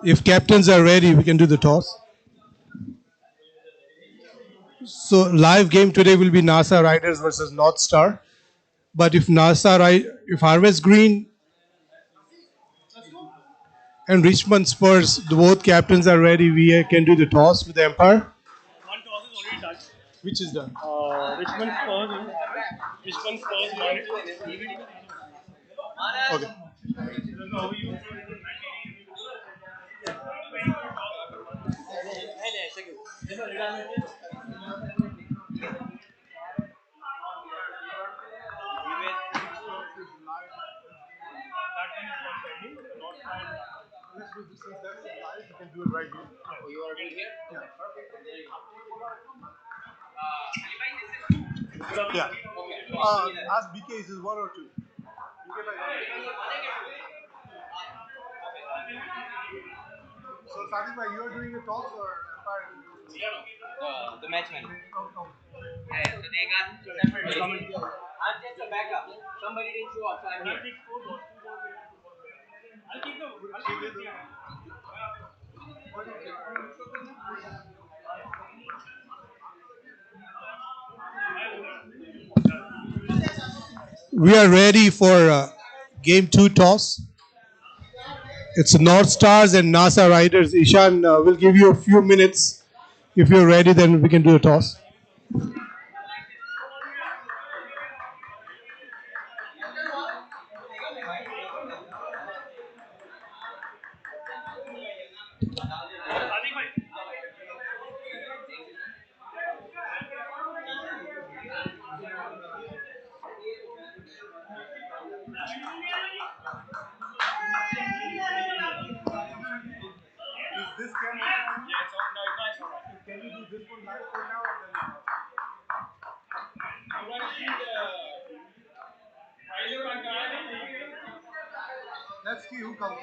If captains are ready, we can do the toss. So live game today will be NASA Riders versus North Star. But if Harvest Green and Richmond Spurs, both captains are ready, we can do the toss with the Empire. One toss is already done. Which is done. Richmond Spurs. Richmond Spurs won it. Okay. How are you? Yeah. Ask BK, is it one or two? So, Sadiq, you are doing a toss or Empire? The matchman. Yeah, so they got separate. I'm just a backup. Somebody didn't show up, so I'm here. I'll keep the. We are ready for game two toss. It's North Stars and NASA Riders. Ishan will give you a few minutes. If you're ready, then we can do a toss. Can you do this one live for now and then? Let's see who comes.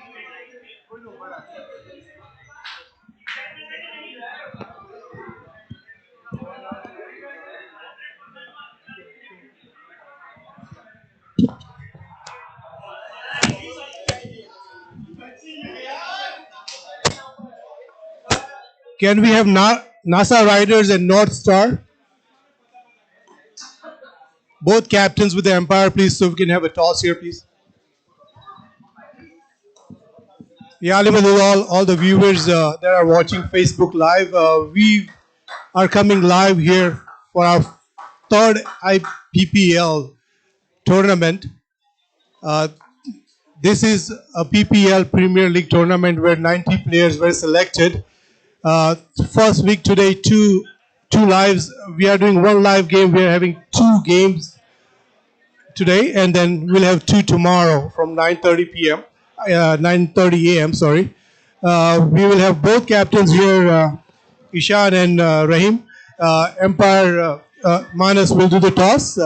Can we have NASA Riders and North Star? Both captains with the Empire, please, so we can have a toss here, please. Yeah, all the viewers that are watching Facebook Live, we are coming live here for our third IPPL tournament. Uh, this is a PPL Premier League tournament where 90 players were selected. First week today, two lives. We are doing one live game. We are having two games today, and then we'll have two tomorrow from 9:30 p.m. 9:30 a.m. Sorry. We will have both captains here, Ishan and Rahim. Empire Manas will do the toss.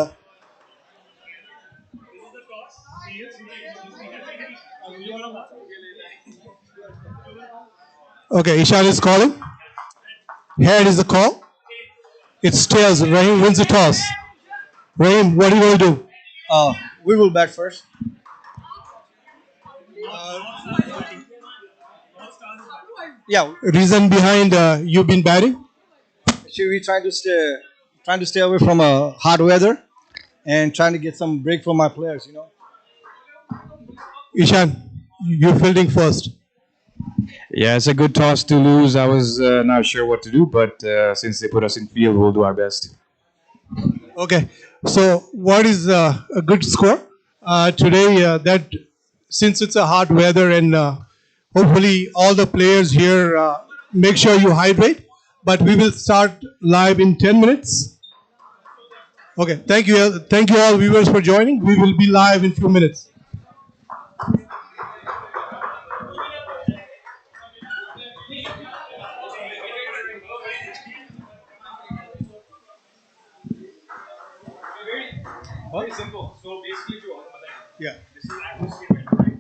Okay, Ishan is calling. Here is the call. It's tails. Rahim wins the toss. Rahim, what are you going to do? We will bat first. Yeah, Reason behind you been batting? actually we trying to stay away from hot weather and trying to get some break for my players. You know. Ishan, you're fielding first. Yeah, it's a good toss to lose. I was not sure what to do, but since they put us in field, we'll do our best. Okay. So, what is a good score today? That since it's a hot weather and hopefully all the players here make sure you hydrate. But we will start live in 10 minutes. Okay. Thank you all viewers for joining. We will be live in few minutes. Very simple. So basically, जो Yeah. this is active statement, right?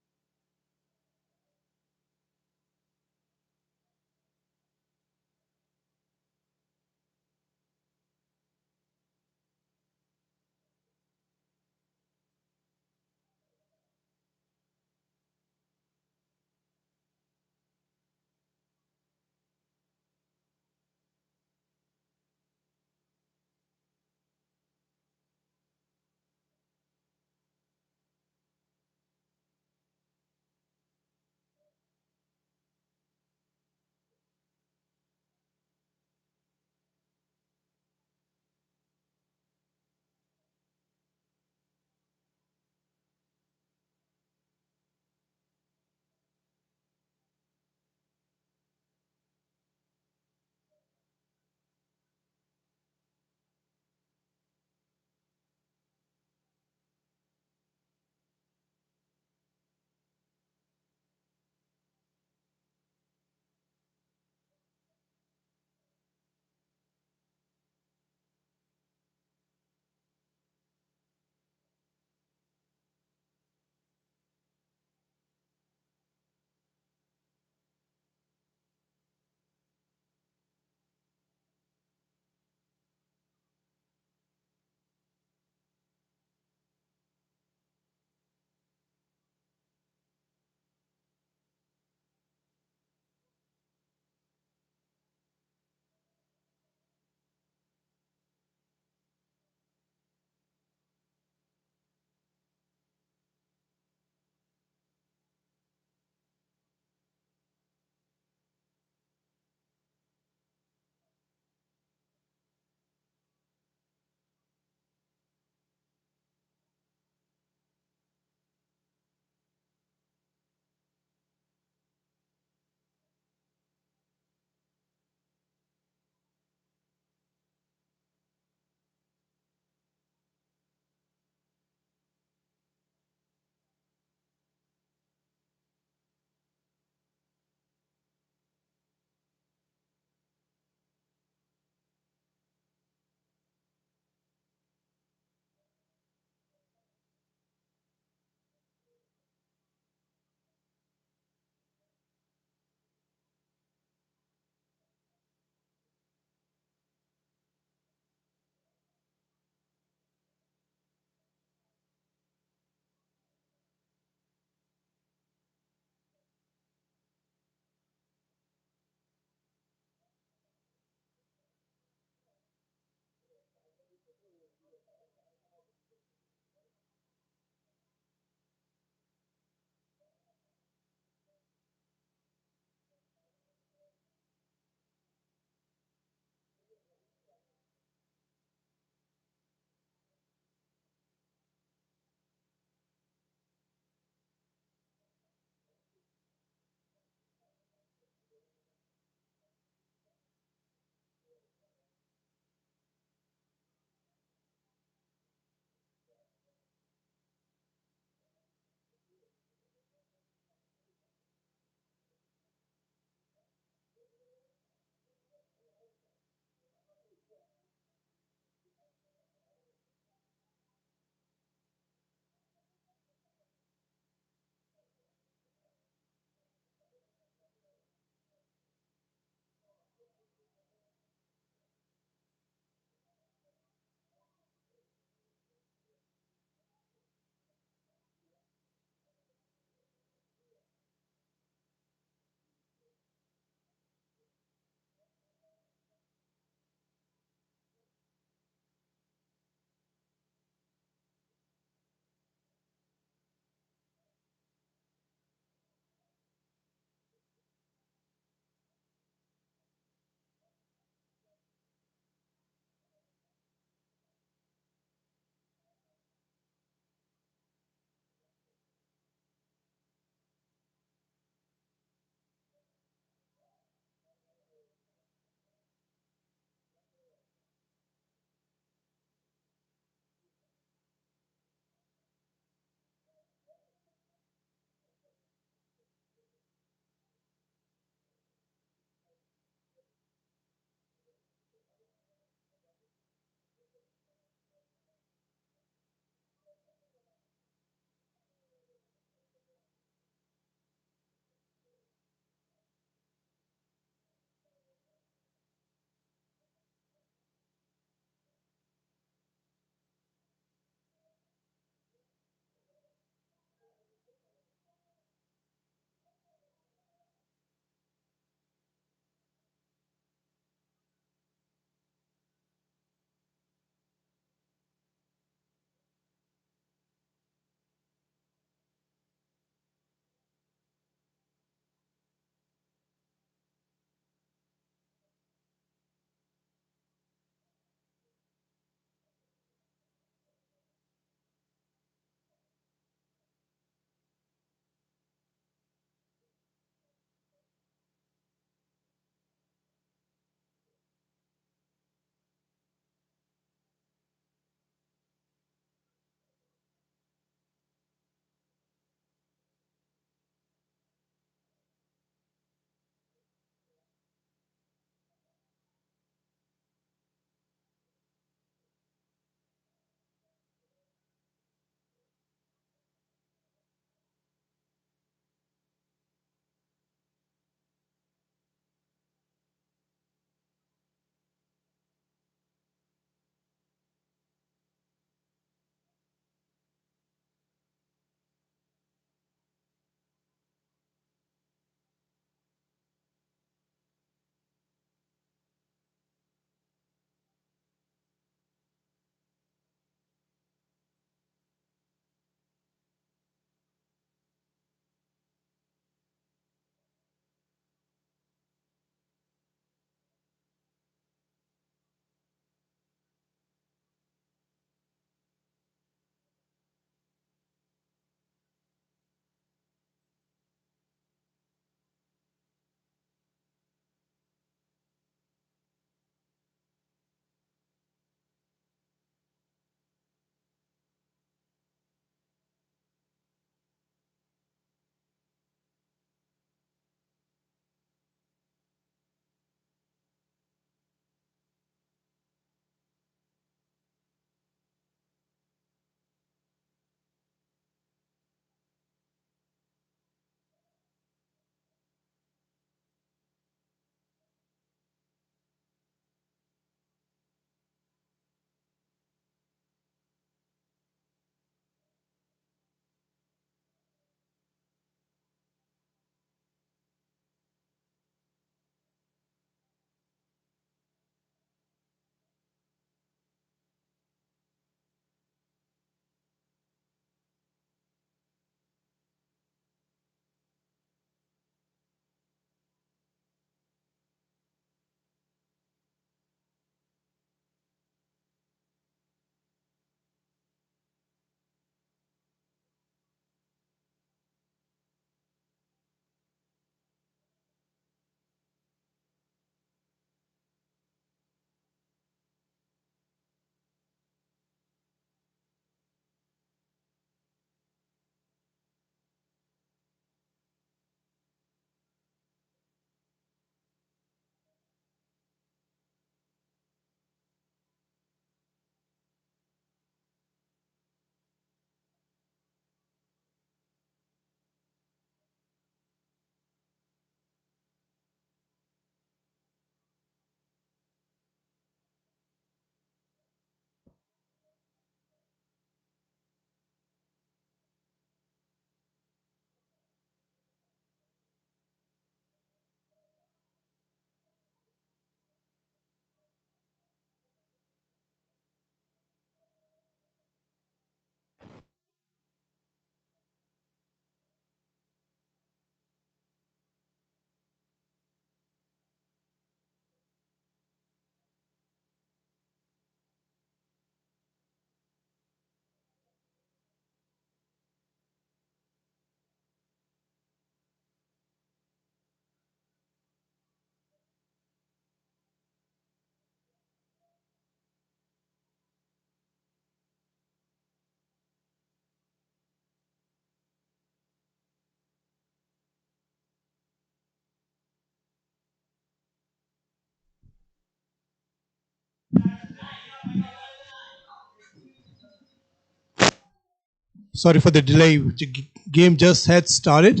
Sorry for the delay. The game just had started.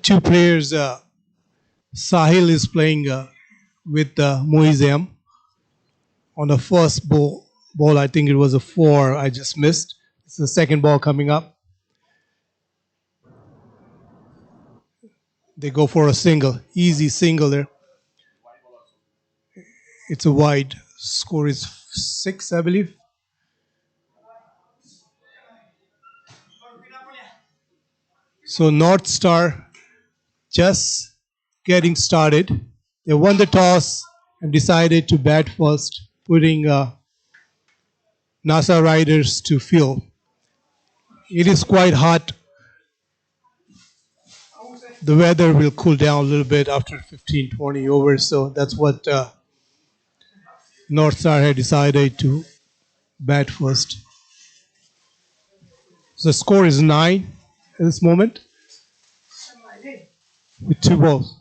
Two players. Sahil is playing with Moizem. On the first ball, I think it was a four. I just missed. It's the second ball coming up. They go for a single, easy single there. It's a wide. Score is 6, I believe. So North Star just getting started. They won the toss and decided to bat first, putting NASA riders to field. It is quite hot. The weather will cool down a little bit after 15, 20 overs, so that's what North Star had decided to bat first. So the score is 9 at this moment with 2 balls.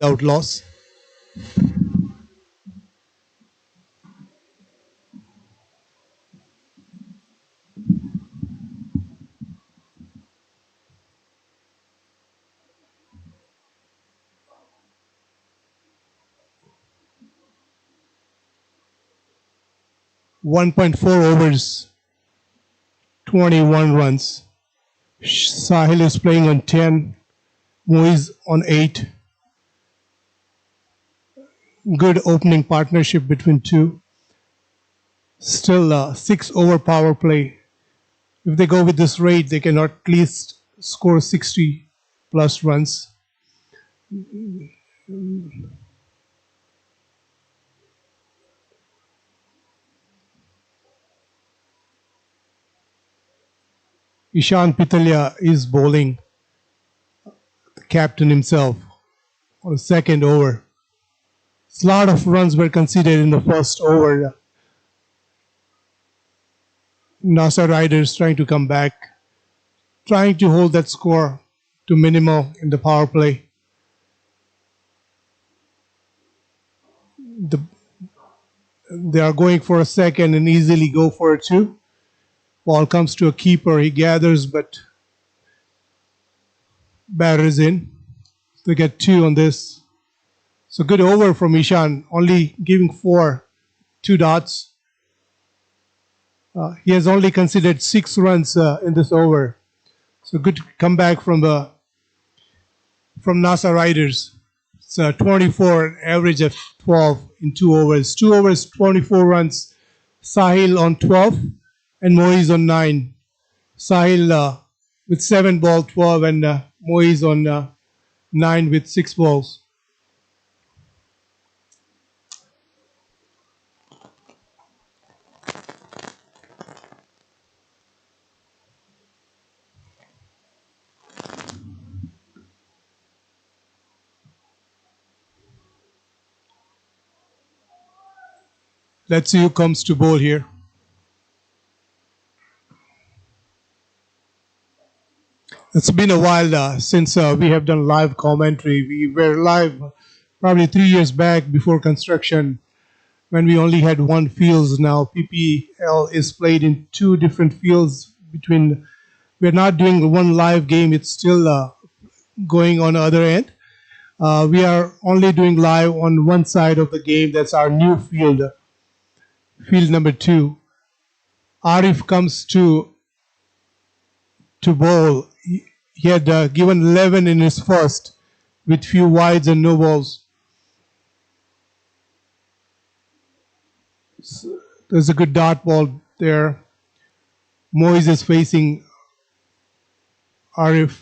Without loss. 1.4 overs, 21 runs. Sahil is playing on 10, Moiz on 8. Good opening partnership between two. Still 6 over power play. If they go with this rate, they can at least score 60 plus runs. Ishan Pitalia is bowling, the captain himself, on the second over. A lot of runs were conceded in the first over. NASA Riders trying to come back, trying to hold that score to minimal in the power play. They are going for a second and easily go for a two. Ball comes to a keeper, he gathers, but batter is in. They get 2 on this. So good over from Ishan, only giving 4, 2 dots. He has only conceded 6 runs in this over. So good comeback from NASA Riders. It's 24, average of 12 in 2 overs. 2 overs, 24 runs. Sahil on 12 and Moiz on 9. Sahil with 7 ball, 12 and Moiz on 9 with 6 balls. Let's see who comes to bowl here. It's been a while since we have done live commentary. We were live probably 3 years back before construction when we only had one fields. Now PPL is played in 2 different fields between. We're not doing one live game. It's still going on the other end. We are only doing live on one side of the game. That's our new field, field number 2. Arif comes to bowl. He had given 11 in his first with few wides and no balls. So there's a good dot ball there. Moiz is facing Arif.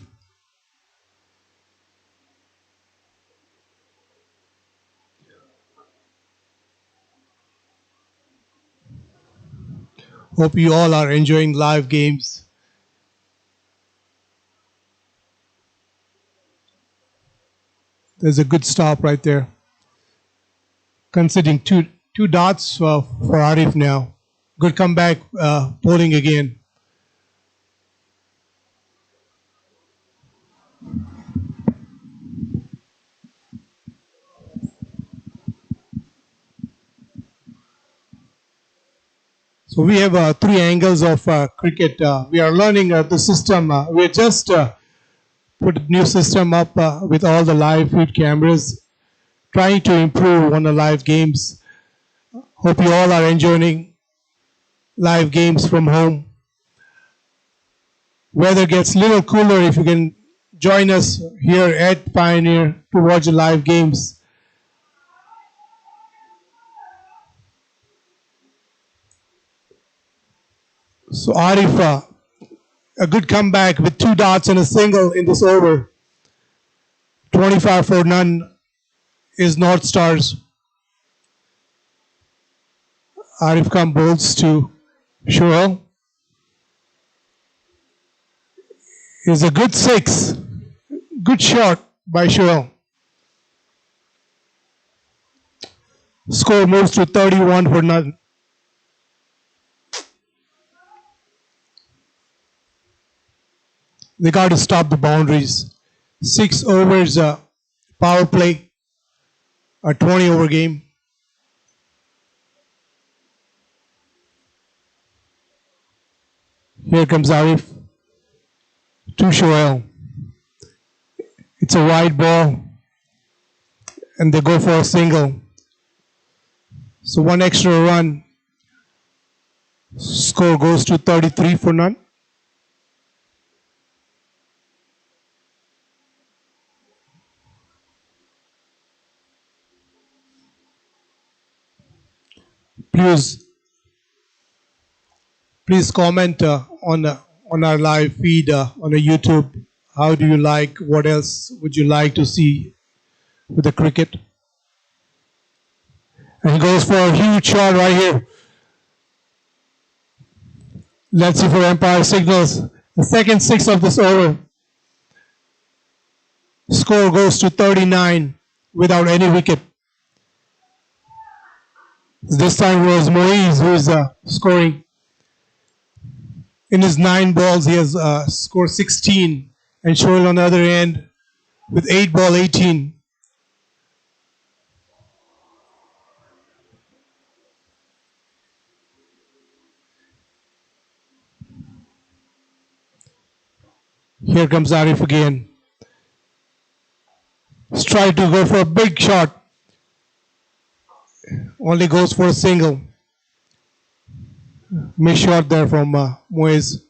Hope you all are enjoying live games. There's a good stop right there. Conceding two dots for Arif now. Good comeback, bowling again. So we have 3 angles of cricket. We are learning the system. We just put a new system up with all the live feed cameras, trying to improve on the live games. Hope you all are enjoying live games from home. weather gets a little cooler, if you can join us here at Pioneer to watch the live games. So Arif, a good comeback with 2 dots and a single in this over. 25 for none is North Stars. Arif Khan bowls to Shoaib. Is a good 6. Good shot by Shoaib. Score moves to 31 for none. They got to stop the boundaries. 6 overs power play, a 20-over game. Here comes Arif to Shoaib. It's a wide ball, and they go for a single. So 1 extra run. Score goes to 33 for none. Please comment on our live feed on the YouTube. How do you like? What else would you like to see with the cricket? And he goes for a huge shot right here. Let's see for umpire signals. The second 6 of this over. Score goes to 39 without any wicket. This time it was Moiz who is scoring. In his 9 balls, he has scored 16. And Shoaib on the other end with 8 ball 18. Here comes Arif again. He's tried to go for a big shot. Only goes for a single. Missed shot there from Moiz.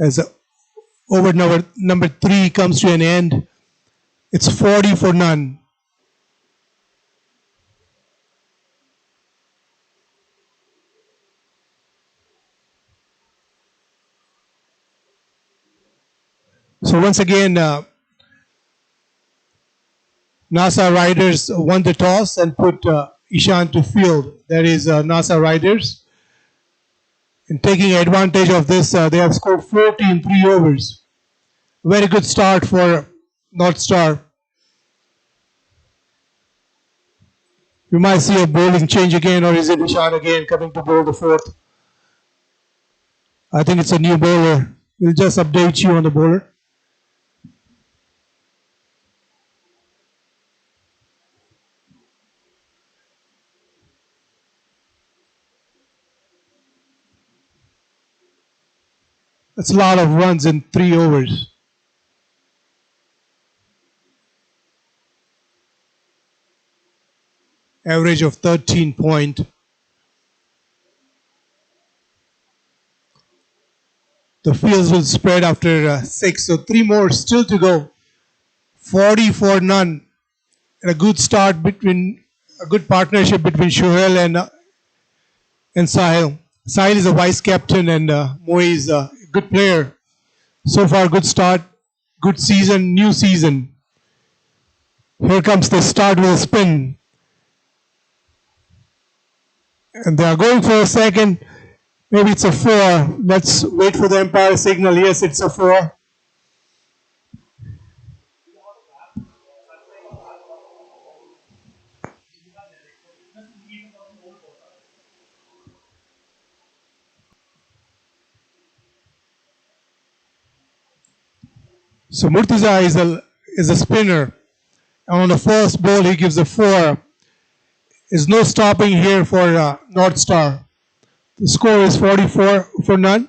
As over number 3 comes to an end, it's 40 for none. So once again, NASA Riders won the toss and put Ishan to field. That is NASA Riders. And taking advantage of this, they have scored 40 in 3 overs. Very good start for North Star. You might see a bowling change again, or is it Ishan again coming to bowl the 4th? I think it's a new bowler. We'll just update you on the bowler. That's a lot of runs in 3 overs. Average of 13 point. The fields will spread after 6, so 3 more still to go. 40 for none. And a good start between a good partnership between Shoaib and Sahil. Sahil is a vice captain and Moiz a good player. So far, good start, good season, new season. Here comes the start with a spin. And they are going for a second. Maybe it's a 4. Let's wait for the umpire signal. Yes, it's a 4. So Murtaza is a spinner. And on the first ball, he gives a 4. There's no stopping here for North Star. The score is 44 for none.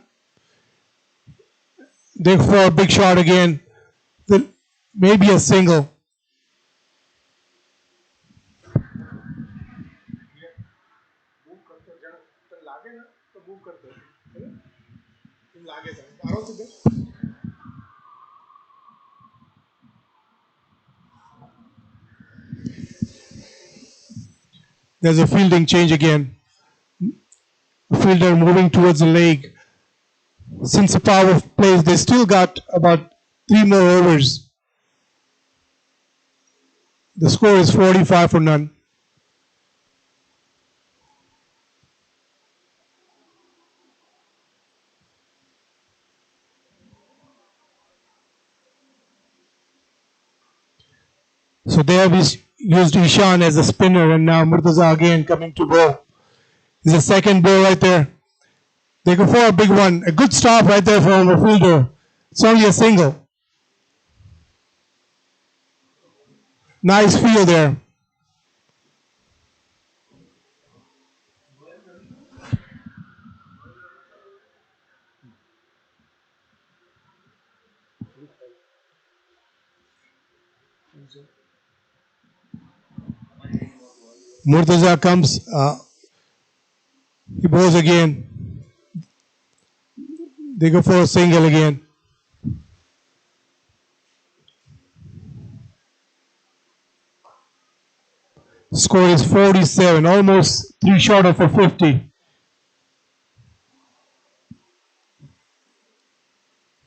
Therefore, a big shot again. Maybe a single. There's a fielding change again. Fielder moving towards the leg. Since the power plays, they still got about 3 more overs. The score is 45 for none. So they have used Ishan as a spinner, and now Murtaza again coming to bowl. He's a second ball right there. They go for a big one. A good stop right there from a fielder. It's only a single. Nice field there. Murtaza comes. He bowls again. They go for a single again. Score is 47, almost 3 short of a 50.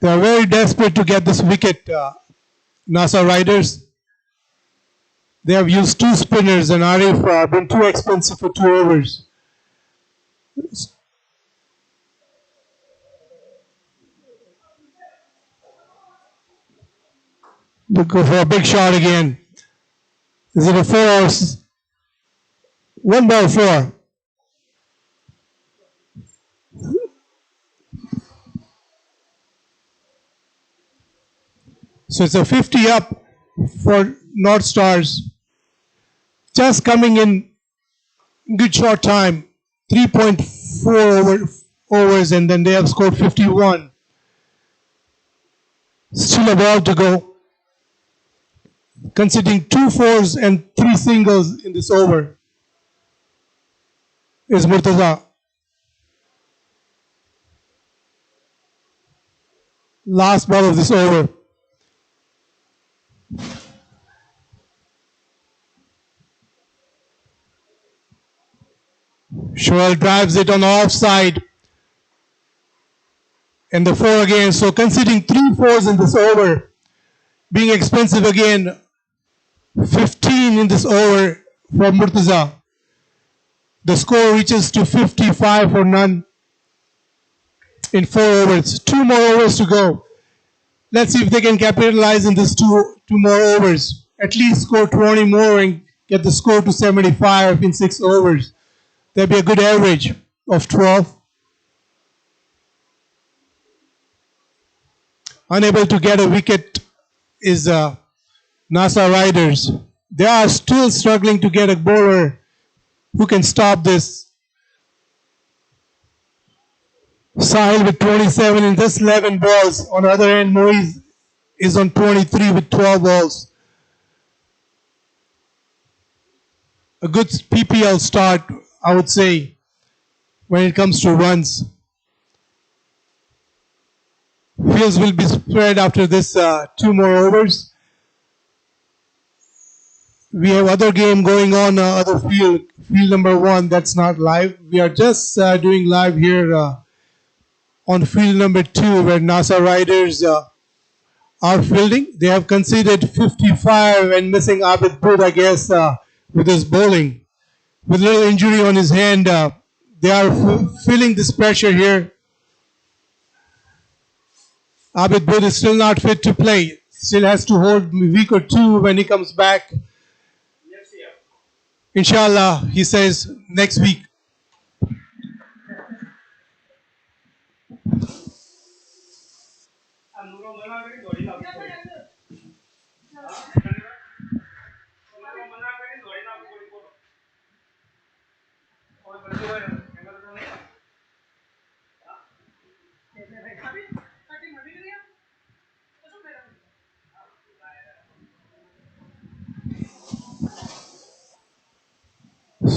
They are very desperate to get this wicket, NASA Riders. They have used 2 spinners and Arif been too expensive for 2 overs. They go for a big shot again. Is it a 4 or 1 ball 4? So it's a 50 up for North Stars. Just coming in good short time. 3.4 overs, and then they have scored 51. Still a ball to go. Conceding 2 fours and 3 singles in this over is Murtaza. Last ball of this over. Shoaib drives it on the offside. And the 4 again. So conceding 3 fours in this over. Being expensive again. 15 in this over for Murtaza. The score reaches to 55 for none in 4 overs. 2 more overs to go. Let's see if they can capitalize in this two more overs. At least score 20 more and get the score to 75 in 6 overs. That'd be a good average of 12. Unable to get a wicket is NASA Riders. They are still struggling to get a bowler who can stop this. Sahil with 27 in just 11 balls. On the other end, Moiz is on 23 with 12 balls. A good PPL start, I would say, when it comes to runs. Fields will be spread after this 2 more overs. We have other game going on, other field number 1, that's not live. We are just doing live here on field number 2, where NASA Riders are fielding. They have conceded 55 and missing Abid Bud, I guess, with his bowling. With a little injury on his hand, they are feeling this pressure here. Abid Bud is still not fit to play. Still has to hold a week or 2 when he comes back. Inshallah, he says next week.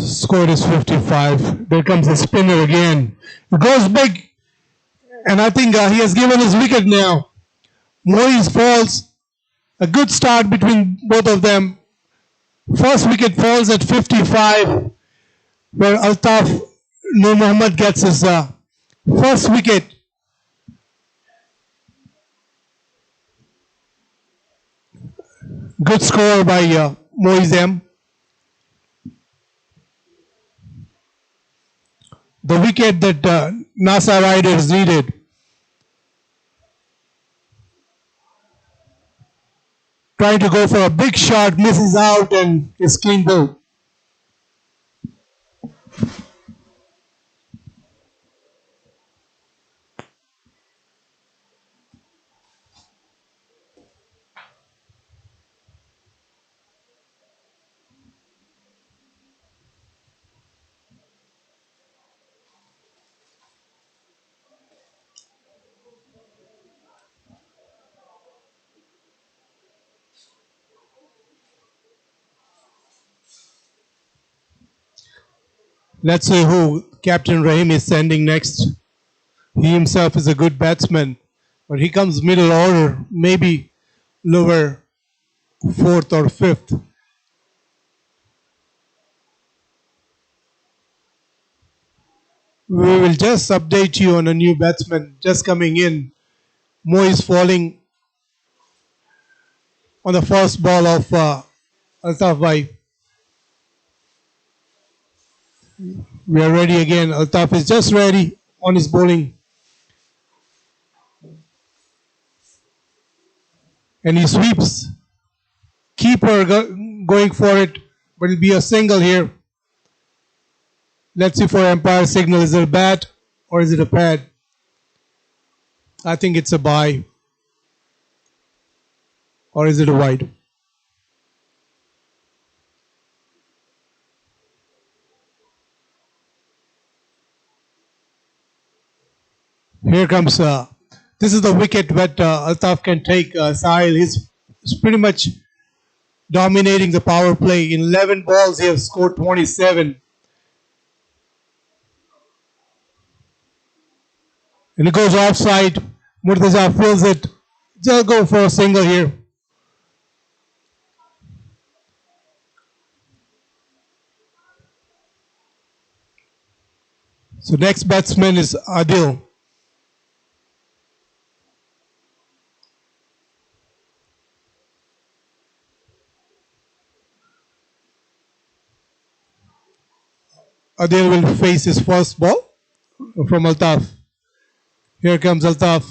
Score is 55. There comes the spinner again. It goes big, and I think he has given his wicket now. Moise falls. A good start between both of them. First wicket falls at 55, where Altaf Nur Muhammad gets his first wicket. Good score by Moise M. The wicket that NASA Riders needed. Trying to go for a big shot, misses out, and is clean bowled. Let's see who Captain Rahim is sending next. He himself is a good batsman, but he comes middle order, maybe lower fourth or fifth. We will just update you on a new batsman just coming in. Mo is falling on the first ball of Altaf Bhai. We are ready again. Altaf is just ready on his bowling. And he sweeps. Keeper going for it, but it'll be a single here. Let's see for umpire signal. Is it a bat or is it a pad? I think it's a bye. Or is it a wide? Here comes, this is the wicket that Altaf can take. Sahil, he's pretty much dominating the power play. In 11 balls, he has scored 27. And it goes offside. Murtaza fills it. Just go for a single here. So next batsman is Adil. Adil will face his first ball from Altaf. Here comes Altaf.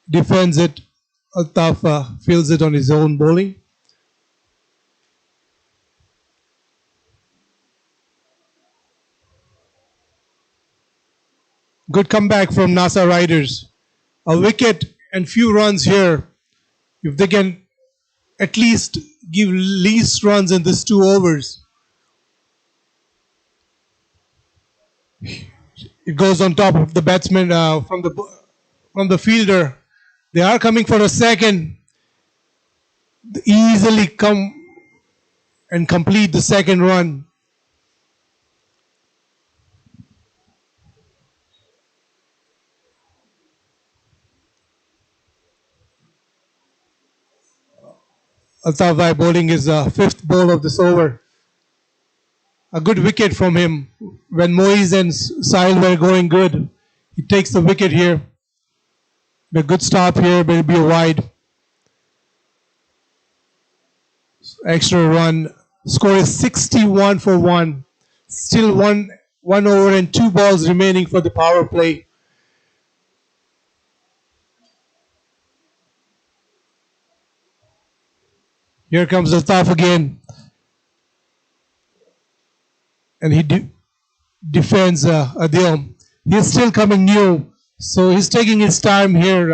Defends it. Altaf fills it on his own bowling. Good comeback from NASA Riders. A wicket and few runs here. If they can at least give least runs in these 2 overs. It goes on top of the batsman from the fielder. They are coming for a second. They easily come and complete the second run. Altaf Bhai bowling his 5th ball of this over. A good wicket from him. When Moise and Sahil were going good, he takes the wicket here. A good stop here, but it'll be a wide. Extra run. Score is 61 for 1. Still one over and 2 balls remaining for the power play. Here comes Altaf again. And he defends Adil. He's still coming new. So he's taking his time here.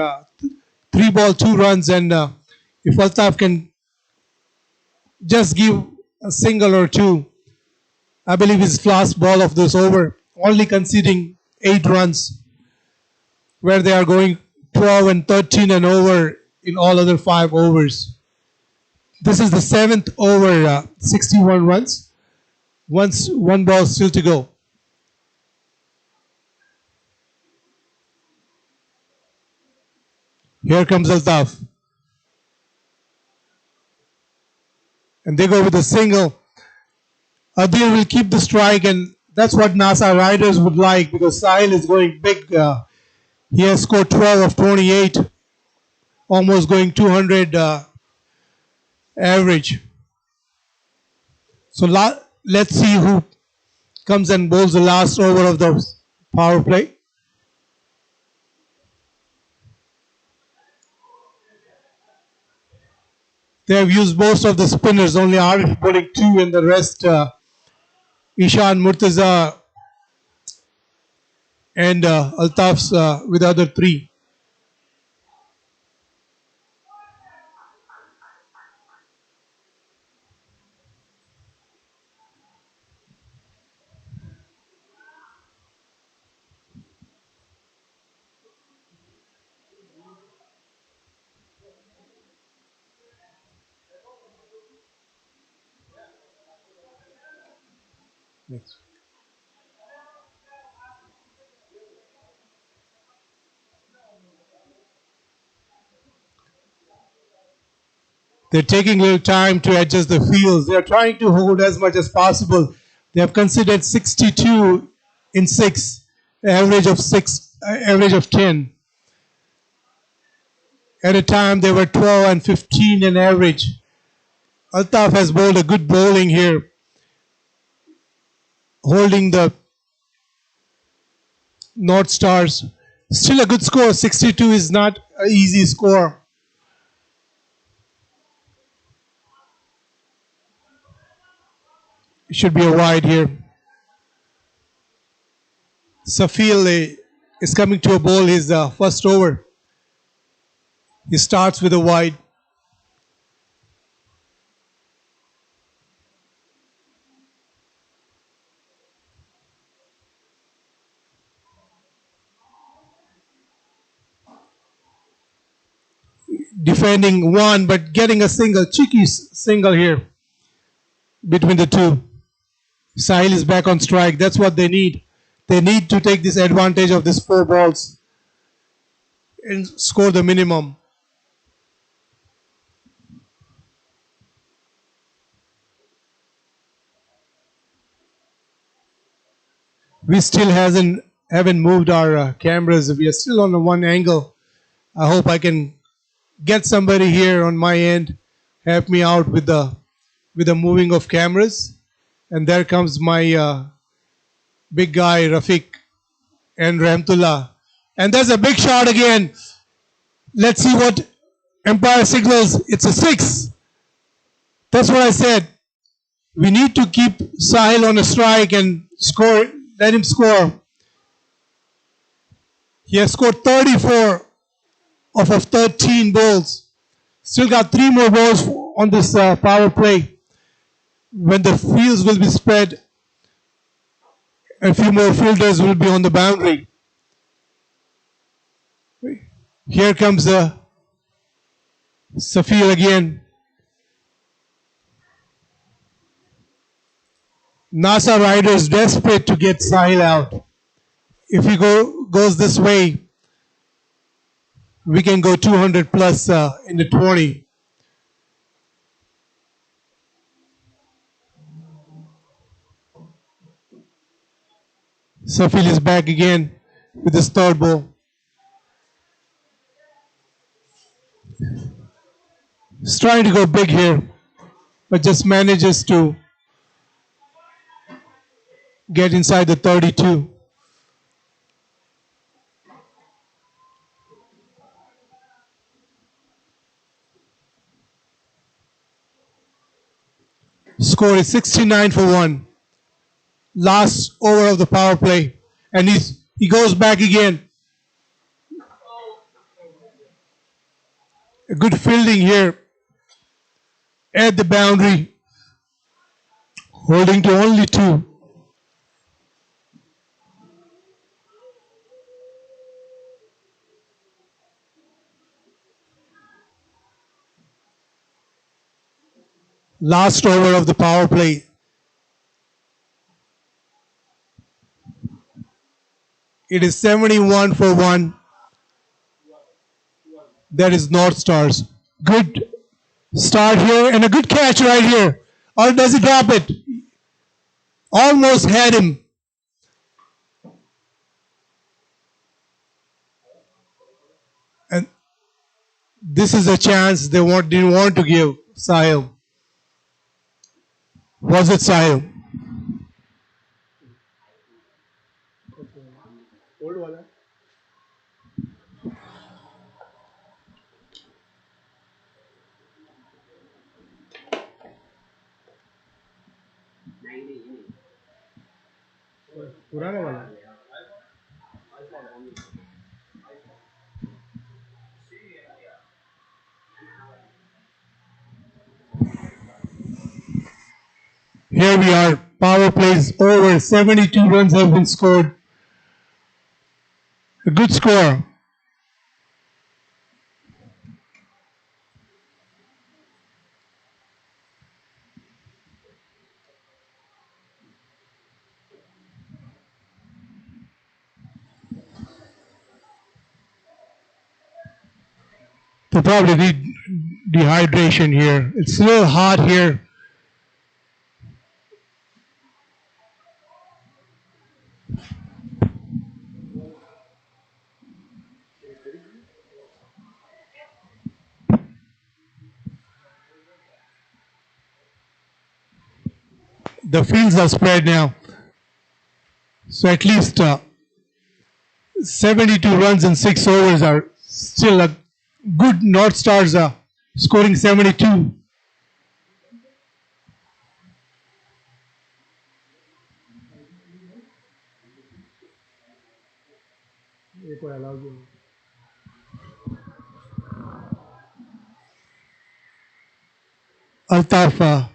3 ball, 2 runs. And if Altaf can just give a single or 2, I believe his last ball of this over, only conceding 8 runs, where they are going 12 and 13 and over in all other 5 overs. This is the 7th over, 61 runs. One ball still to go. Here comes Altaf. And they go with a single. Adil will keep the strike, and that's what NASA riders would like because Sahil is going big. He has scored 12 of 28, almost going 200 average. So let's see who comes and bowls the last over of the power play. They have used most of the spinners, only Arif bowling 2 and the rest Ishan, Murtaza and Altaf's with the other 3. Next. They're taking a little time to adjust the fields. They're trying to hold as much as possible. They have considered 62 in 6, average of 10. At a time, they were 12 and 15 in average. Altaf has bowled a good bowling here, holding the North Stars. Still a good score. 62 is not an easy score. It should be a wide here. Safil is coming to a bowl his first over. He starts with a wide. Defending one, but getting a single, cheeky single here between the two. Sahil is back on strike. That's what they need. They need to take this advantage of these 4 balls and score the minimum. We still haven't moved our cameras. We are still on the one angle. I hope I can get somebody here on my end, help me out with the moving of cameras. And there comes my big guy Rafiq and Rahmatullah. And there's a big shot again. Let's see what Empire signals. It's a 6. That's what I said. We need to keep Sahil on a strike and score. Let him score. He has scored 34 off of 13 balls. Still got 3 more balls on this power play. When the fields will be spread, a few more fielders will be on the boundary. Here comes Safil again. NASA riders desperate to get Sahil out. If he goes this way, we can go 200 plus in the 20. Safil is back again with his 3rd ball. He's trying to go big here, but just manages to get inside the 32. Score is 69 for 1. Last over of the power play. And he goes back again. A good fielding here at the boundary. Holding to only 2. Last over of the power play. It is 71 for 1. That is North Stars. Good start here and a good catch right here. Or does he drop it? Almost had him. And this is a chance they didn't want to give Sahil. Was it Sahil? Here we are. Power plays over. 72 runs have been scored. A good score. They probably need dehydration here. It's a little hot here. The fields are spread now. So at least 72 runs in 6 overs are still a good. North Stars are scoring 72. Altaf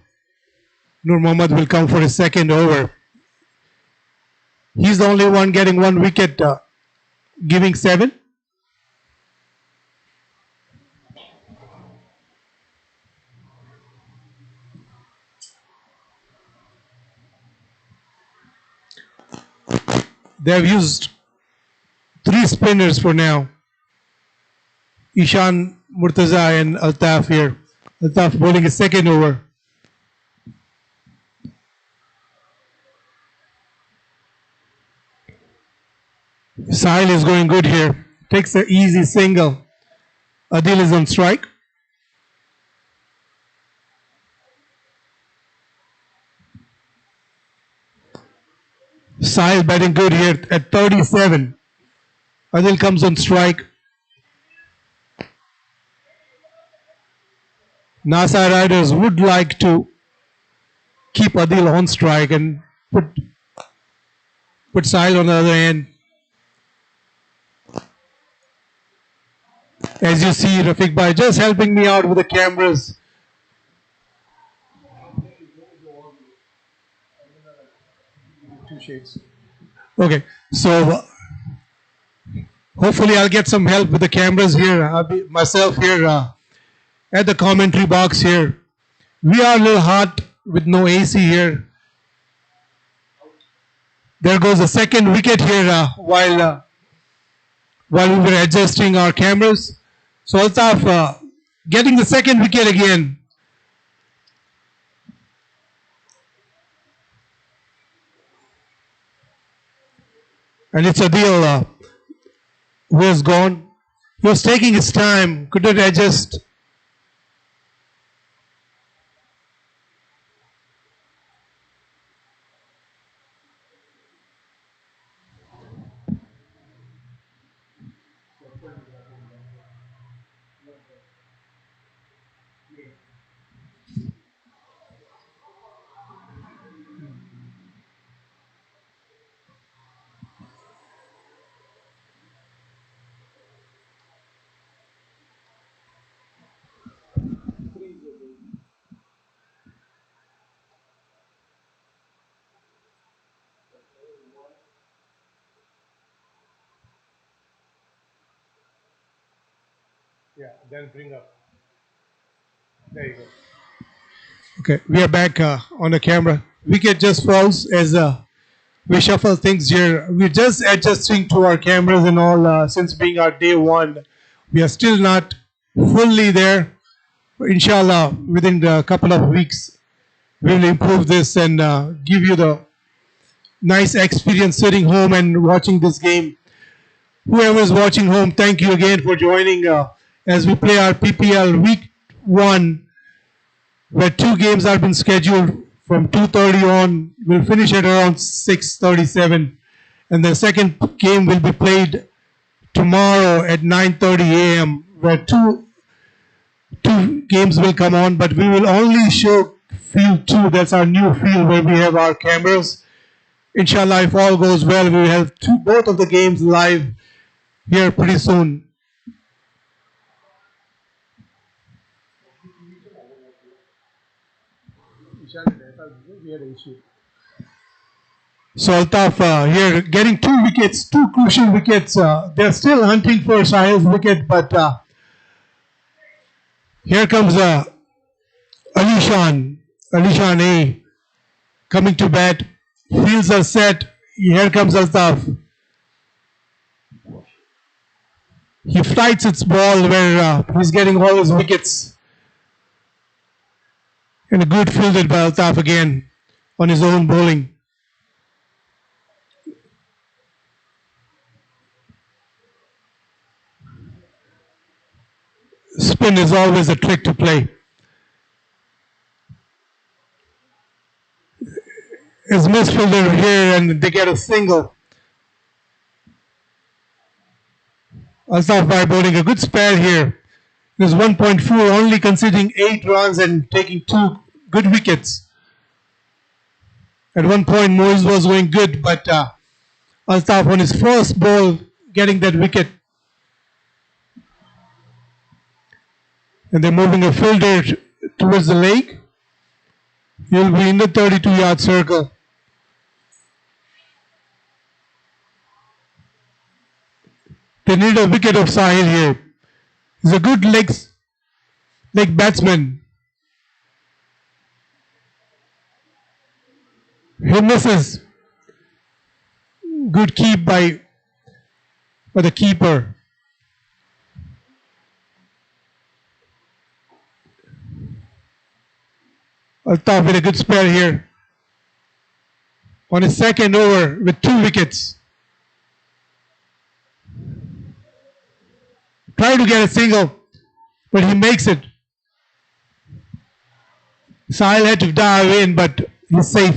Nur Mohammad will come for his second over. He's the only one getting 1 wicket, giving 7. They've used 3 spinners for now. Ishan, Murtaza and Altaf here. Altaf bowling his second over. Sahil is going good here. Takes an easy single. Adil is on strike. Sahil batting good here at 37. Adil comes on strike. NASA Riders would like to keep Adil on strike and put Sahil on the other end. As you see, Rafiq Bhai just helping me out with the cameras. Okay, so hopefully I'll get some help with the cameras here. I'll be myself here at the commentary box here. We are a little hot with no AC here. There goes the second wicket here while we were adjusting our cameras. So Altaf getting the second wicket again. And it's Adil who has gone. He was taking his time, couldn't adjust. Yeah, then bring up. There you go. Okay, we are back on the camera. Wicket just falls as we shuffle things here. We're just adjusting to our cameras and all since being our day one. We are still not fully there. Inshallah, within a couple of weeks, we will improve this and give you the nice experience sitting home and watching this game. Whoever is watching home, thank you again for joining as we play our PPL Week 1, where 2 games have been scheduled from 2:30 on. We'll finish at around 6:37, and the second game will be played tomorrow at 9:30 a.m., where two games will come on, but we will only show field 2. That's our new field where we have our cameras. Inshallah, if all goes well, we will have both of the games live here pretty soon. So Altaf here getting 2 wickets, 2 crucial wickets. They're still hunting for Sahil's wicket, but here comes Alishan A coming to bat. Fields are set. Here comes Altaf. He fights its ball where he's getting all his wickets. And a good fielded by Altaf again on his own bowling. Spin is always a trick to play. Is misfielder here and they get a single. Altaf by bowling a good spare here. There's 1.4 only conceding 8 runs and taking 2 good wickets. At one point Moise was going good, but Altaf on his first ball getting that wicket. And they're moving a fielder towards the leg. He'll be in the 32-yard circle. They need a wicket of Sahil here. He's a good leg batsman. He misses. Good keep by the keeper. Altaf with a good spare here. On his second over with 2 wickets. Try to get a single, but he makes it. Sahil had to dive in, but he's safe.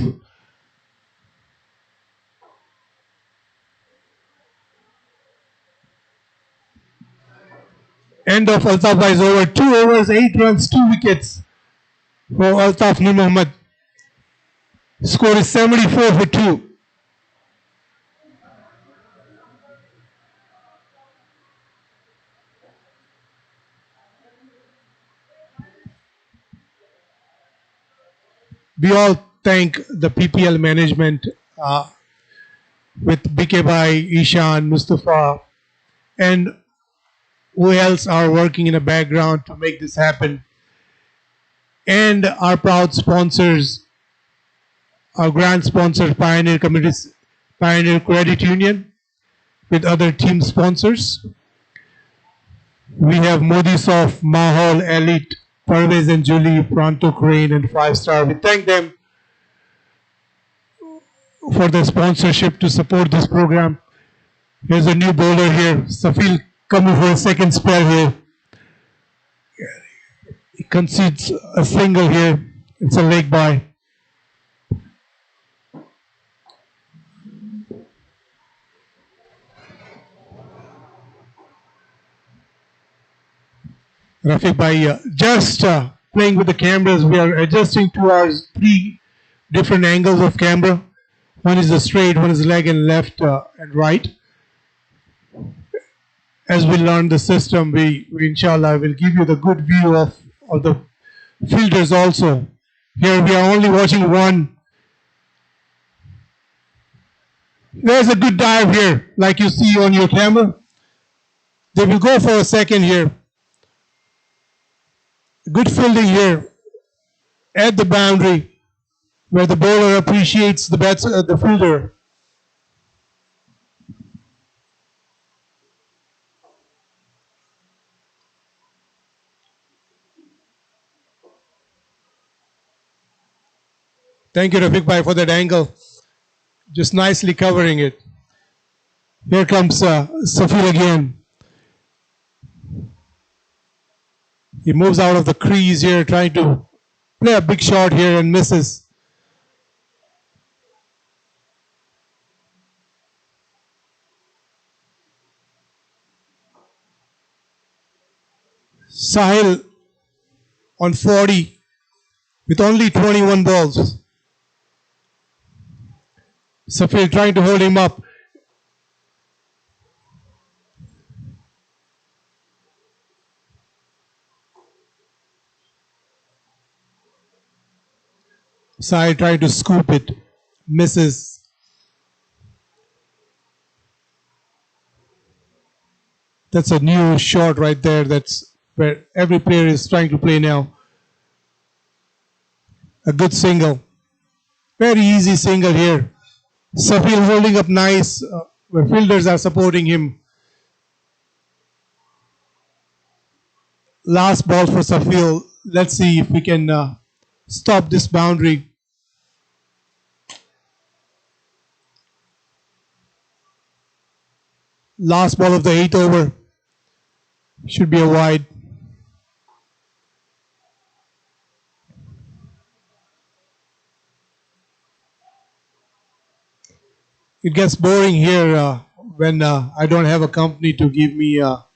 End of Altaf is over. 2 overs, 8 runs, 2 wickets for Altaf Nur Mohammad. Score is 74 for 2. We all thank the PPL management with BK Bhai, Ishan, Mustafa, and who else are working in the background to make this happen. And our proud sponsors, our grand sponsor, Pioneer Credit Union, with other team sponsors. We have Modisoft, Mahol, Elite, Parvez and Julie, Pronto Crane, and 5 Star. We thank them for the sponsorship to support this program. Here's a new bowler here, Safil, coming for a second spare here. He concedes a single here. It's a leg by. Rafiq Bhai, just playing with the cameras. We are adjusting to our 3 different angles of camera. One is the straight, one is leg and left and right. As we learn the system, we inshallah will give you the good view of the fielders also. Here we are only watching one. There's a good dive here, like you see on your camera. They will go for a second here. Good fielding here at the boundary where the bowler appreciates the fielder. Thank you, Rafiq Bhai, for that angle. Just nicely covering it. Here comes Safir again. He moves out of the crease here, trying to play a big shot here and misses. Sahil on 40 with only 21 balls. Safir trying to hold him up. Sahil trying to scoop it. Misses. That's a new shot right there. That's where every player is trying to play now. A good single. Very easy single here. Safil holding up nice, where fielders are supporting him. Last ball for Safil. Let's see if we can stop this boundary. Last ball of the 8th over. Should be a wide. It gets boring here when I don't have a company to give me a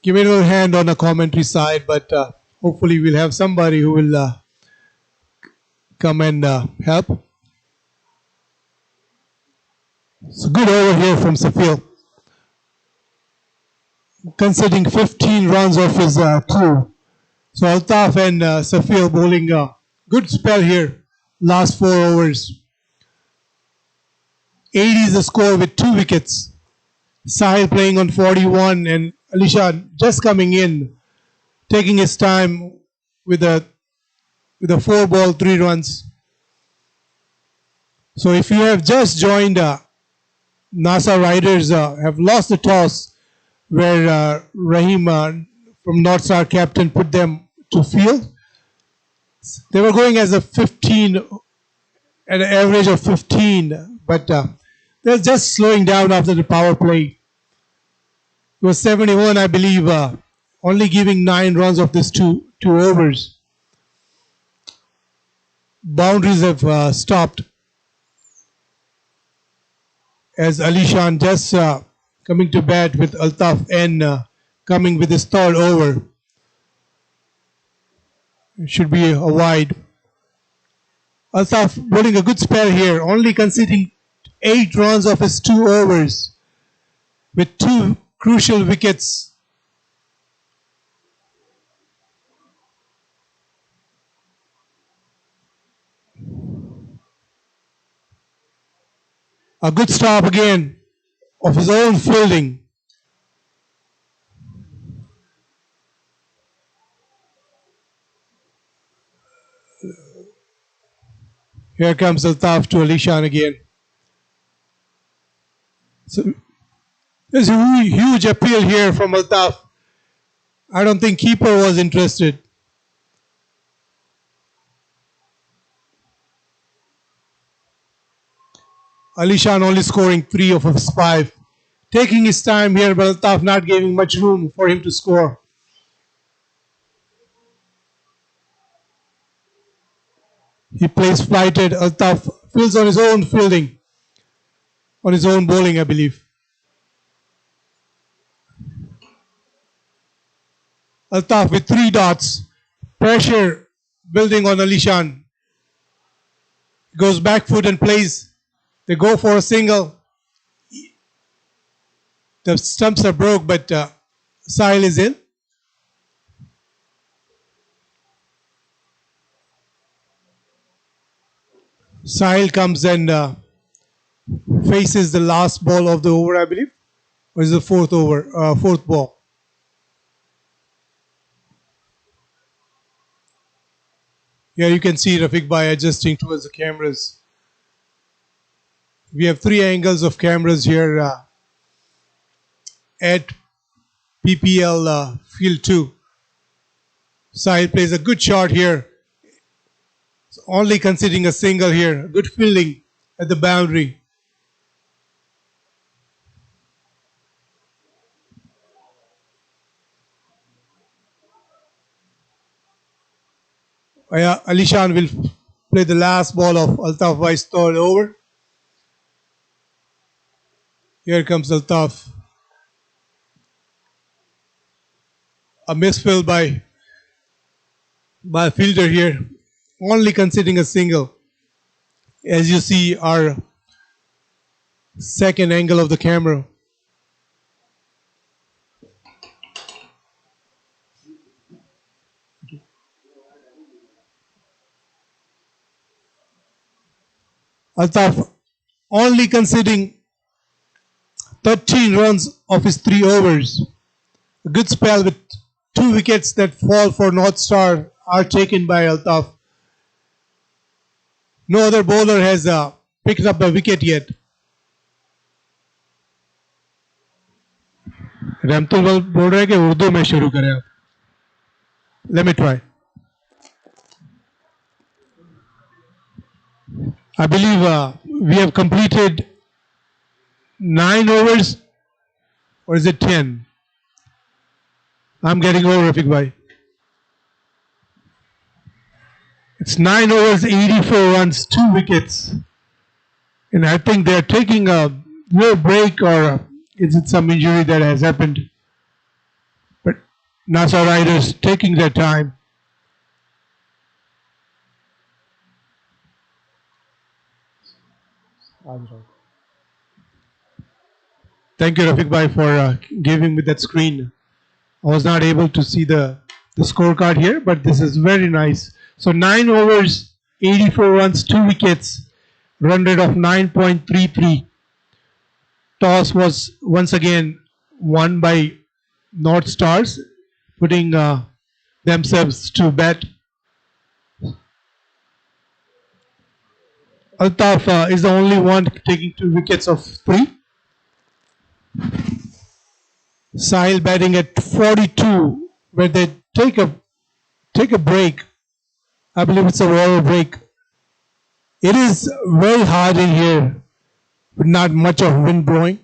little hand on the commentary side, but hopefully we'll have somebody who will come and help. So good over here from Safil. Conceding 15 runs off his two. So Altaf and Safil bowling a good spell here. Last 4 overs. 80 is the score with 2 wickets. Sahil playing on 41 and Alishan just coming in, taking his time with a 4 ball 3 runs. So if you have just joined, NASA Riders have lost the toss where Rahim from North Star captain put them to field. They were going as a 15, at an average of 15, but they're just slowing down after the power play. It was 71, I believe, only giving 9 runs of this two overs. Boundaries have stopped as Alishan just coming to bat with Altaf and coming with his 3rd over. It should be a wide. Altaf bowling a good spell here, only conceding 8 runs of his 2 overs with 2 crucial wickets. A good stop again of his own fielding. Here comes Altaf to Alishan again. So there's a huge appeal here from Altaf. I don't think keeper was interested. Alishan only scoring 3 of his 5. Taking his time here, but Altaf not giving much room for him to score. He plays flighted. Altaf fields on his own fielding. On his own bowling, I believe. Altaf with 3 dots. Pressure building on Alishan. Goes back foot and plays. They go for a single. The stumps are broke, but Sahil is in. Sahil comes and faces the last ball of the over, I believe. Or is it the 4th over, 4th ball? Here you can see Rafiq Bhai adjusting towards the cameras. We have 3 angles of cameras here at PPL Field 2. Sahil plays a good shot here. only conceding a single here. Good fielding at the boundary. Alishan will play the last ball of Altaf Vice third over. Here comes Altaf. A misfield by a fielder here, only conceding a single. As you see our second angle of the camera. Altaf only conceding 13 runs of his 3 overs. A good spell with 2 wickets that fall for North Star are taken by Altaf. No other bowler has picked up a wicket yet. रमतुल बोल रहे हैं कि उर्दू में शुरू करें आप. Let me try. I believe we have completed 9 overs, or is it 10? I'm getting over, Rafiq Bhai. It's 9 overs, 84 runs, 2 wickets. And I think they're taking a little break, or is it some injury that has happened? But Nassau Riders taking their time. Thank you, Rafiq Bhai, for giving me that screen. I was not able to see the scorecard here, but this is very nice. So 9 overs, 84 runs, 2 wickets, run rate of 9.33. Toss was once again won by North Stars, putting themselves to bat. Altaf is the only one taking 2 wickets of 3. Sahil batting at 42, where they take a break. I believe it's a water break. It is very hard in here, with not much of wind blowing.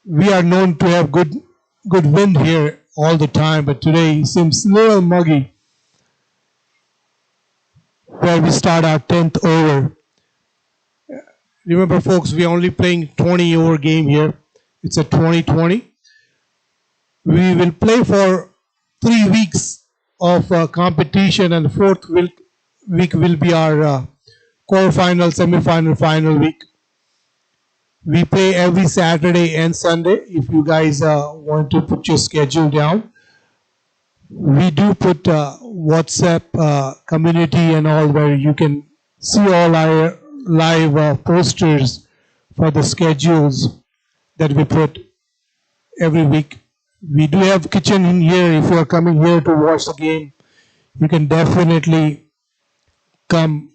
We are known to have good wind here all the time, but today it seems a little muggy. Where we start our 10th over. Remember, folks, we are only playing 20 over game here. It's a 2020. We will play for 3 weeks of competition, and the 4th week will be our quarterfinal, semi-final, final week. We play every Saturday and Sunday. If you guys want to put your schedule down, we do put WhatsApp community and all, where you can see all our live posters for the schedules that we put every week. We do have kitchen in here. If you are coming here to watch the game, you can definitely come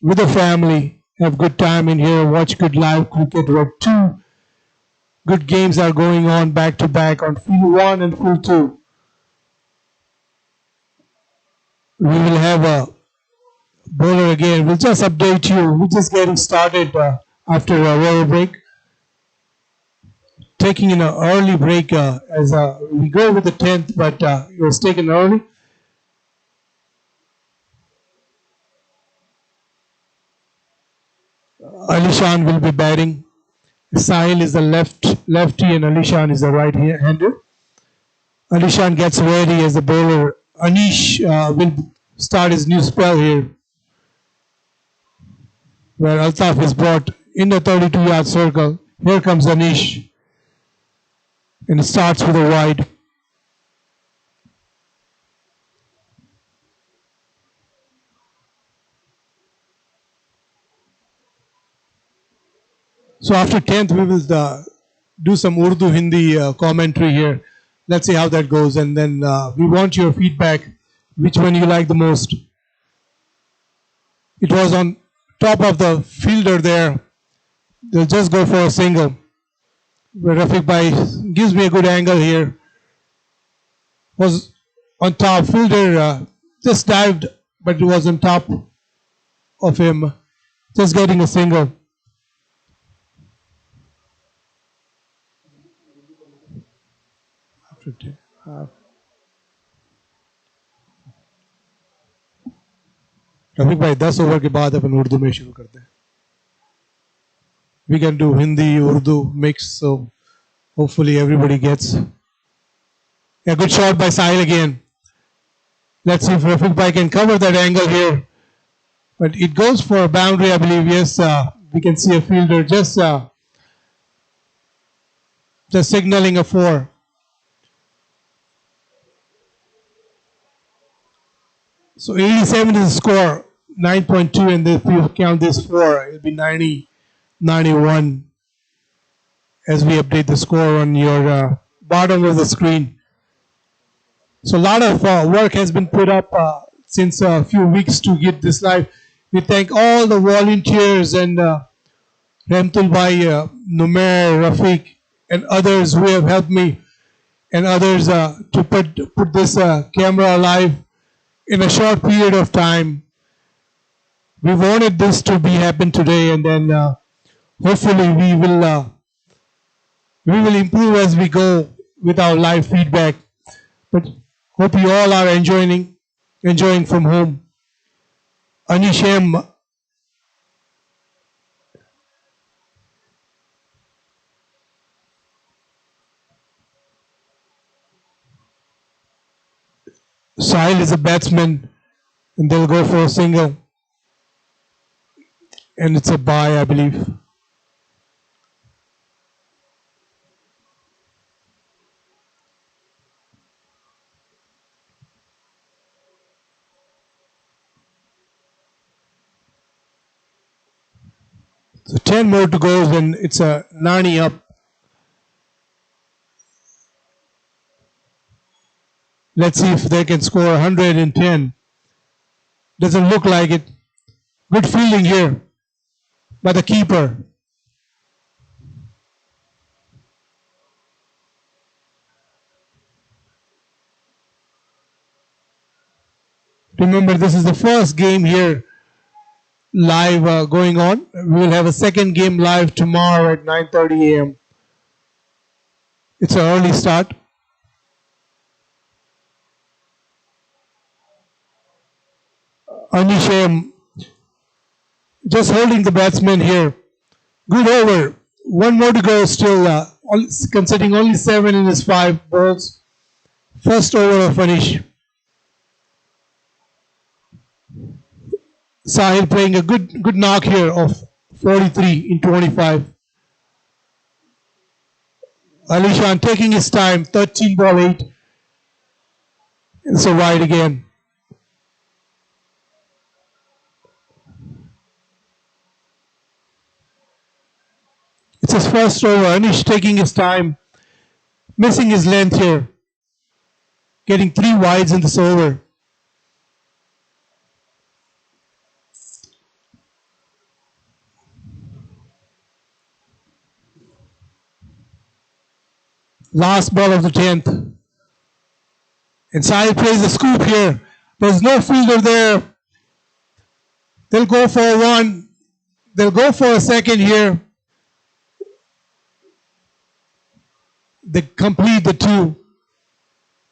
with a family, have good time in here, watch good live cricket, where 2 good games are going on back to back on field 1 and field 2. We will have a bowler again. We'll just update you. We're just getting started after a water break. Taking in an early break as we go with the 10th, but it was taken early. Alishan will be batting. Sahil is the lefty and Alishan is the right-hander. Alishan gets ready as the bowler. Anish will start his new spell here, where Altaf is brought in the 32-yard circle. Here comes Anish, and it starts with a wide. So after 10th, we will do some Urdu Hindi commentary here. Let's see how that goes, and then we want your feedback. Which one you like the most? It was on top of the fielder there. They'll just go for a single. Where Rafiq Bhai gives me a good angle here. was on top. Fielder just dived, but it was on top of him, just getting a single. Rafiq भाई 10 over के बाद अपन उर्दू में शुरू करते हैं. We can do Hindi, Urdu mix, so hopefully everybody gets a good shot by Sahil again. Let's see if Rafiq Bhai can cover that angle here. But it goes for a boundary, I believe. Yes, we can see a fielder just signaling a 4. So 87 is the score, 9.2, and if you count this 4, it'll be 90, 91 as we update the score on your bottom of the screen. So a lot of work has been put up since a few weeks to get this live. We thank all the volunteers and Remtul Bhai, Numair, Rafiq, and others who have helped me, and others to put this camera live in a short period of time. We wanted this to be happen today, and then hopefully we will improve as we go with our live feedback. But hope you all are enjoying from home. Anishem, Sahil is a batsman, and they'll go for a single, and it's a bye, I believe. So 10 more to go, and it's a Nani up. Let's see if they can score 110. Doesn't look like it. Good fielding here by the keeper. Remember, this is the first game here live going on. We will have a second game live tomorrow at 9:30 a.m. It's an early start. Anishem just holding the batsman here. Good over. One more to go still. Considering only 7 in his 5 balls. First over of Anish. Sahil playing a good knock here of 43 in 25. Alishan taking his time, 13 ball 8. It's a wide again. It's his first over. Anish taking his time, missing his length here. Getting 3 wides in this over. Last ball of the 10th. And Sahil plays the scoop here. There's no fielder there. They'll go for one. They'll go for a second here. They complete the 2.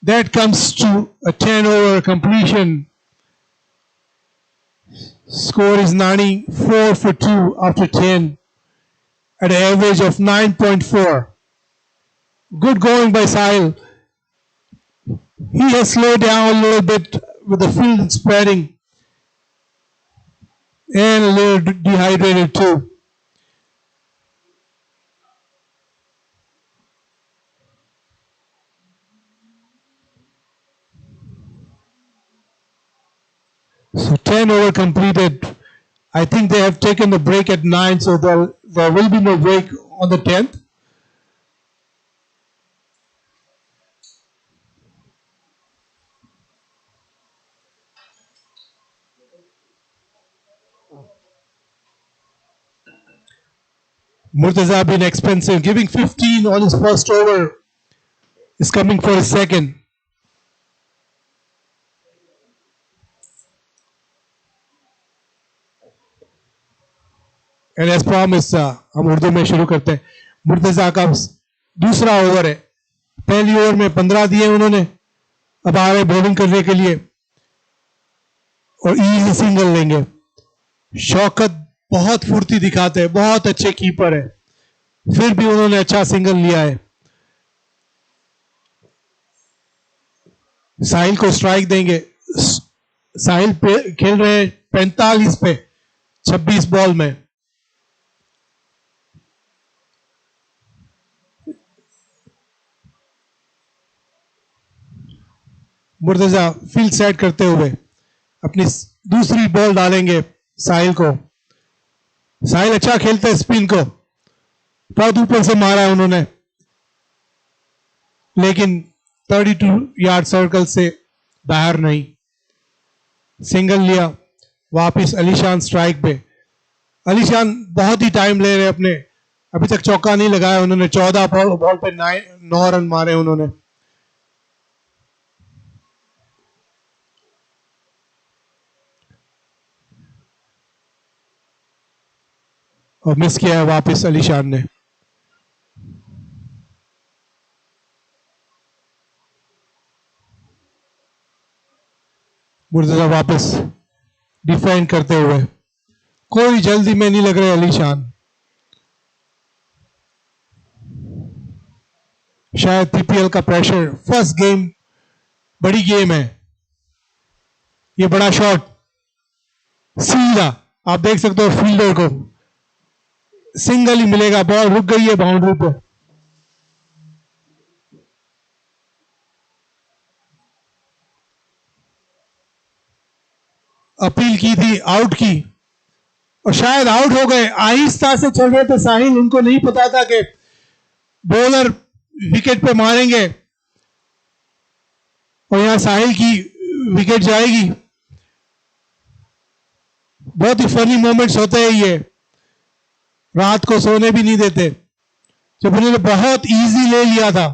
That comes to a 10 over completion. Score is 94 for 2 after 10 at an average of 9.4. Good going by Sahil. He has slowed down a little bit with the field spreading and a little dehydrated too. So 10 over completed. I think they have taken the break at 9, so there will be no break on the 10th. Murtaza been expensive, giving 15 on his first over. Is coming for a second. And as promise हम उर्दू में शुरू करते हैं. मुर्तजा का दूसरा over है. पहली over में 15 दिए उन्होंने, अब आ रहे बॉलिंग करने के लिए और इजी सिंगल लेंगे. शौकत बहुत फुर्ती दिखाते हैं, बहुत अच्छे कीपर है, फिर भी उन्होंने अच्छा सिंगल लिया है. साहिल को स्ट्राइक देंगे. साहिल पे खेल रहे हैं 45 पे 26 बॉल में. मुर्तजा फील्ड सेट करते हुए अपनी दूसरी बॉल डालेंगे साहिल को. साहिल अच्छा खेलते हैं स्पिन को, बहुत ऊपर से मारा है उन्होंने, लेकिन 32 यार्ड सर्कल से बाहर नहीं. सिंगल लिया. वापिस अलीशान स्ट्राइक पे. अलीशान बहुत ही टाइम ले रहे अपने, अभी तक चौका नहीं लगाया उन्होंने. 14 बॉल पे 9 रन मारे उन्होंने. और मिस किया है वापिस अलीशान ने. मुर्तजा वापस डिफेंड करते हुए. कोई जल्दी में नहीं लग रहे अलीशान. शायद पीपीएल का प्रेशर. फर्स्ट गेम, बड़ी गेम है. ये बड़ा शॉट सीधा आप देख सकते हो, फील्डर को सिंगल ही मिलेगा. बॉल रुक गई है बाउंड्री पे. अपील की थी, आउट की, और शायद आउट हो गए. आहिस्ता से चल रहे थे साहिल, उनको नहीं पता था कि बॉलर विकेट पे मारेंगे और यहां साहिल की विकेट जाएगी. बहुत ही फनी मोमेंट्स होते हैं ये, रात को सोने भी नहीं देते. जब उन्होंने बहुत इजी ले लिया था,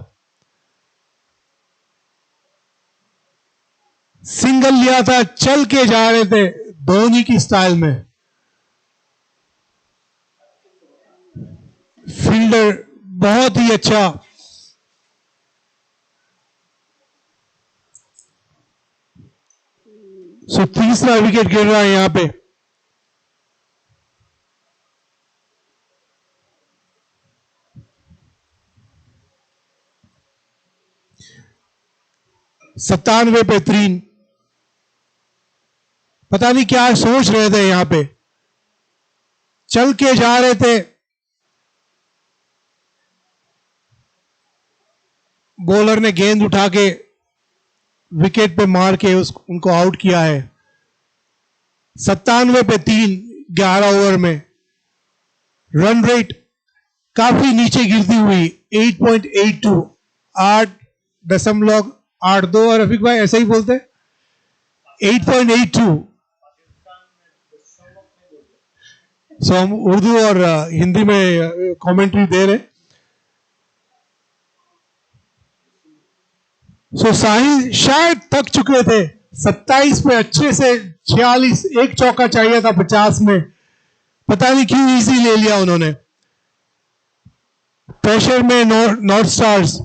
सिंगल लिया था, चल के जा रहे थे धोनी की स्टाइल में. फील्डर बहुत ही अच्छा. सो तीसरा विकेट गिर रहा है यहां पे. सत्तानवे पे 3. पता नहीं क्या सोच रहे थे यहां पे, चल के जा रहे थे. बॉलर ने गेंद उठा के विकेट पे मार के उनको आउट किया है. 97 पे 3 11 ओवर में. रन रेट काफी नीचे गिरती हुई 8.82, 8.82. और रफीक भाई ऐसा ही बोलते हैं 8.82. सो हम उर्दू और हिंदी में कमेंट्री दे रहे. सो साहिल शायद थक चुके थे. 27 पे अच्छे से 46, एक चौका चाहिए था 50 में. पता नहीं क्यों इजी ले लिया उन्होंने. प्रेशर में नॉर्थ स्टार्स,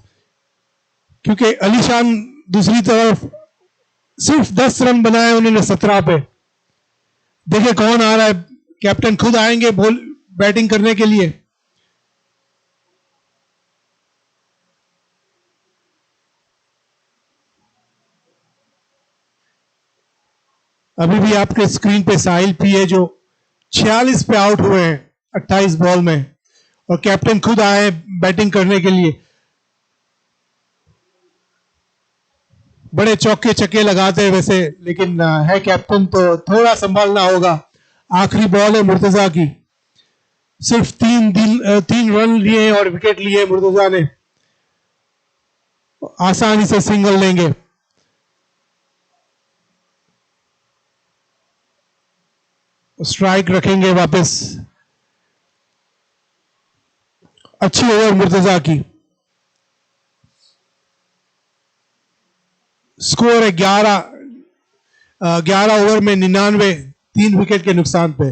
क्योंकि अलीशान दूसरी तरफ सिर्फ 10 रन बनाए उन्होंने 17 पे. देखे कौन आ रहा है, कैप्टन खुद आएंगे बॉल बैटिंग करने के लिए. अभी भी आपके स्क्रीन पे साहिल पी है जो 46 पे आउट हुए हैं 28 बॉल में, और कैप्टन खुद आए बैटिंग करने के लिए. बड़े चौके छक्के लगाते हैं वैसे, लेकिन है कैप्टन तो थोड़ा संभालना होगा. आखिरी बॉल है मुर्तजा की. सिर्फ 3 रन लिए और विकेट लिए मुर्तजा ने. आसानी से सिंगल लेंगे. स्ट्राइक रखेंगे वापस. अच्छी ओवर मुर्तजा की. स्कोर है 11 ओवर में 99, 3 विकेट के नुकसान पे.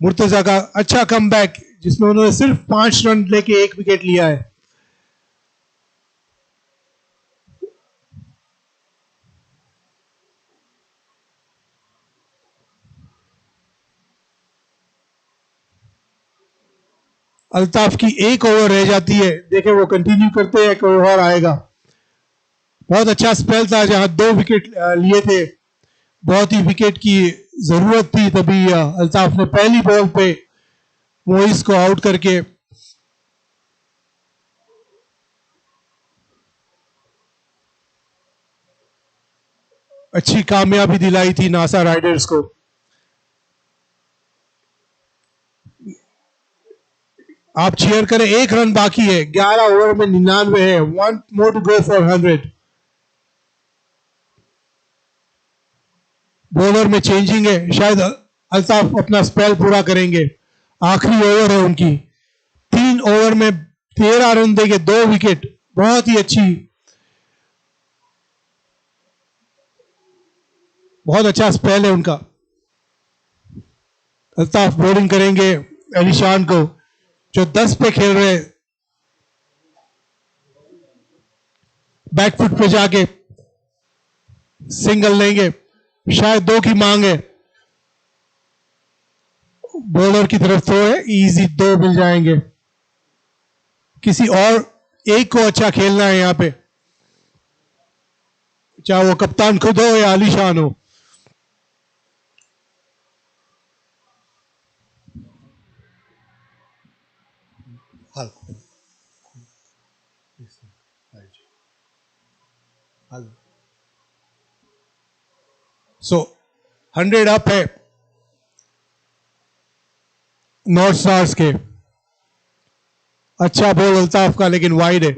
मुर्तजा का अच्छा कमबैक जिसमें उन्होंने सिर्फ 5 रन लेके 1 विकेट लिया है। अल्ताफ की 1 ओवर रह जाती है, देखें वो कंटिन्यू करते हैं, कोई और आएगा। बहुत अच्छा स्पेल था जहां 2 विकेट लिए थे, बहुत ही विकेट की जरूरत थी, तभी अल्ताफ ने पहली बॉल पे मोइस को आउट करके अच्छी कामयाबी दिलाई थी नासा राइडर्स को। आप चीयर करें, 1 रन बाकी है, 11 ओवर में 99 है, 1 more to go for 100। Bowler में चेंजिंग है, शायद अल्ताफ अपना स्पेल पूरा करेंगे, आखिरी ओवर है उनकी। 3 ओवर में 13 रन देंगे, 2 विकेट, बहुत ही अच्छी, बहुत अच्छा स्पेल है उनका। अल्ताफ बॉलिंग करेंगे अलीशान को जो 10 पे खेल रहे, बैकफुट पे जाके सिंगल लेंगे, शायद 2 की मांग है, बॉलर की तरफ थ्रो है, इजी 2 मिल जाएंगे। किसी और एक को अच्छा खेलना है यहां पे, चाहे वो कप्तान खुद हो या आलीशान हो। सो 100 अप है नॉर्थ स्टार्स के। अच्छा बॉल अल्ताफ का, लेकिन वाइड है।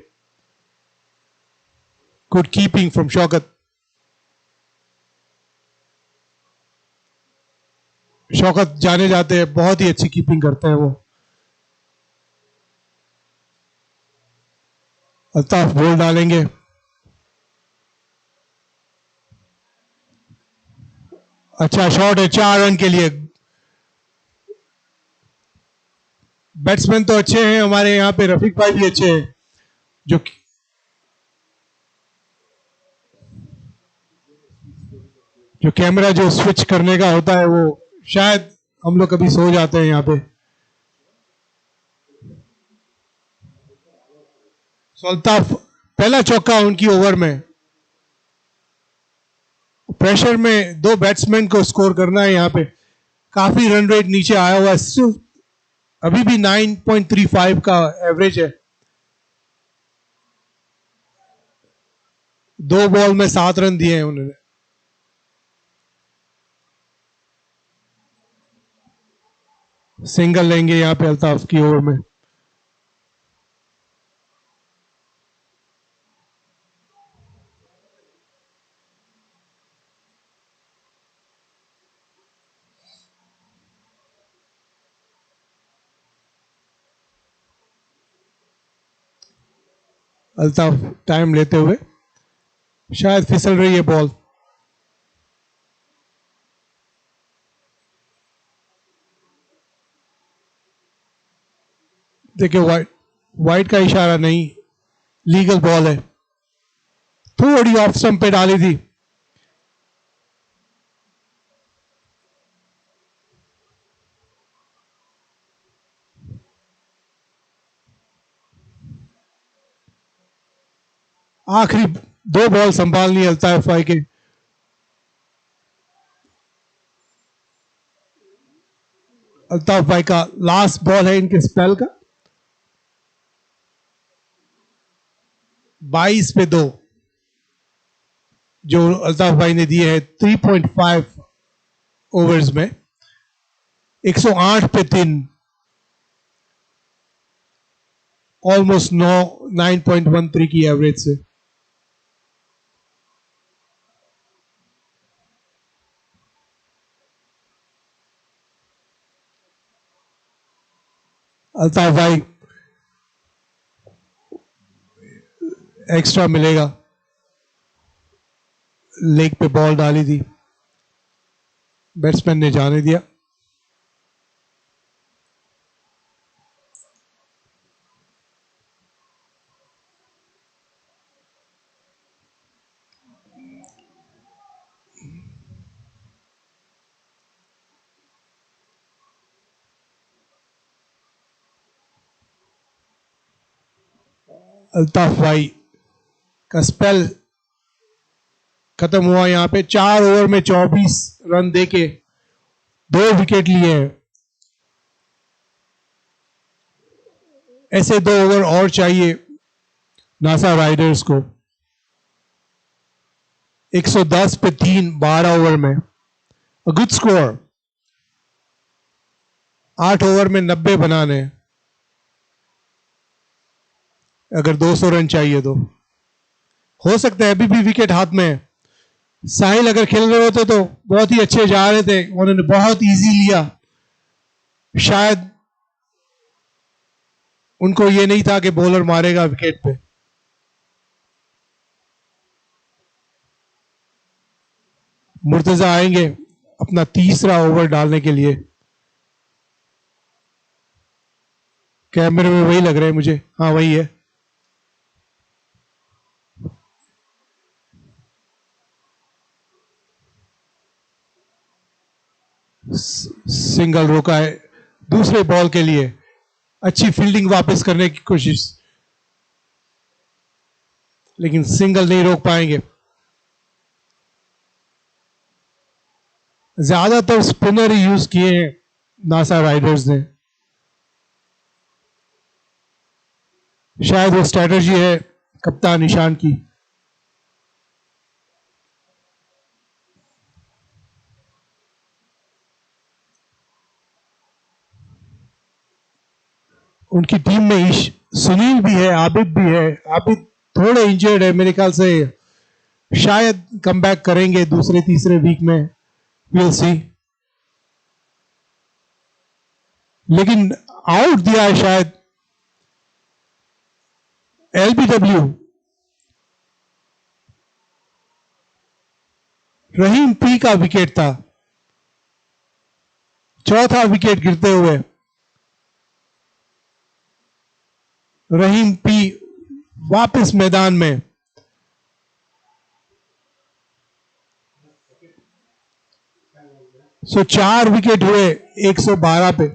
Good keeping from Shaukat. Shaukat जाने जाते हैं, बहुत ही अच्छी कीपिंग करते हैं वो। अल्ताफ बॉल डालेंगे, अच्छा शॉट है 4 रन के लिए। बैट्समैन तो अच्छे हैं हमारे यहाँ पे, रफीक भाई भी अच्छे हैं, जो कैमरा जो स्विच करने का होता है वो शायद हम लोग कभी सो जाते हैं यहाँ पे। अल्ताफ पहला चौका उनकी ओवर में, प्रेशर में 2 बैट्समैन को स्कोर करना है यहाँ पे। काफी रन रेट नीचे आया हुआ है, अभी भी 9.35 का एवरेज है। 2 बॉल में 7 रन दिए हैं उन्होंने। सिंगल लेंगे यहां पे अल्ताफ की ओवर में। अल्ताफ टाइम लेते हुए, शायद फिसल रही है बॉल। देखिए वाइट, वाइट का इशारा नहीं, लीगल बॉल है, थोड़ी ऑफ स्टंप पे डाली थी। आखिरी 2 बॉल संभालनी है अल्ताफ भाई के। अल्ताफ भाई का लास्ट बॉल है इनके स्पेल का। 22 पे 2 जो अल्ताफ भाई ने दिए हैं 3.5 ओवर्स में, 108 पे 3, ऑलमोस्ट 9.13 की एवरेज से। अल्ताफ भाई एक्स्ट्रा मिलेगा, लेग पे बॉल डाली थी, बैट्समैन ने जाने दिया। अल्ताफ भाई का स्पेल खत्म हुआ। यहाँ पे 4 ओवर में 24 रन देके 2 विकेट लिए हैं। ऐसे 2 ओवर और चाहिए नासा राइडर्स को। 110 पे 3 12 ओवर में, अ गुड स्कोर। 8 ओवर में 90 बनाने, अगर 200 रन चाहिए तो हो सकता है। अभी भी विकेट हाथ में है। साहिल अगर खेल रहे होते तो बहुत ही अच्छे जा रहे थे, उन्होंने बहुत इजी लिया। शायद उनको ये नहीं था कि बॉलर मारेगा विकेट पे। मुर्तजा आएंगे अपना तीसरा ओवर डालने के लिए। कैमरे में वही लग रहा है मुझे, हाँ वही है। सिंगल रोका है दूसरे बॉल के लिए। अच्छी फील्डिंग वापस करने की कोशिश, लेकिन सिंगल नहीं रोक पाएंगे। ज्यादातर स्पिनर ही यूज किए हैं नासा राइडर्स ने। शायद वो स्ट्रेटजी है कप्तान ईशान की। उनकी टीम में सुनील भी है, आबिद भी है। आबिद थोड़े इंजर्ड है मेरे ख्याल से, शायद कम बैक करेंगे दूसरे तीसरे वीक में, विल सी। लेकिन आउट दिया है शायद एलबीडब्ल्यू। रहीम पी का विकेट था, चौथा विकेट गिरते हुए। रहीम पी वापस मैदान में। सो 4 विकेट हुए 112 पे।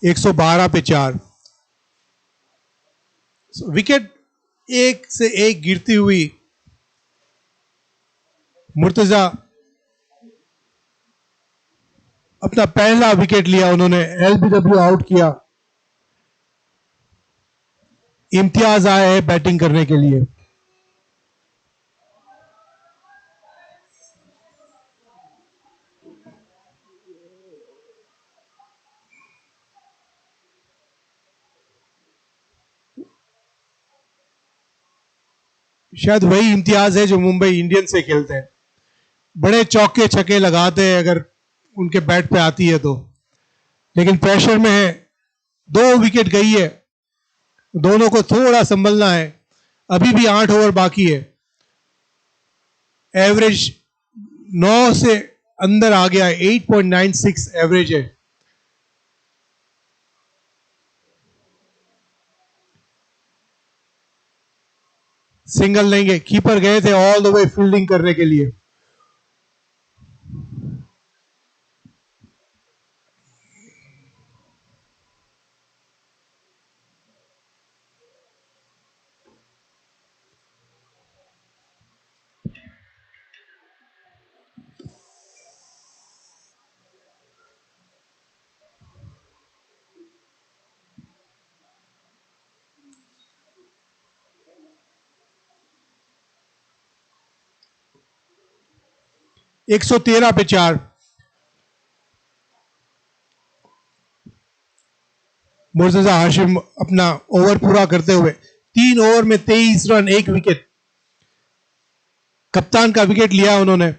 एक सौ बारह पे 4 विकेट, एक से एक गिरती हुई। मुर्तजा अपना पहला विकेट लिया उन्होंने, एलबीडब्ल्यू आउट किया। इम्तियाज आए हैं बैटिंग करने के लिए। शायद वही इम्तियाज है जो मुंबई इंडियंस से खेलते हैं। बड़े चौके छक्के लगाते हैं अगर उनके बैट पे आती है तो, लेकिन प्रेशर में है। 2 विकेट गई है, दोनों को थोड़ा संभलना है। अभी भी 8 ओवर बाकी है। एवरेज 9 से अंदर आ गया है, 8.96 एवरेज है। सिंगल लेंगे, कीपर गए थे ऑल द वे फील्डिंग करने के लिए। एक सौ तेरह पे 4। मुर्तजा हाशिम अपना ओवर पूरा करते हुए 3 ओवर में 23 रन 1 विकेट। कप्तान का विकेट लिया उन्होंने।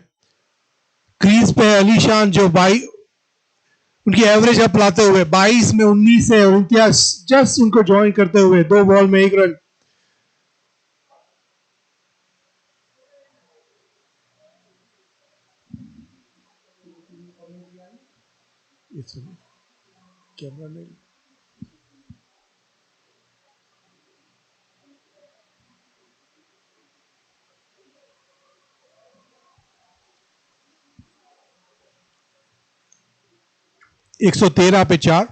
क्रीज पे अली शान जो उनकी एवरेज अप लाते हुए 22 में 19 है, और इम्तियाज जस्ट उनको ज्वाइन करते हुए 2 बॉल में 1 रन। कैमरा नहीं, 113 पे 4,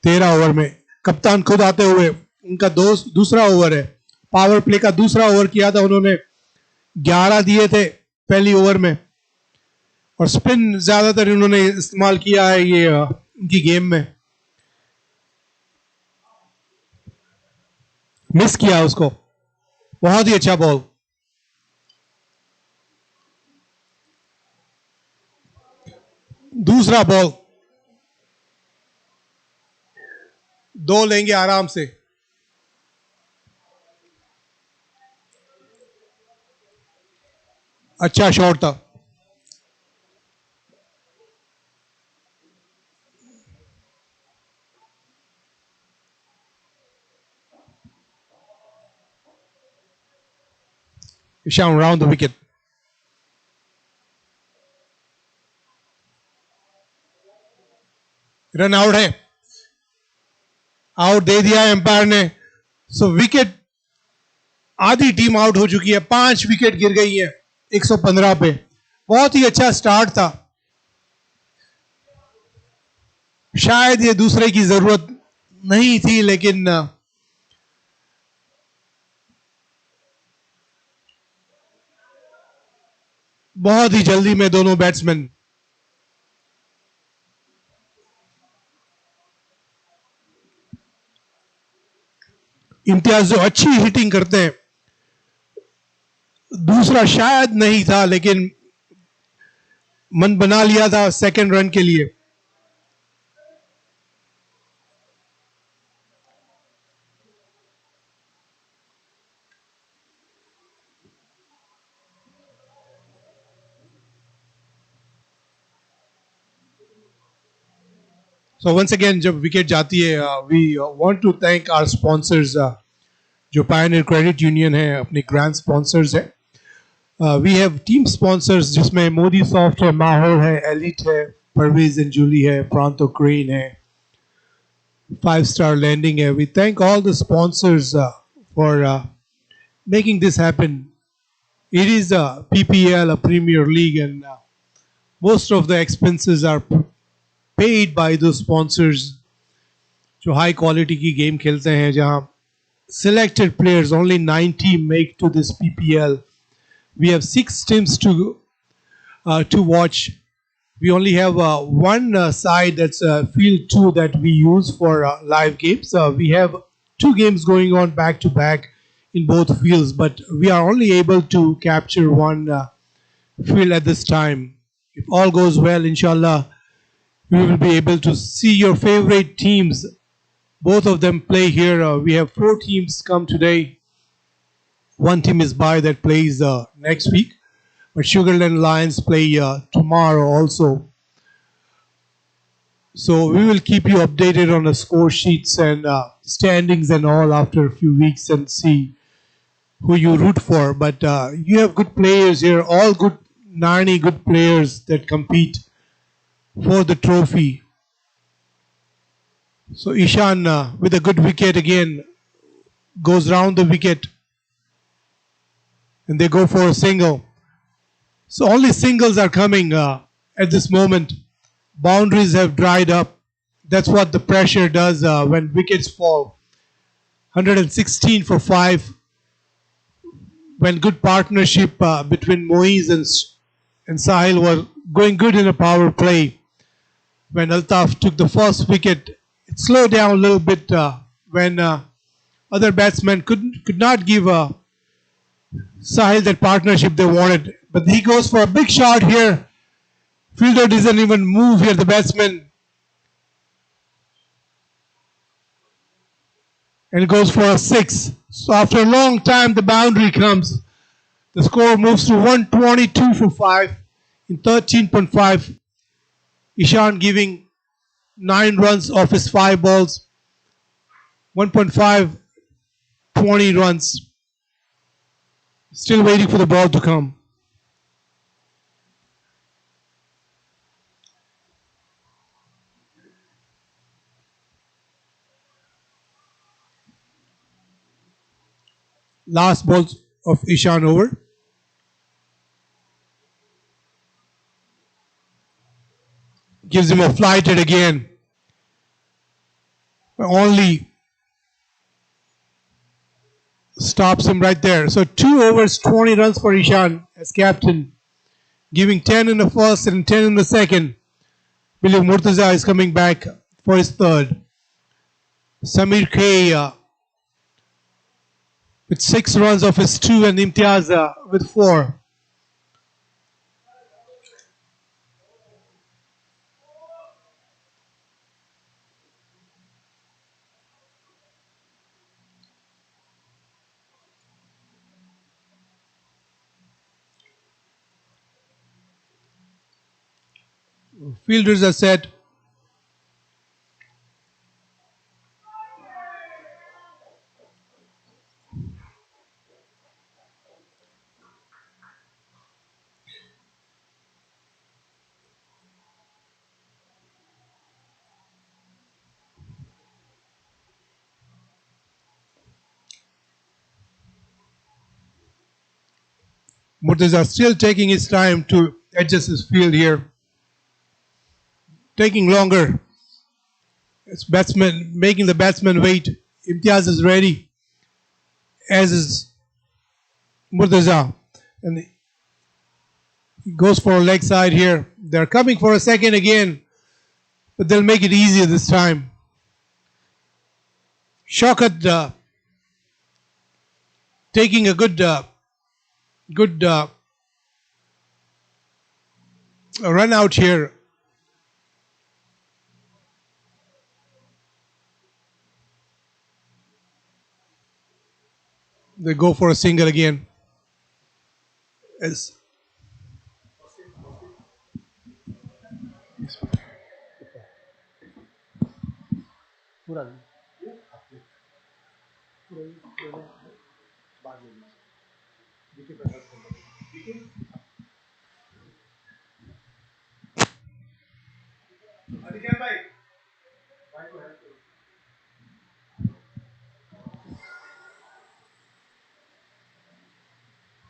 13 ओवर में कप्तान खुद आते हुए उनका दूसरा ओवर है, पावर प्ले का दूसरा ओवर किया था उन्होंने, 11 दिए थे पहली ओवर में और स्पिन ज्यादातर इन्होंने इस्तेमाल किया है ये इनकी गेम में। मिस किया उसको, बहुत ही अच्छा बॉल। दूसरा बॉल 2 लेंगे आराम से। अच्छा शॉट था। Ishan round the wicket. Run out है, आउट दे दिया एम्पायर ने। सो विकेट, आधी टीम आउट हो चुकी है, 5 विकेट गिर गई है 115 पे। बहुत ही अच्छा स्टार्ट था, शायद ये दूसरे की जरूरत नहीं थी, लेकिन बहुत ही जल्दी में दोनों बैट्समैन इम्तियाज जो अच्छी हिटिंग करते हैं, दूसरा शायद नहीं था लेकिन मन बना लिया था सेकंड रन के लिए। So once again जब विकेट जाती है, we want to thank our sponsors, जो Pioneer Credit Union है, अपने ग्रैंड स्पॉन्सर्स है। We have team sponsors जिसमें मोदी सॉफ्ट है, माहौल है, एलिट है, परवेज एंड जूली है, प्रांतो क्रेन है, 5 Star Landing है। We thank all the sponsors for making this happen. It is a PPL, a Premier League, and most of the expenses are paid by those sponsors जो high quality की game खेलते हैं, जहां selected players, only 90 make to this PPL. We have 6 teams to watch. We only have one side, that's field 2, that we use for live games. We have 2 games going on back to back in both fields, but we are only able to capture one field at this time. If all goes well, inshallah, we will be able to see your favorite teams. Both of them play here. We have 4 teams come today. One team is by that plays next week, but Sugarland Lions play tomorrow also. So we will keep you updated on the score sheets and standings and all after a few weeks and see who you root for. But you have good players here, all good, 90 good players that compete for the trophy. So Ishan with a good wicket again goes round the wicket and they go for a single. So only singles are coming at this moment. Boundaries have dried up. That's what the pressure does when wickets fall. 116 for 5. When good partnership between Moiz and Sahil were going good in a power play. When Altaf took the first wicket, it slowed down a little bit when other batsmen could not give Sahil that partnership they wanted. But he goes for a big shot here. Fielder doesn't even move here, the batsman. And goes for a 6. So after a long time, the boundary comes. The score moves to 122 for 5 in 13.5. Ishan giving 9 runs off his 5 balls. 1.5, 20 runs. Still waiting for the ball to come. Last ball of Ishan over. gives him a flighted again. Only stops him right there. So 2 overs, 20 runs for Ishan as captain, giving 10 in the first and 10 in the second. Believe Murtaza is coming back for his third. Samir K with 6 runs off his 2 and Imtiaz with 4. Fielders are set. Murtaza still taking his time to adjust his field here. Taking longer. It's batsman making the batsman wait. Imtiaz is ready, as is Murtaza. And he goes for a leg side here. They're coming for a second again, but they'll make it easier this time. Shaukat taking a good run out here. They go for a single again. As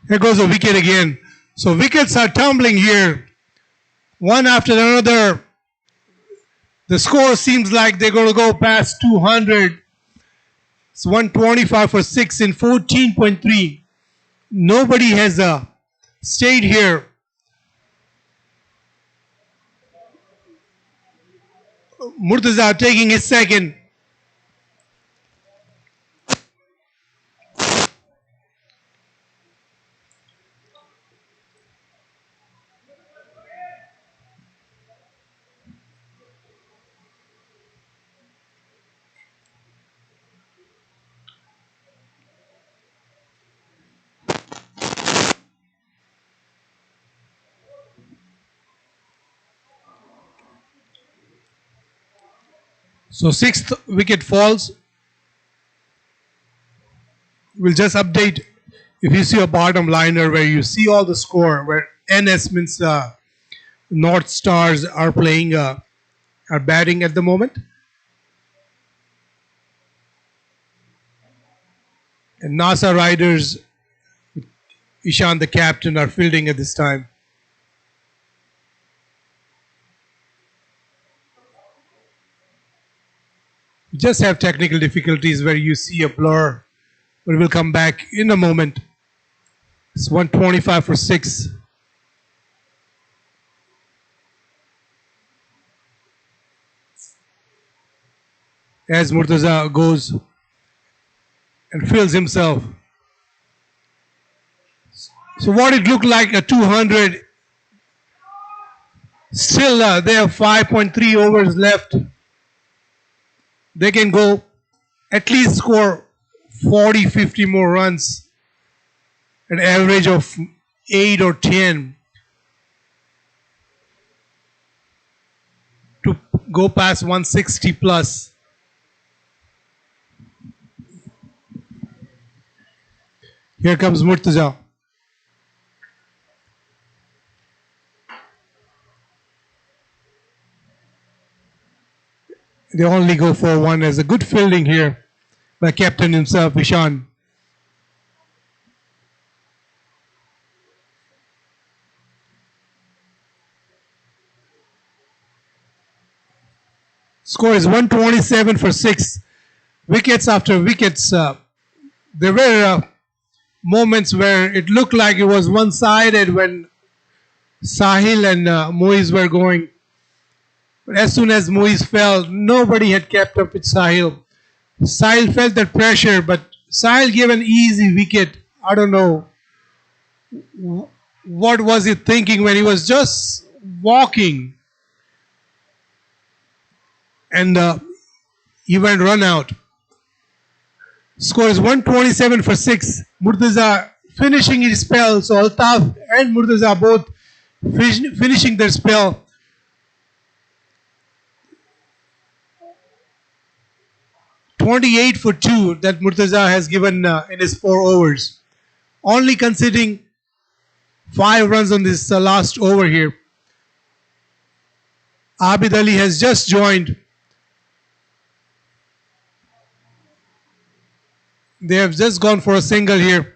here goes a wicket again. So wickets are tumbling here, one after another. The score seems like they're going to go past 200. It's 125 for 6 in 14.3. Nobody has stayed here. Murtaza taking his second. So 6th wicket falls. We'll just update if you see a bottom liner where you see all the score, where NS means North Stars are playing, are batting at the moment. And NASA Riders, Ishan the captain, are fielding at this time. We just have technical difficulties where you see a blur, but we'll come back in a moment. It's 125 for 6. As Murtaza goes and fills himself. So what it looked like a 200, still they have 5.3 overs left. They can go at least score 40, 50 more runs, an average of 8 or 10 to go past 160 plus. Here comes Murtaza. They only go for one as a good fielding here by captain himself, Ishan. Score is 127 for 6. Wickets after wickets. There were moments where it looked like it was one-sided when Sahil and Moiz were going. But as soon as Moiz fell, nobody had kept up with Sahil. Sahil felt that pressure, but Sahil gave an easy wicket. I don't know what was he thinking when he was just walking and he went run out. Score is 127 for 6. Murtaza finishing his spell. So Altaf and Murtaza both finishing their spell. .28 for 2 that Murtaza has given in his 4 overs. Only conceding 5 runs on this last over here. Abid Ali has just joined. They have just gone for a single here.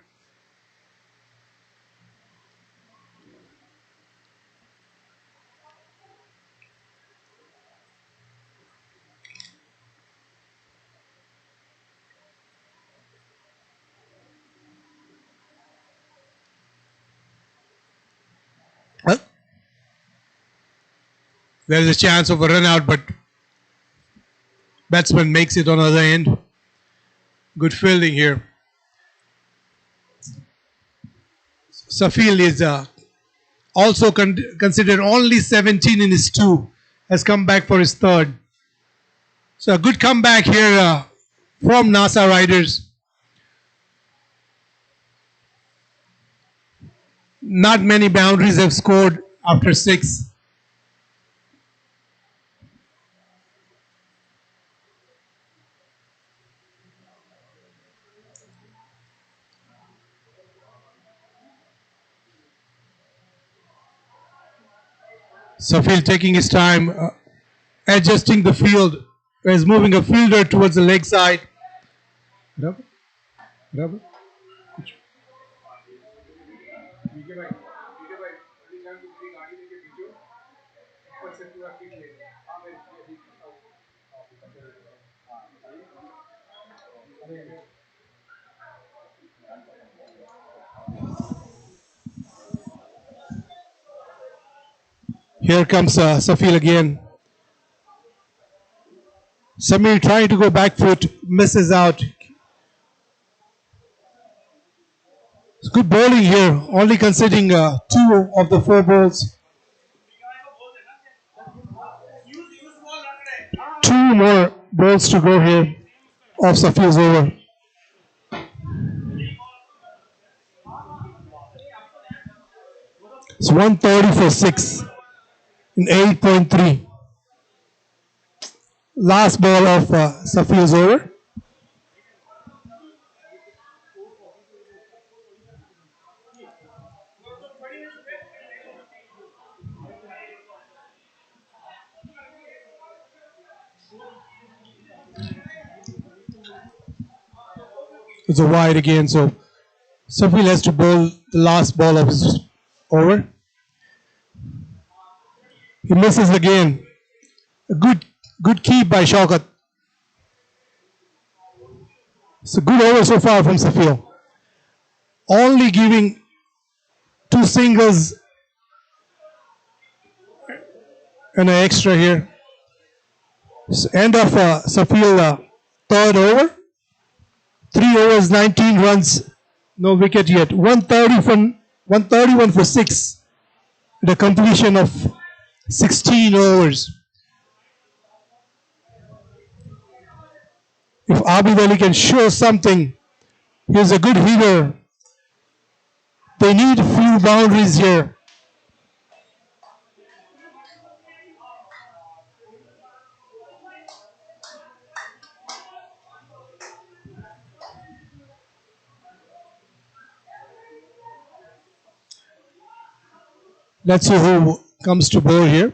Well, there is a chance of a run out, but batsman makes it on the other end. Good fielding here. Safil is also considered only 17 in his 2. Has come back for his 3rd. So a good comeback here from NASA Riders. Not many boundaries have scored after 6. Safil taking his time, adjusting the field, is moving a fielder towards the leg side. Here comes Safil again. Samir trying to go back foot, misses out. It's good bowling here, only conceding 2 of the 4 balls. 2 more balls to go here of Safil's over. It's 130 for 6 in 8.3. Last ball of Safil's over. It's a wide again, so Safil has to bowl the last ball of his over. He misses again. A good keep by Shaukat. It's a good over so far from Safil. Only giving 2 singles and an extra here. It's end of Safil 3rd over. 3 overs, 19 runs, no wicket yet. 131 for 6. The completion of 16 overs. If Abid Ali can show something, he's a good hitter. They need few boundaries here. Let's see who comes to bowl here.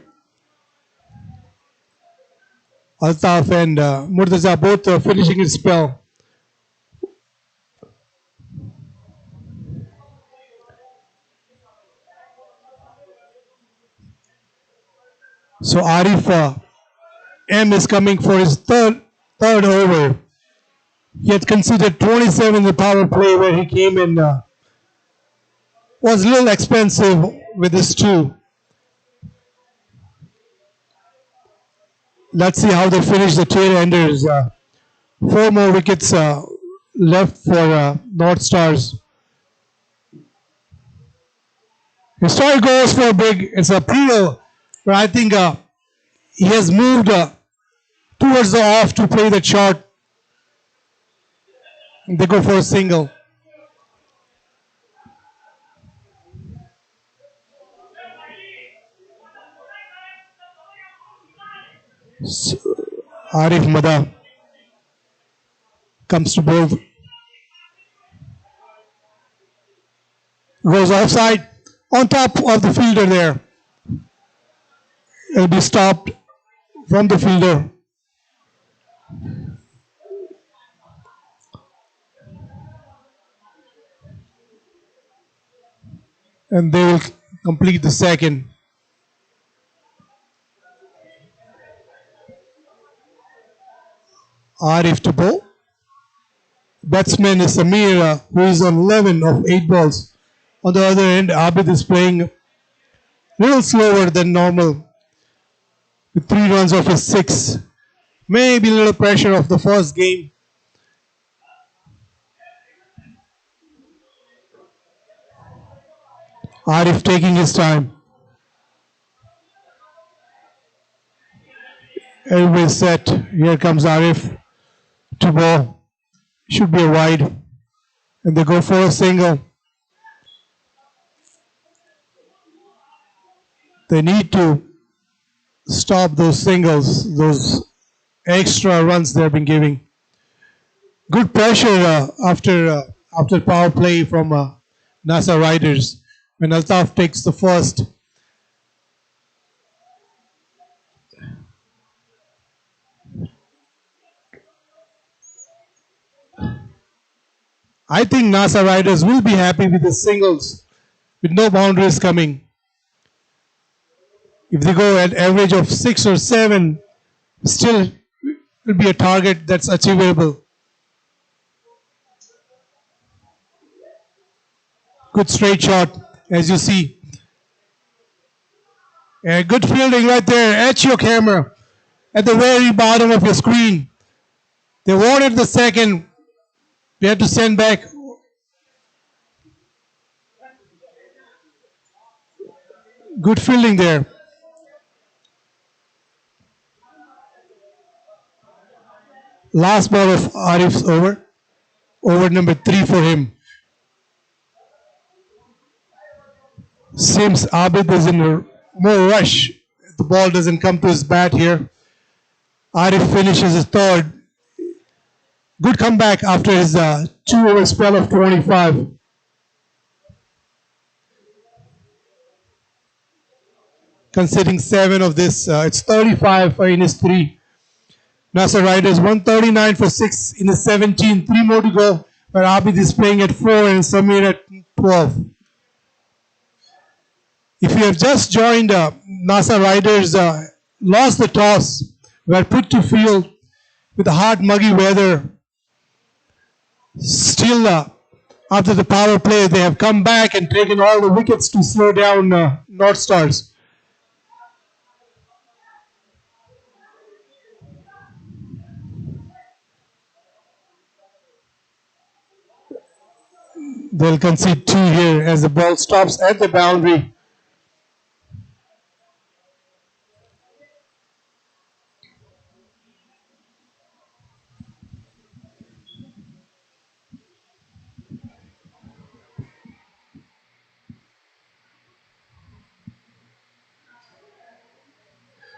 Altaf and Murtaza both finishing his spell. So Arif M is coming for his third over. He had considered 27 in the power play where he came in. Was a little expensive with this two. Let's see how they finish the tail enders. 4 more wickets left for North Stars. Historic goes for a big. It's a appeal, but I think he has moved towards the off to play the short. They go for a single. So, Arif Mada comes to bowl. Goes offside on top of the fielder there. It'll be stopped from the fielder. And they will complete the second. Arif to bowl. Batsman is Samir, who is on 11 of 8 balls. On the other end, Abid is playing a little slower than normal with 3 runs off his 6. Maybe a little pressure of the first game. Arif taking his time. Everybody's set. Here comes Arif to bowl. Should be a wide. And they go for a single. They need to stop those singles, those extra runs they've been giving. Good pressure after power play from NASA Riders. When Altaf takes the first. I think NASA Riders will be happy with the singles with no boundaries coming. If they go at average of 6 or 7, still will be a target that's achievable. Good straight shot, as you see. And good fielding right there at your camera, at the very bottom of your screen. They wanted the second. They had to send back. Good fielding there. Last ball of Arif's over. Over number 3 for him. Seems Abid is in a more rush. The ball doesn't come to his bat here. Arif finishes his third. Good comeback after his 2-over spell of 25. Considering 7 of this, it's 35 in his 3. NASA Riders 139 for 6 in the 17. 3 more to go. But Abid is playing at 4 and Samir at 12. If you have just joined NASA Riders, lost the toss, were put to field with the hard, muggy weather. Still, after the power play, they have come back and taken all the wickets to slow down North Stars. They'll concede 2 here as the ball stops at the boundary.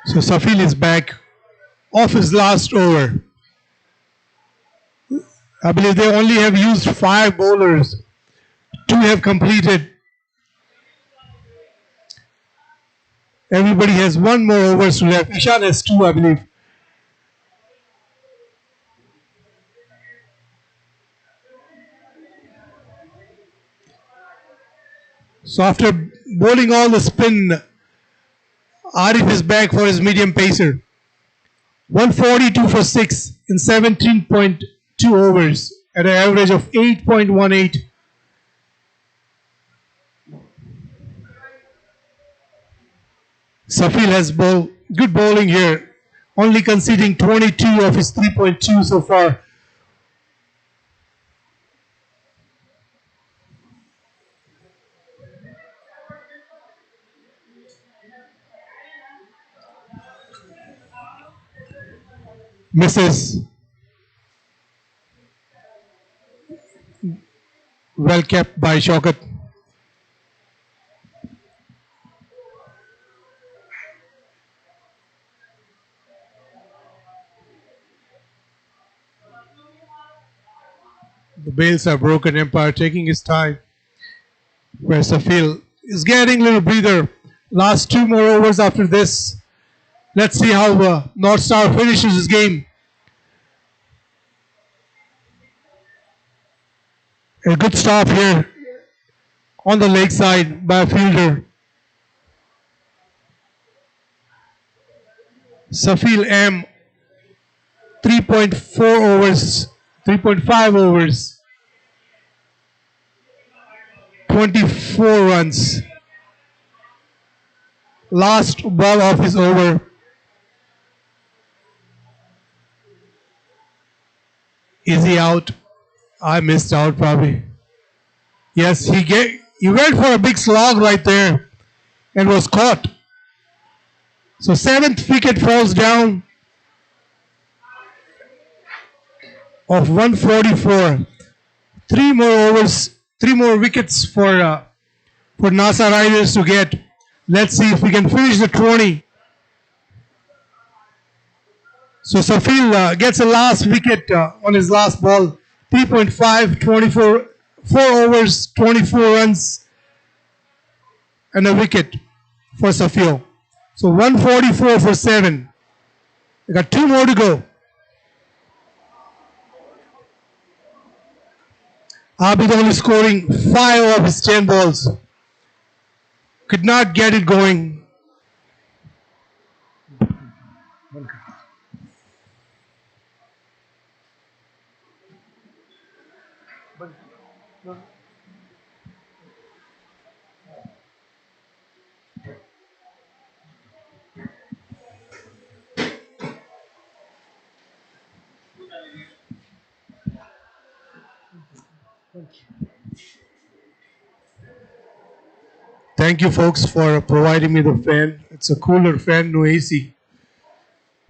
So Safil is back off his last over. I believe they only have used 5 bowlers. 2 have completed. Everybody has 1 more overs to left. Ishan has 2, I believe. So after bowling all the spin, Arif is back for his medium pacer. 142 for 6 in 17.2 overs at an average of 8.18. Safil has good bowling here, only conceding 22 of his 3.2 so far. Misses. Well kept by Shaukat. The bails are broken. Empire taking his time. Where Safil is getting a little breather. Last 2 more overs after this. Let's see how North Star finishes this game. A good stop here on the leg side by a fielder. Safil M, 3.4 overs, 3.5 overs, 24 runs. Last ball of his over. Is he out? I missed out probably. Yes, he went for a big slog right there and was caught. So 7th wicket falls down of 144. 3 more overs, 3 more wickets for NASA Riders to get. Let's see if we can finish the 20. So Safil gets a last wicket on his last ball. 3.5, 24, 4 overs, 24 runs, and a wicket for Safil. So 144 for 7. We got 2 more to go. Abid only scoring 5 of his 10 balls. Could not get it going. Thank you folks for providing me the fan. It's a cooler fan, no AC.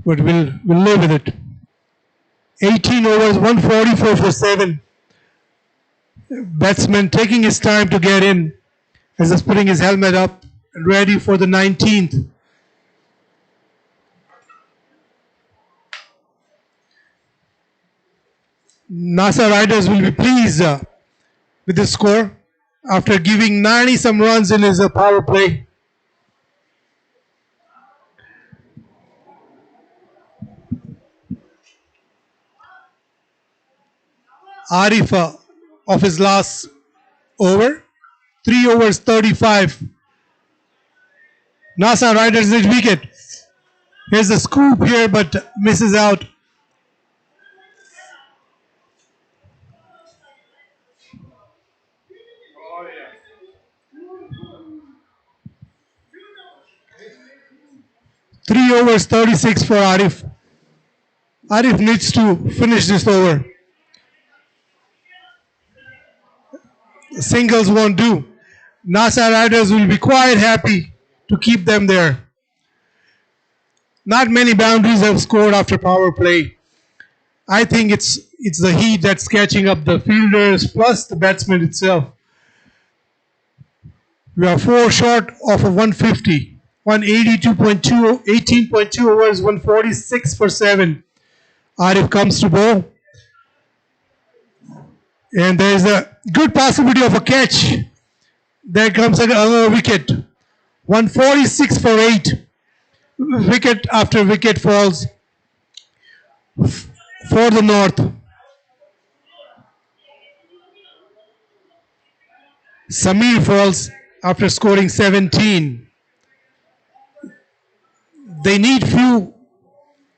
But we'll live with it. 18 overs, 144 for 7. Batsman taking his time to get in. As he's putting his helmet up and ready for the 19th. NASA Riders will be pleased with the score after giving 90 some runs in his power play. Arif of his last over, 3 overs 35. NASA Riders need wicket. Here's the scoop here but misses out. Three overs 36 for Arif. Arif needs to finish this over. Singles won't do. NASA Riders will be quite happy to keep them there. Not many boundaries have scored after power play. I think it's the heat that's catching up the fielders plus the batsman itself. We are 4 short of a 150. 182.2, 18.2 overs, 146 for 7. Arif comes to bowl. And there is a good possibility of a catch. There comes another wicket. 146 for 8. Wicket after wicket falls for the North. Samir falls after scoring 17. They need few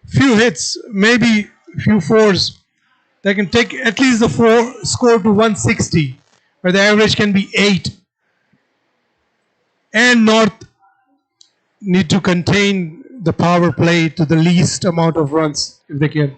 few hits, maybe few fours. They can take at least the four score to 160, where the average can be 8. And North need to contain the power play to the least amount of runs if they can.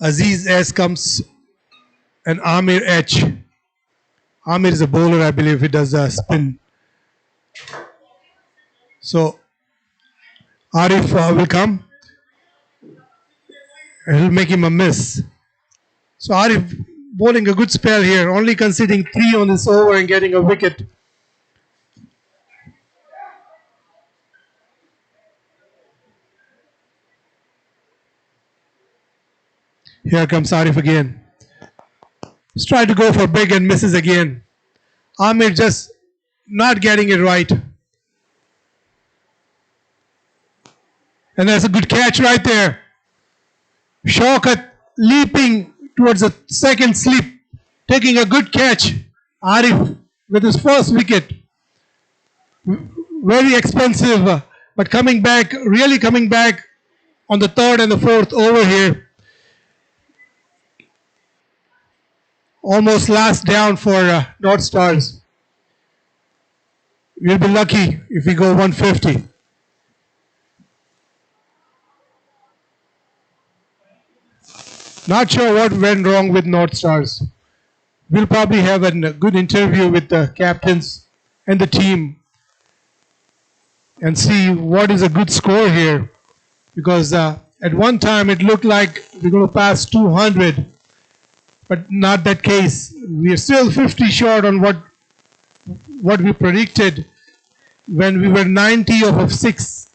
Aziz S comes and Amir H. Amir is a bowler, I believe. He does a spin. So Arif will come. And he'll make him a miss. So Arif bowling a good spell here, only conceding 3 on this over and getting a wicket. Here comes Arif again. He's trying to go for big and misses again. Amir just not getting it right. And that's a good catch right there. Shaukat leaping towards the second slip, taking a good catch. Arif with his first wicket. Very expensive, but coming back, really coming back on the third and the fourth over here. Almost last down for North Stars. We'll be lucky if we go 150. Not sure what went wrong with North Stars. We'll probably have a good interview with the captains and the team and see what is a good score here. Because at one time it looked like we're going to pass 200, but not that case. We are still 50 short on what we predicted when we were 90 off of 6,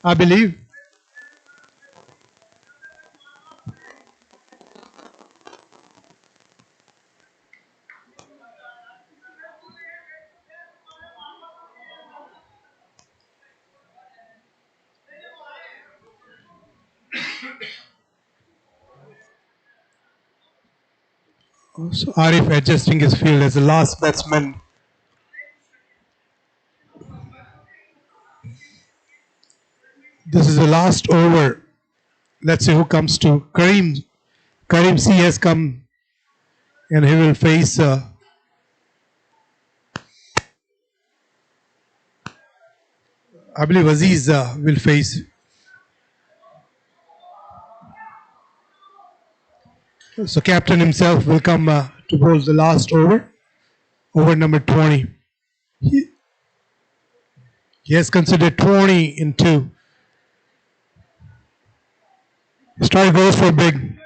I believe. So Arif adjusting his field as the last batsman. This is the last over. Let's see who comes to Kareem. Kareem C has come and he will face I believe Aziz will face. So captain himself will come to bowl the last over number 20. He has considered 20 in 2. Strike goes for big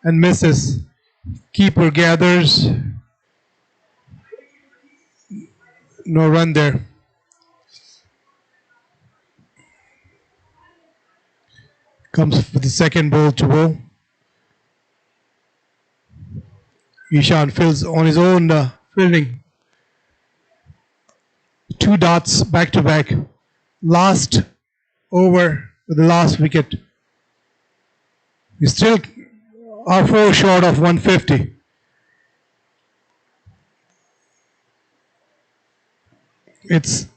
and misses. Keeper gathers. No run there. Comes for the second ball to bowl. Ishan fills on his own fielding. 2 dots back to back. Last over with the last wicket. We still are 4 short of 150. It's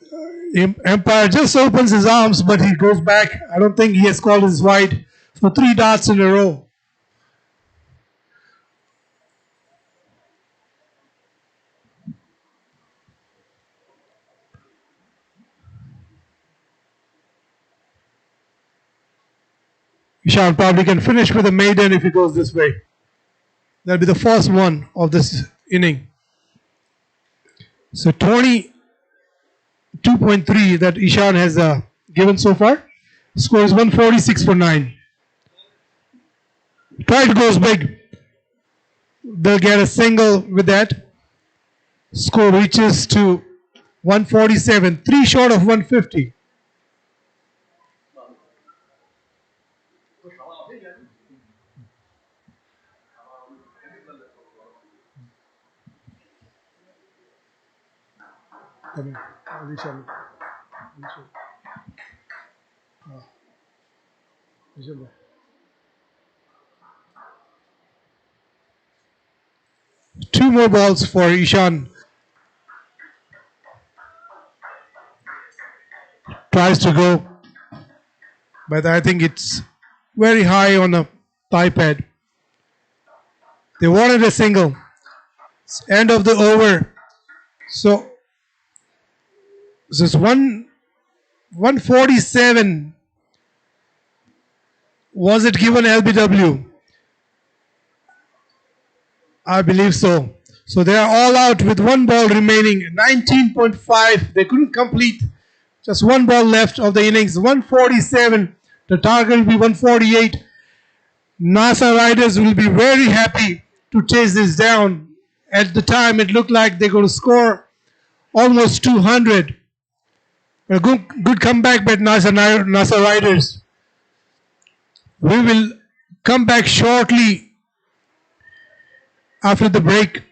Empire just opens his arms, but he goes back. I don't think he has called his wide for 3 dots in a row. Ishan probably can finish with a maiden if he goes this way. That'll be the first one of this inning. So 22.3 that Ishan has given so far. Score is 146 for 9. Try goes big. They'll get a single with that. Score reaches to 147, 3 short of 150. Two more balls for Ishan. Tries to go, but I think it's very high on the thigh pad. They wanted a single. It's end of the over. So this 147. Was it given LBW? I believe so. So they are all out with one ball remaining. 19.5. They couldn't complete. Just one ball left of the innings. 147. The target will be 148. NASA riders will be very happy to chase this down. At the time, it looked like they're going to score almost 200. A good comeback by NASA riders. We will come back shortly after the break.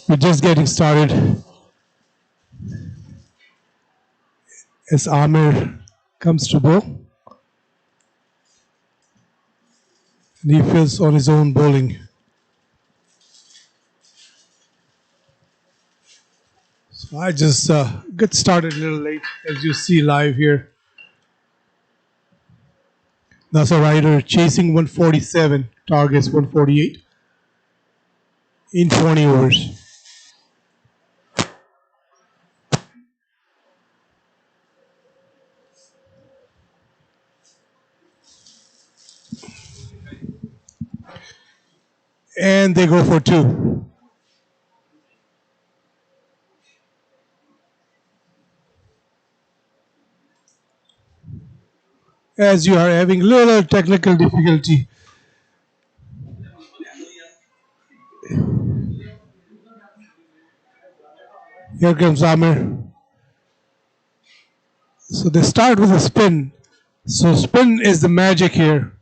We're just getting started. As Amir comes to bowl, and he feels on his own bowling. So I just get started a little late, as you see live here. Nasa Rider chasing 147, targets 148 in 20 overs. And they go for two. As you are having little technical difficulty. Here comes Amir. So they start with a spin. So spin is the magic here,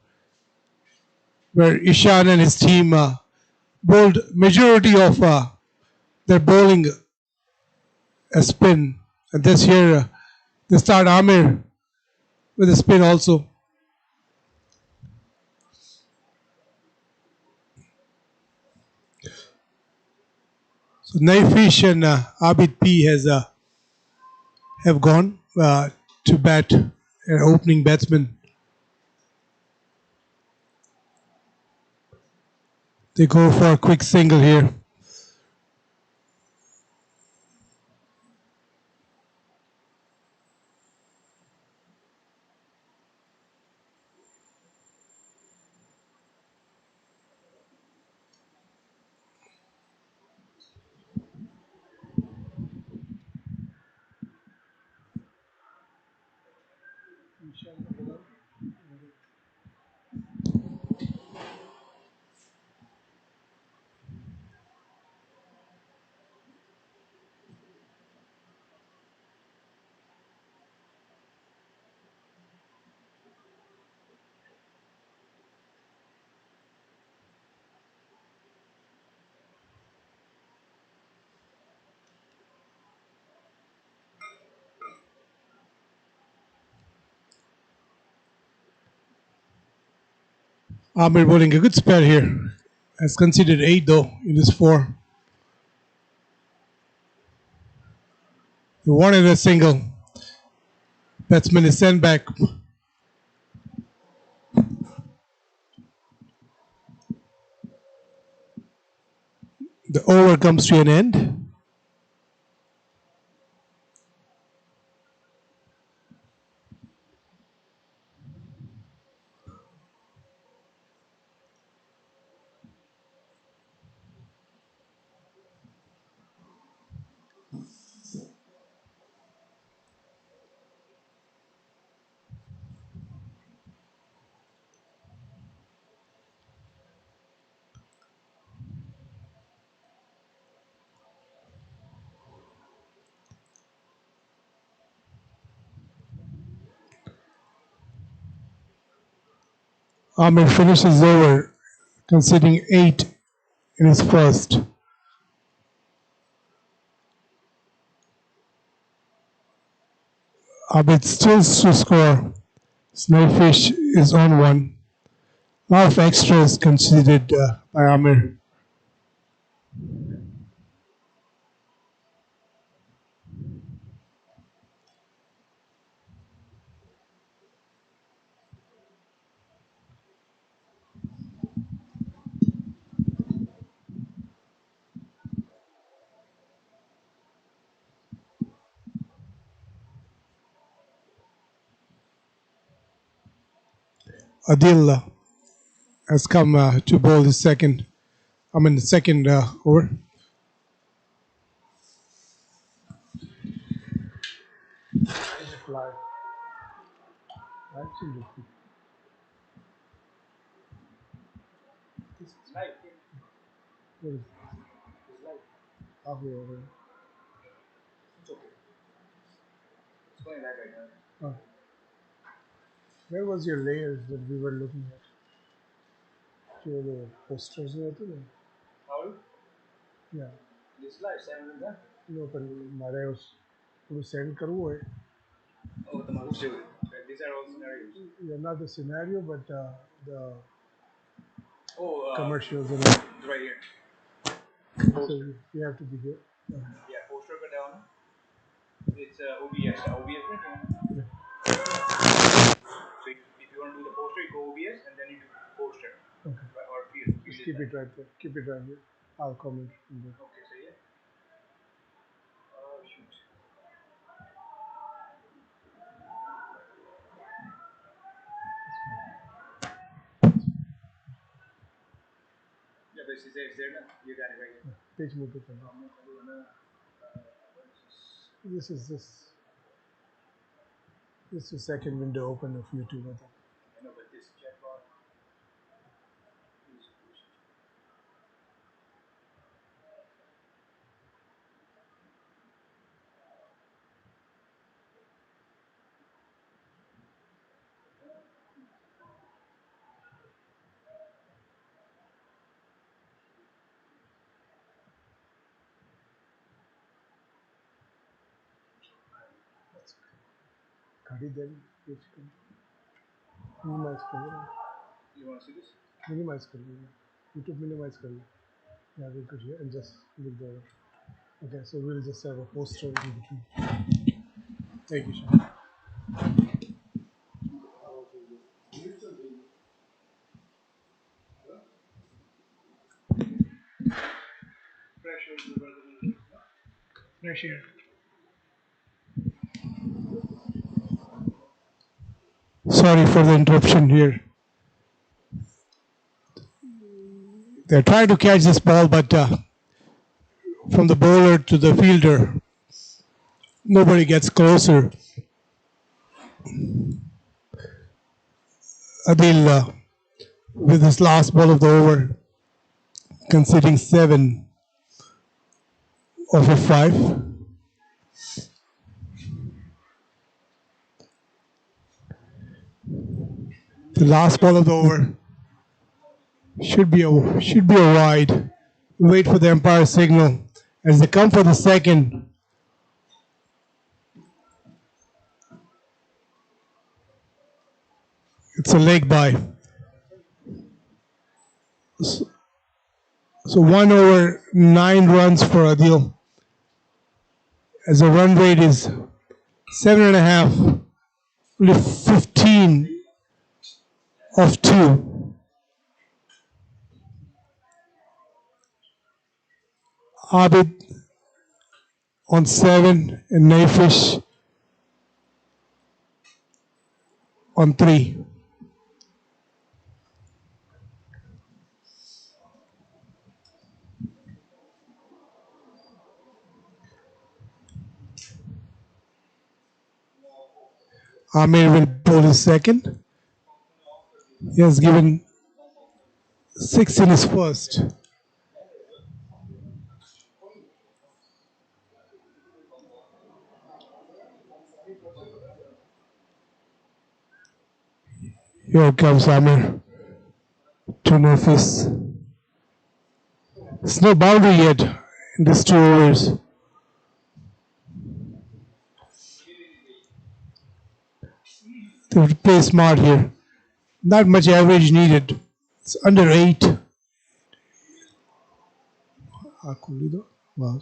where Ishan and his team bowled majority of their bowling a spin. And this year they start Amir with a spin also. So Naifish and Abid P has have gone to bat, opening batsman. They go for a quick single here. Amir bowling a good spell here. Has conceded 8 though in his 4. He wanted a single. Batsman is sent back. The over comes to an end. Amir finishes over, conceding 8 in his first. Abid still to score. Snowfish is on 1. Lot of extras conceded by Amir. Adil has come to bowl the second. The second over. Where was your layers that we were looking at? जो posters हुए थे ना? Yeah. This live 7 run. No, but મારે થોડું send કરવું હોય. Oh, તમારું શું? These are all scenarios. Yeah, not the scenario, but the Oh, commercials and all. right here. So you have to be here. Yeah, poster ka down. It's OBS. OBS right? Yeah. So if you want to do the poster, you go OBS and then you do poster. Okay. Or field. Just keep it right there. Keep it right here. I'll comment from there. Okay, so yeah. Oh shoot. Yeah, but it's there now. You got it right here. Page move it. This is this. This is the second window open of YouTube. I think. I know, but this chat bar. गाड़ी दे minimise कर लो. You want to see this? Minimize कर लो. YouTube minimize कर लो. Yeah, we could here and just leave the. Okay, so we'll just have a poster in between. Thank you, Sean. Fresh air. Sorry for the interruption here. They're trying to catch this ball, but from the bowler to the fielder, nobody gets closer. Adil, with his last ball of the over, conceding 7 of a 5. The last ball of the over should be a wide. Wait for the umpire signal as they come for the second. It's a leg by. So 1 over 9 runs for Adil. As the run rate is 7.5, only 15 of 2. Abid on 7 and Naifish on 3. Amir will bowl his second. He has given 6 in his first. Here comes Amir to Nafis. There's no boundary yet in these 2 overs. They have to play smart here. Not much average needed. It's under 8. Wow.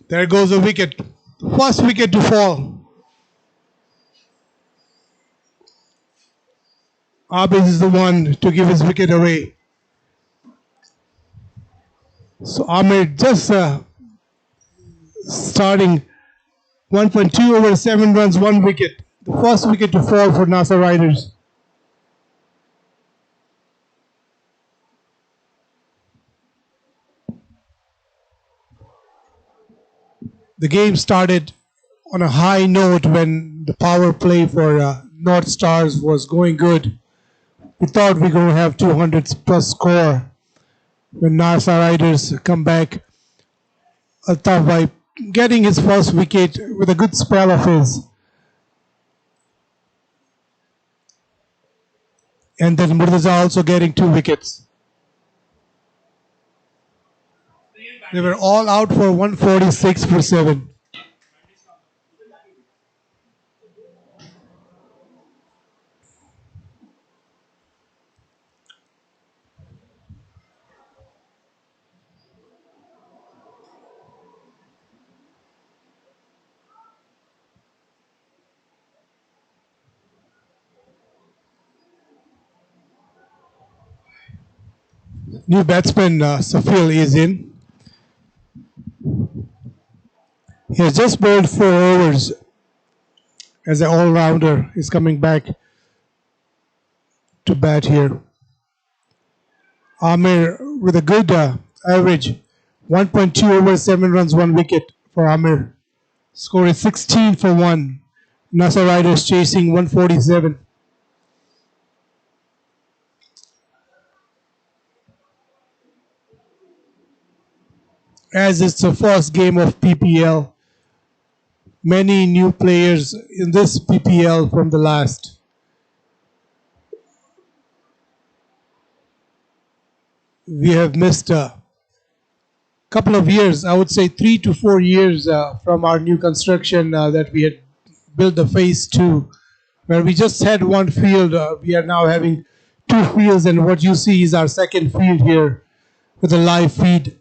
There goes the wicket. First wicket to fall. Abid is the one to give his wicket away. So Ahmed just starting 1.2 over 7 runs, 1 wicket. The first wicket to fall for NASA Riders. The game started on a high note when the power play for North Stars was going good. We thought we were going to have 200 plus score. when NASA Riders come back. Altaf by getting his first wicket with a good spell of his. And then Murtaza also getting 2 wickets. They were all out for 146 for 7. New batsman Safil is in. He has just bowled 4 overs as an all-rounder. He's coming back to bat here. Amir with a good average, 1.2 overs, 7 runs, 1 wicket for Amir. Score is 16 for 1. NASA Riders chasing 147. As it's the first game of PPL, many new players in this PPL from the last. We have missed a couple of years, I would say 3 to 4 years from our new construction that we had built the phase 2, where we just had one field. We are now having 2 fields, and what you see is our second field here with a live feed.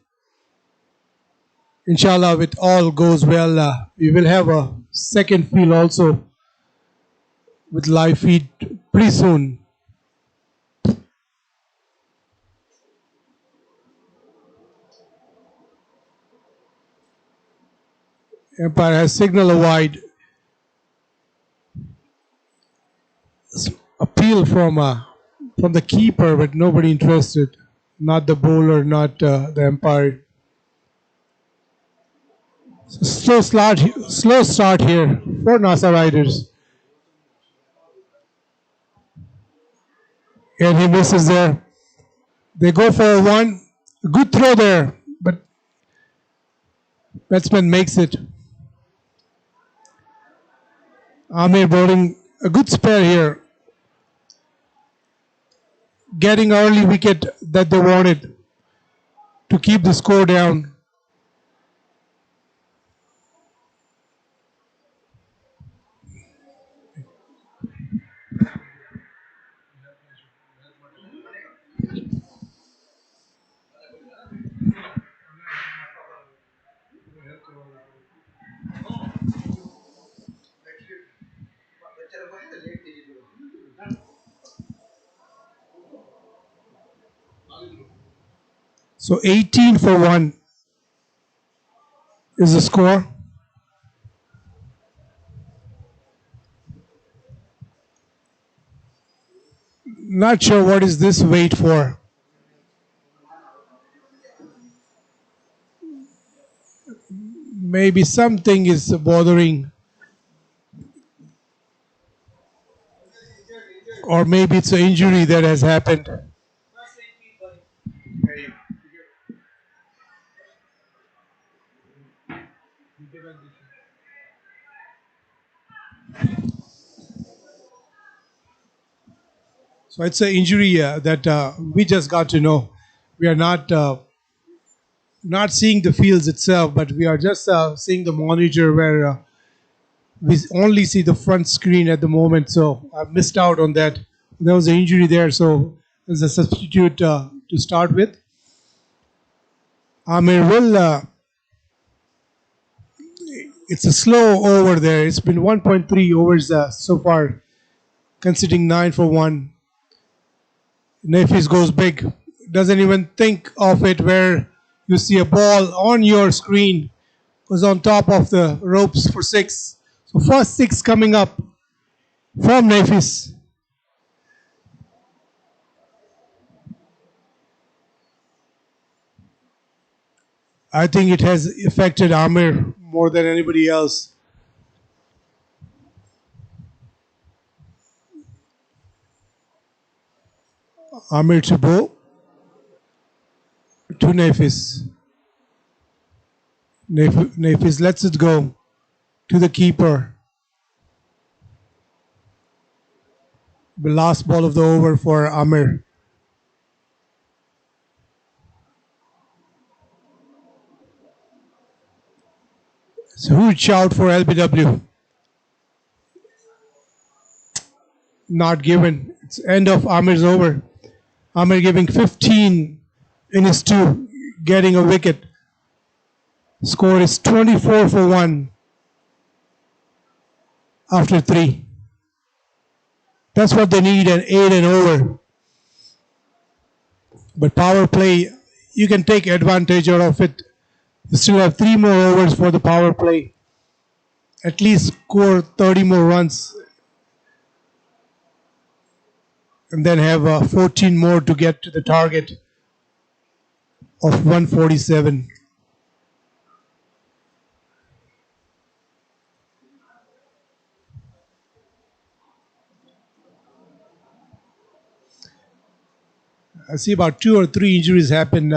Inshallah, if it all goes well, we will have a second field also with live feed pretty soon. Empire has signal a wide. Appeal from the keeper, but nobody interested. Not the bowler, not the umpire. Slow start here for NASA Riders. And he misses there. They go for one. Good throw there, but batsman makes it. Amir bowling a good spare here. Getting early wicket that they wanted to keep the score down. So 18 for 1 is the score. Not sure what is this wait for. Maybe something is bothering, or maybe it's an injury that has happened. So it's an injury that we just got to know. We are not seeing the fields itself, but we are just seeing the monitor where we only see the front screen at the moment. So I missed out on that. There was an injury there, so there's a substitute to start with. Amir will. It's a slow over there. It's been 1.3 overs so far, considering 9 for 1. Nafis goes big. Doesn't even think of it where you see a ball on your screen, goes on top of the ropes for 6. So first 6 coming up from Nafis. I think it has affected Amir more than anybody else. Amir to bowl. to Nafis. Nafis lets it go to the keeper. The last ball of the over for Amir. So huge shout for LBW. Not given. It's end of Amir's over. Amir giving 15 in his 2, getting a wicket. Score is 24 for 1 after 3. That's what they need, an 8 and over. But power play, you can take advantage out of it. You still have 3 more overs for the power play. At least score 30 more runs. And then have 14 more to get to the target of 147. I see about 2 or 3 injuries happen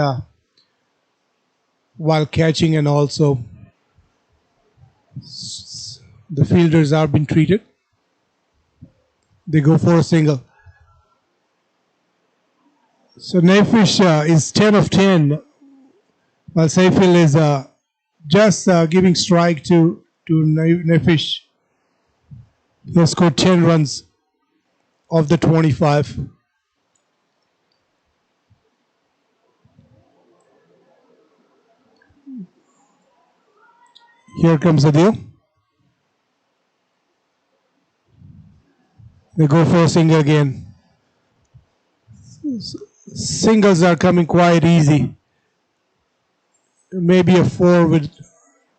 while catching, and also the fielders are being treated. They go for a single. So Naifish is 10 of 10, while Saifil is just giving strike to Naifish. He has scored 10 runs of the 25. Here comes Adil. They go for a single again. Singles are coming quite easy. Maybe a 4 would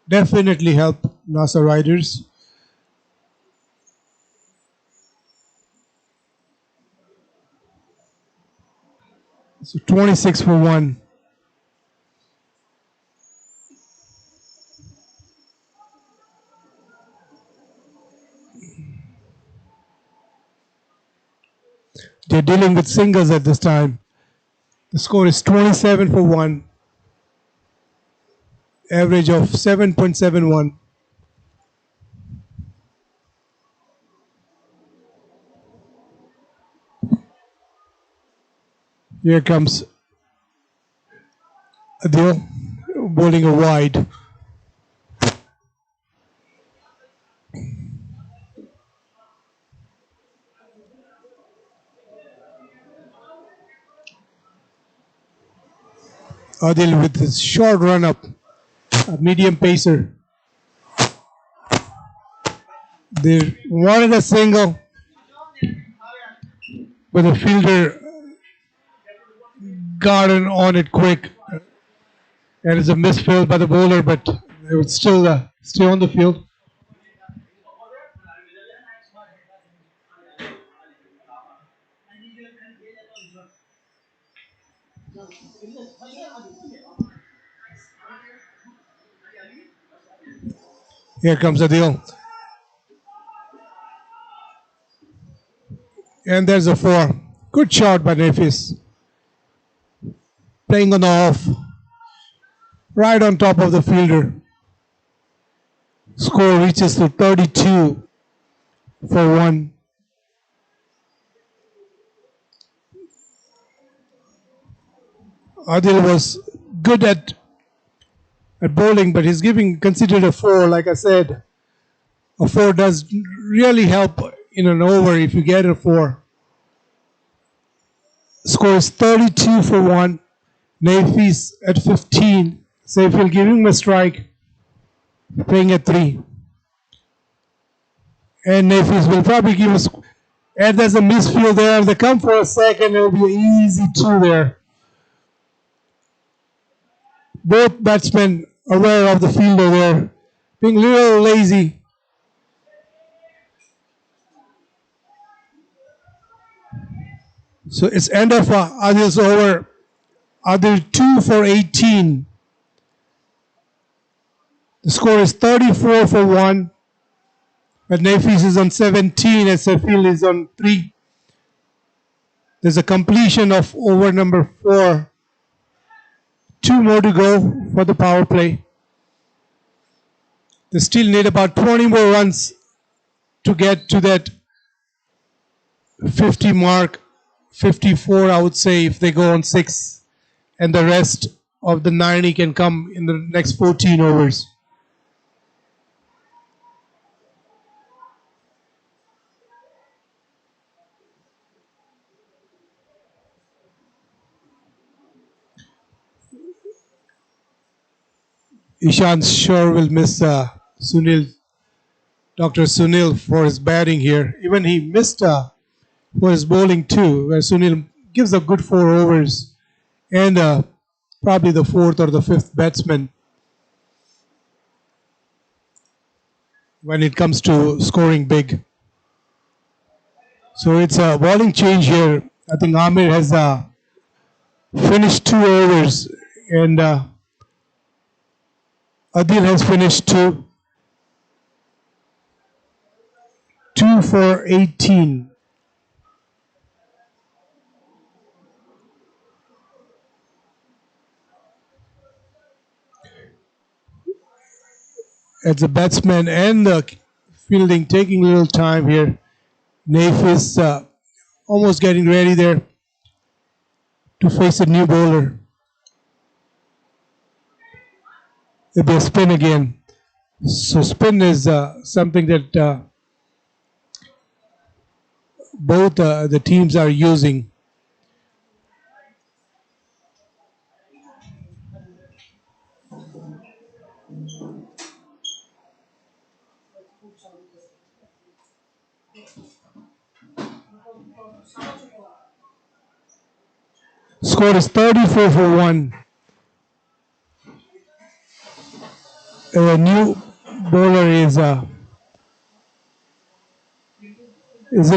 definitely help NASA riders. So 26 for 1. They're dealing with singles at this time. The score is 27 for 1. Average of 7.71. Here comes Adil bowling a wide. Adil with his short run up, a medium pacer. They wanted a single, but the fielder got on it quick. And it's a misfield by the bowler, but they would still stay on the field. Here comes Adil. And there's a 4. Good shot by Nafis. Playing on the off. Right on top of the fielder. Score reaches to 32 for 1. Adil was good at bowling, but he's considered a 4. Like I said, a 4 does really help in an over if you get a 4. Score is 32 for 1. Nafis at 15. Saifil giving him a strike, playing at 3. And Nafis will probably give us. And there's a misfield there. If they come for a second, it'll be an easy 2 there. Both batsmen aware of the fielder there, being a little lazy. So it's end of Adil's over. Adil 2 for 18. The score is 34 for 1. But Nafis is on 17 and Saifil is on 3. There's a completion of over number 4 Two more to go for the power play. They still need about 20 more runs to get to that 50 mark, 54, I would say, if they go on 6, and the rest of the 90 can come in the next 14 overs. Ishan sure will miss Sunil, Dr. Sunil, for his batting here. Even he missed for his bowling too, where Sunil gives a good 4 overs and probably the fourth or the fifth batsman when it comes to scoring big. So it's a bowling change here. I think Amir has finished 2 overs and Adil has finished 2. 2 for 18. As a batsman and the fielding taking a little time here. Naif is almost getting ready there to face a new bowler. If they spin again. So spin is something that both the teams are using. Score is 34 for 1. A new bowler is it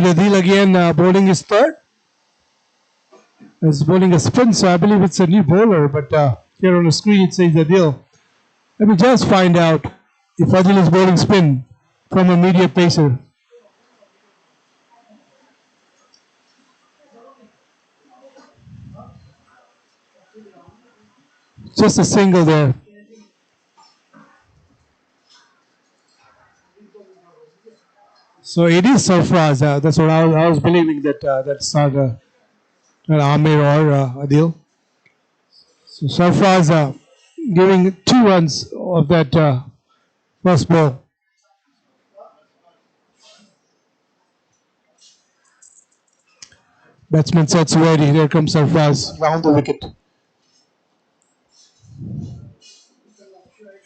Adil again bowling his third? He's bowling a spin, so I believe it's a new bowler, but here on the screen it says Adil. Let me just find out if Adil is bowling spin from a media pacer. Just a single there. So it is Sarfraz. That's what I was believing that that's not Amir or Adil. So Sarfraz giving 2 runs of that first ball. Batsman sets ready. Here comes Sarfraz round the wicket.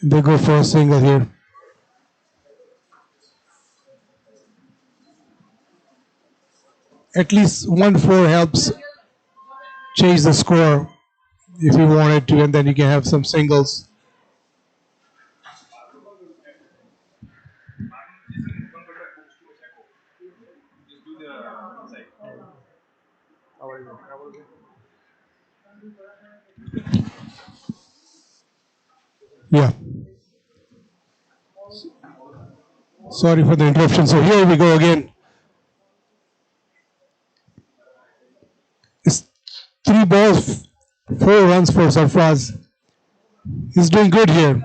They go for a single here. At least 1-4 helps change the score if you wanted to, and then you can have some singles. Yeah. Sorry for the interruption. So here we go again. It's 3 balls, 4 runs for Sarfraz. He's doing good here.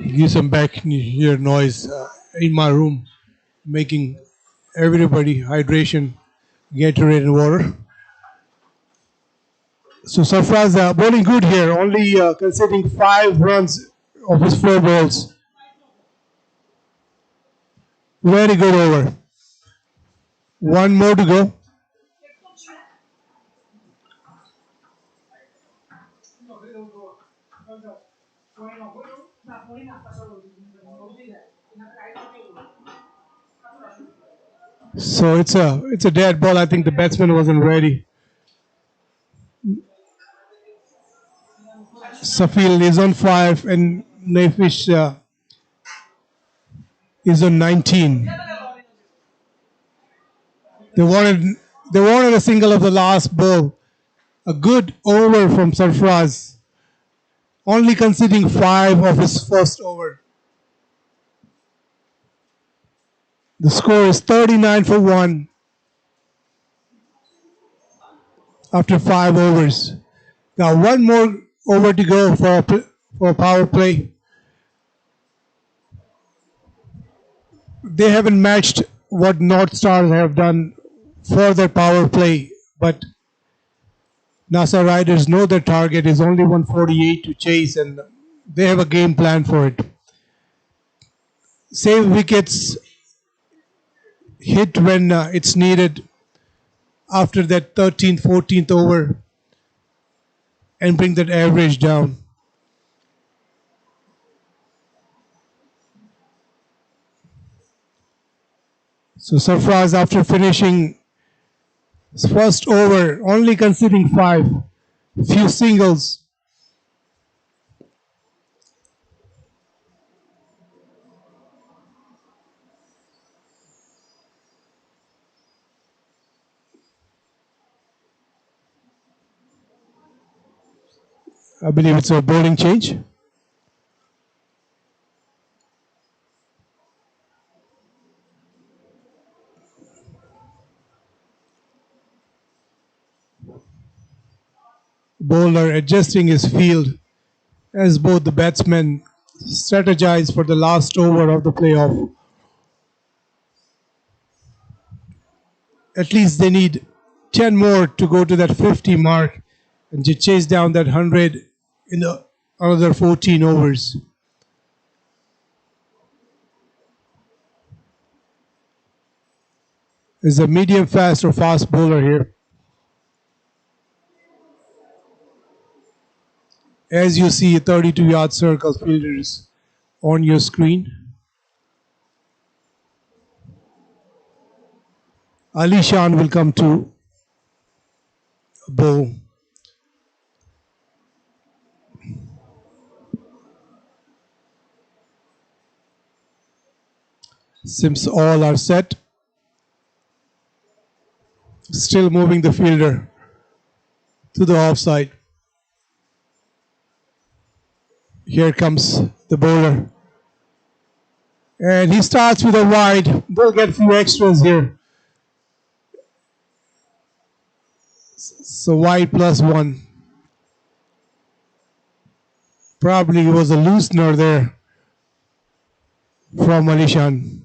Give some back here noise in my room, making everybody hydration, Gatorade and water. So Sarfraz bowling good here, only conceding 5 runs of his 4 balls. Very good over. 1 more to go. So it's a dead ball. I think the batsman wasn't ready. Safil is on 5 and Nafish is on 19. They wanted a single of the last ball. A good over from Sarfraz. Only conceding 5 of his first over. The score is 39 for 1 after 5 overs. Got one more over to go for a power play. They haven't matched what North Stars have done for their power play, but NASA Riders know their target is only 148 to chase, and they have a game plan for it. Save wickets, hit when it's needed after that 13th, 14th over, and bring that average down. So Sarfraz, after finishing his first over, only conceding 5, few singles. I believe it's a bowling change. Bowler adjusting his field as both the batsmen strategize for the last over of the playoff. At least they need 10 more to go to that 50 mark and to chase down that 100 in the another 14 overs. Is a medium fast or fast bowler here. As you see, 32-yard circle fielders on your screen. Ali Shan will come to bowl. Sims all are set. Still moving the fielder to the offside. Here comes the bowler. And he starts with a wide. They'll get a few extras here. So wide +1. Probably was a loosener there from Alishan.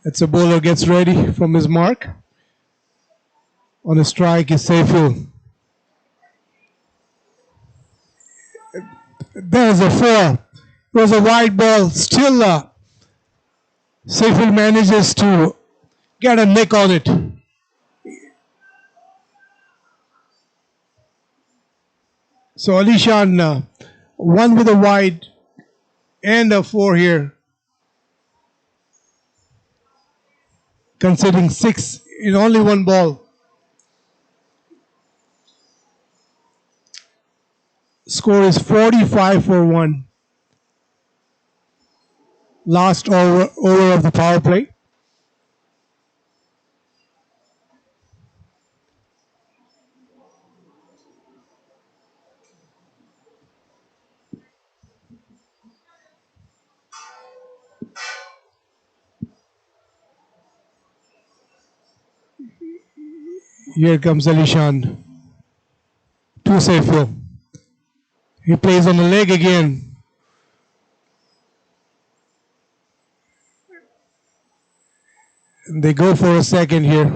It's a bowler gets ready from his mark. On a strike is Seyful. There's a 4. It was a wide ball. Still, Seyful manages to get a nick on it. So Alishan, 1 with a wide and a 4 here. Conceding 6 in only 1 ball. Score is 45 for 1. Last over of the power play. Here comes Alishan to Seyful. He plays on the leg again. And they go for a second here.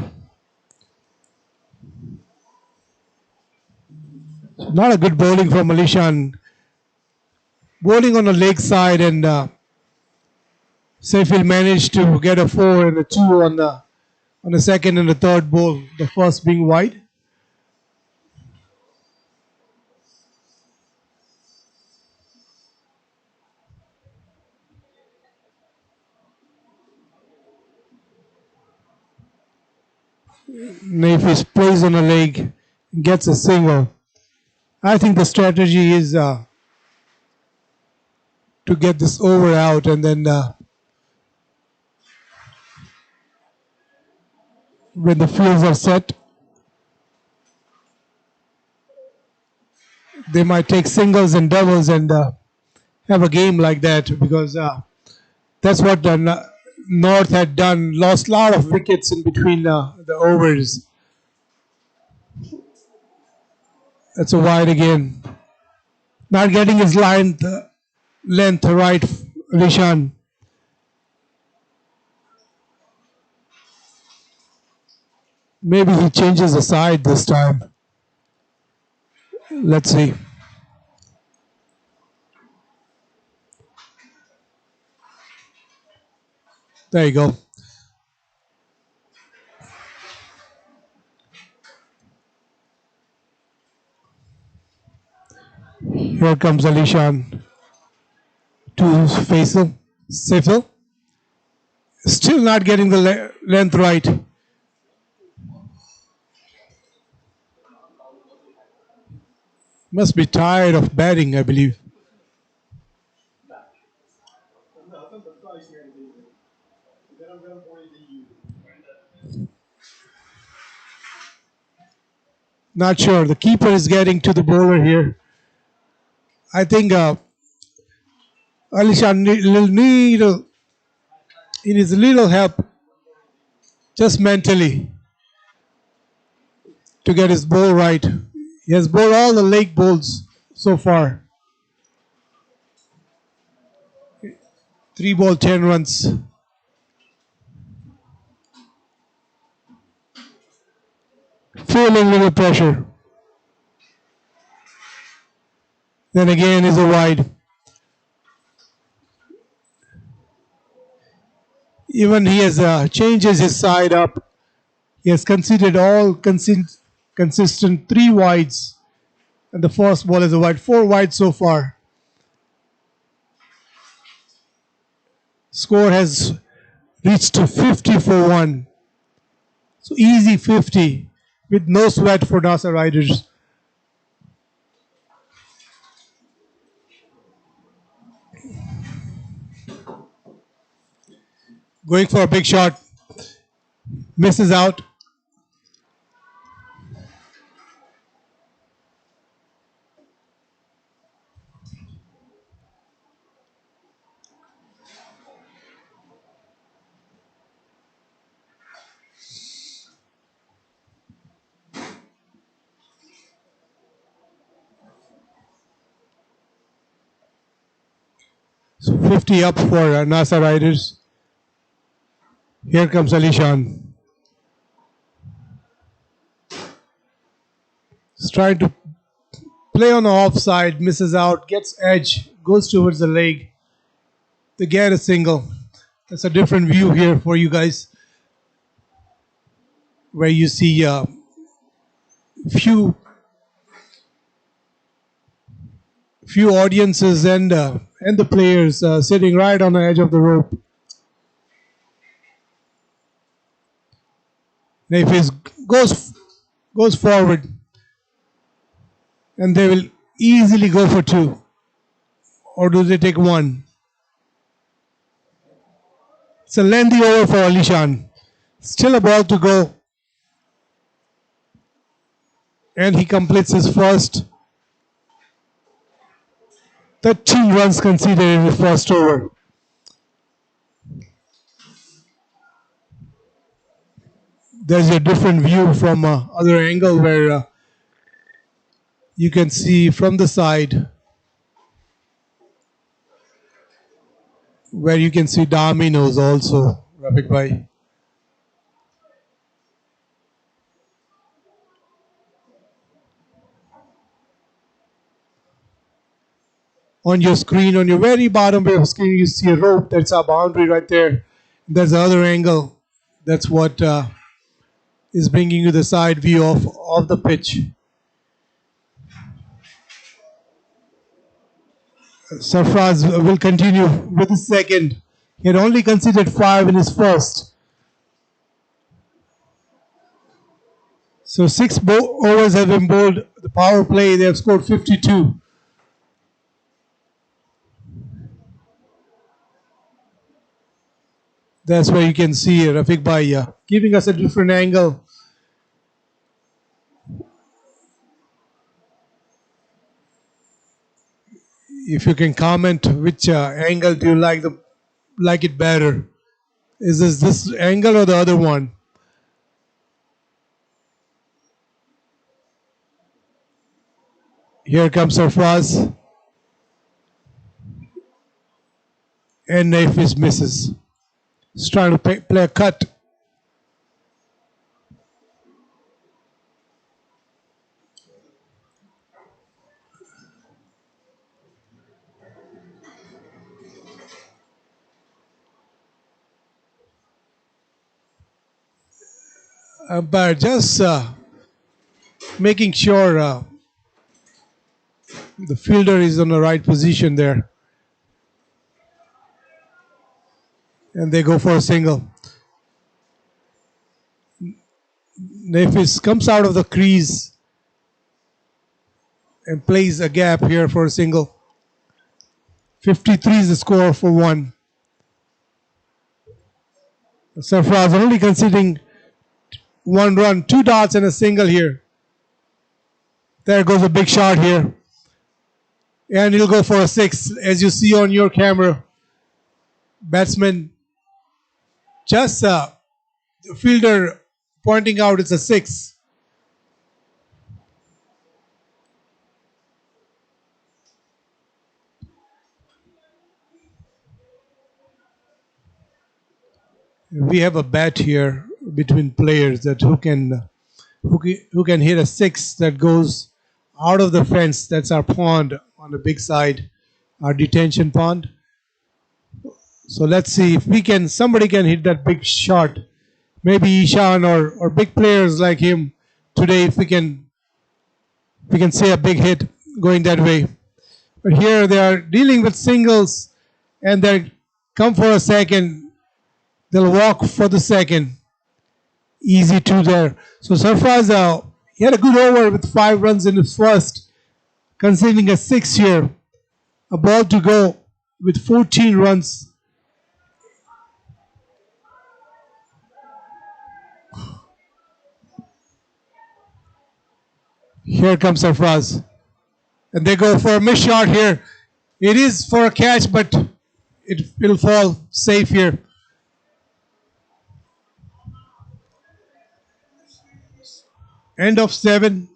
Not a good bowling from Alishan. Bowling on the leg side, and Seyful managed to get a 4 and a 2 on the second and the third ball, the first being wide. Nafis plays on a leg, gets a single. I think the strategy is to get this over out, and then when the fields are set, they might take singles and doubles and have a game like that because that's what the North had done. Lost a lot of wickets in between the overs. That's a wide again. Not getting his length right, Rishan. Maybe he changes the side this time. Let's see. There you go. Here comes Alishan to Faisal. Sifil. Still not getting the length right. Must be tired of batting, I believe. Not sure. The keeper is getting to the bowler here. I think Alishan he needs a little help just mentally to get his ball right. He has bowled all the leg bowls so far. 3 ball, 10 runs. Feeling a little pressure. Then again is a wide. Even he has changes his side up. He has conceded all consistent 3 wides. And the first ball is a wide. 4 wide so far. Score has reached to 50 for 1. So easy 50 with no sweat for NASA riders. Going for a big shot. Misses out. So 50 up for NASA riders. Here comes Alishan. He's trying to play on the offside, misses out, gets edge, goes towards the leg. They get a single. That's a different view here for you guys, where you see few audiences and the players sitting right on the edge of the rope. Nafis goes forward, and they will easily go for 2, or do they take 1? It's a lengthy over for Alishan. Still a ball to go, and he completes his first 13 runs conceded in the first over. There's a different view from other angle where you can see from the side, where you can see dominoes also, Rafiq Bhai. On your screen, on your very bottom of the screen, you see a rope. That's our boundary right there. There's the other angle. That's what is bringing you the side view of the pitch. Sarfraz will continue with his second. He had only conceded 5 in his first. So 6 overs have been bowled. The power play, they have scored 52. That's where you can see Rafiq Bhai giving us a different angle. If you can comment which angle do you like it better? Is this angle or the other one? Here comes Sarfraz, and Nafis misses. He's trying to play a cut. But just making sure the fielder is on the right position there. And they go for a single. Nafis comes out of the crease and plays a gap here for a single. 53 is the score for one. Sarfraz only conceding one run, 2 dots and a single here. There goes a big shot here. And he'll go for a six, as you see on your camera. Batsman just the fielder pointing out it's a six. We have a bet here between players that who can hit a six that goes out of the fence. That's our pond on the big side, our detention pond. So let's see if somebody can hit that big shot. Maybe Ishan or big players like him today. If we can see a big hit going that way. But here they are dealing with singles, and they come for a second. They'll walk for the second. Easy two there. So Sarfraz, he had a good over with 5 runs in his first, conceding a 6 here. A ball to go with 14 runs. Here comes Sarfraz. And they go for a miss shot here. It is for a catch, but it will fall safe here. End of 7.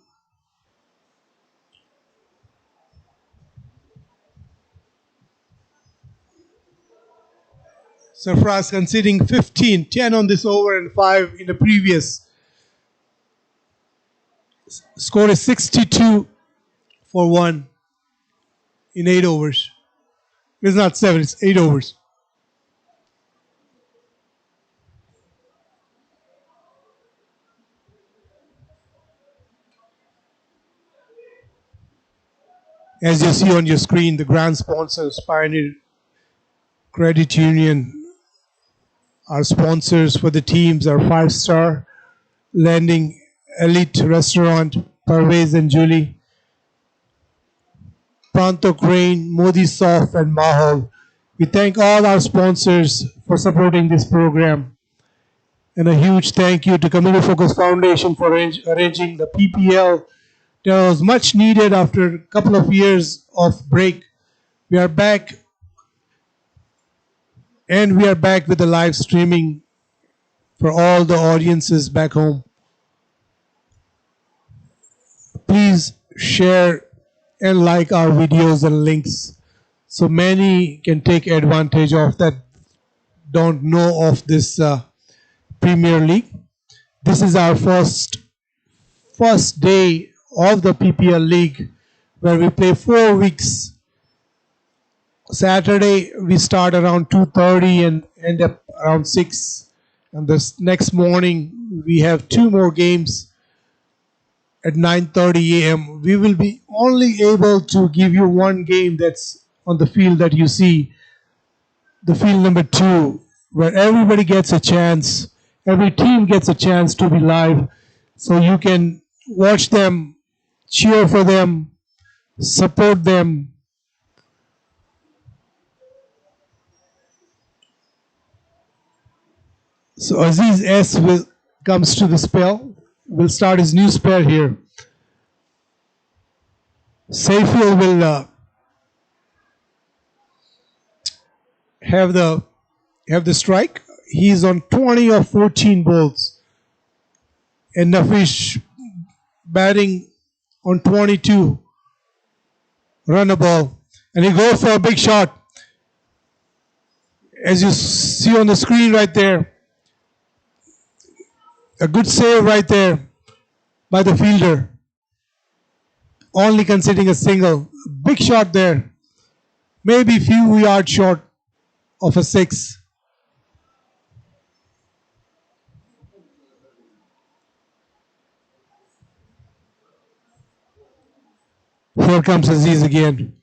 Sarfraz conceding 15, 10 on this over and 5 in the previous. Score is 62 for 1 in 8 overs. It's not 7, it's 8 overs. As you see on your screen, the grand sponsors, Pioneer Credit Union, our sponsors for the teams are 5-Star Lending, Elite Restaurant, Parvez and Julie, Pranto Crane, Modi Soft, and Mahal. We thank all our sponsors for supporting this program. And a huge thank you to Community Focus Foundation for arranging the PPL. That was much needed after a couple of years of break. We are back, and we are back with the live streaming for all the audiences back home. Please share and like our videos and links so many can take advantage of that don't know of this Premier League. This is our first day of the PPL League, where we play 4 weeks. Saturday we start around 2:30 and end up around 6. And this next morning we have 2 more games at 9:30 a.m. We will be only able to give you 1 game that's on the field that you see, the field number 2, where everybody gets a chance, every team gets a chance to be live, so you can watch them, cheer for them, support them. So Aziz S will comes to the spell. Will start his new spell here. Seyful will have the strike. He's on 20 or 14 balls, and Nafish batting on 22. Run a ball, and he goes for a big shot. As you see on the screen right there, a good save right there by the fielder. Only conceding a single. Big shot there. Maybe few yards short of a six. Here comes Aziz again.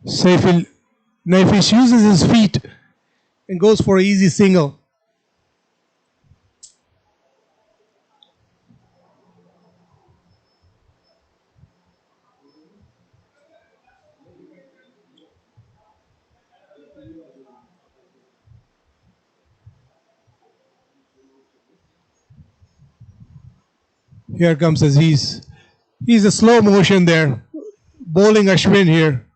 Seyful Nafish uses his feet and goes for an easy single. Here comes Aziz. He's a slow motion there. Bowling Ashwin here.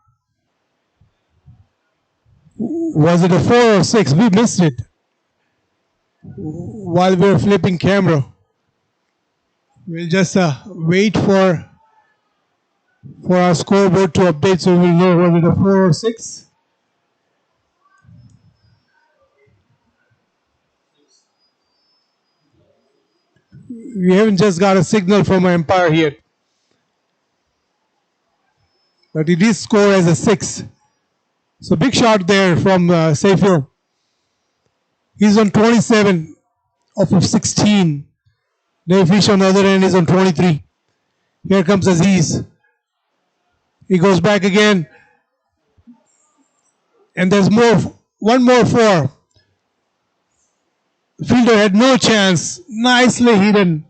Was it a 4 or 6? We missed it while we were flipping camera. We'll just wait for our scoreboard to update so we'll know whether it a 4 or 6. We haven't just got a signal from our umpire yet. But it is scored as a 6. So big shot there from Seyful. He's on 27 off of 16. Nafish on the other end is on 23. Here comes Aziz. He goes back again. And there's one more 4. The fielder had no chance. Nicely hidden.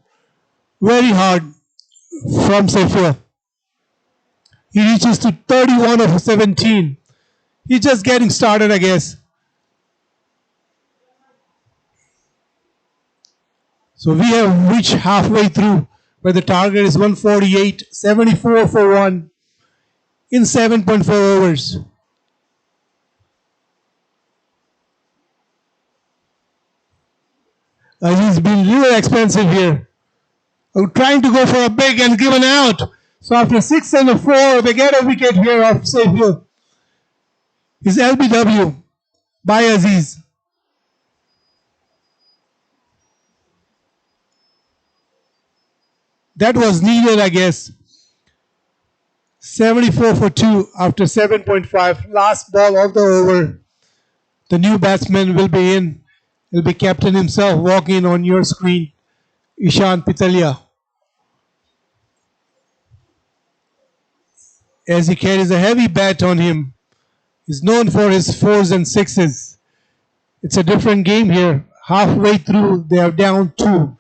Very hard from Seyful. He reaches to 31 of 17. He's just getting started, I guess. So we have reached halfway through where the target is 148, 74 for 1 in 7.4 overs. He's been a little expensive here. I'm trying to go for a big and given out. So after 6 and a 4, they get a wicket here off Seyful. His LBW by Aziz. That was needed, I guess. 74 for 2 after 7.5. Last ball of the over. The new batsman will be in. He'll be captain himself walking on your screen. Ishan Pitalia. As he carries a heavy bat on him. He's known for his 4s and 6s. It's a different game here. Halfway through, they are down 2.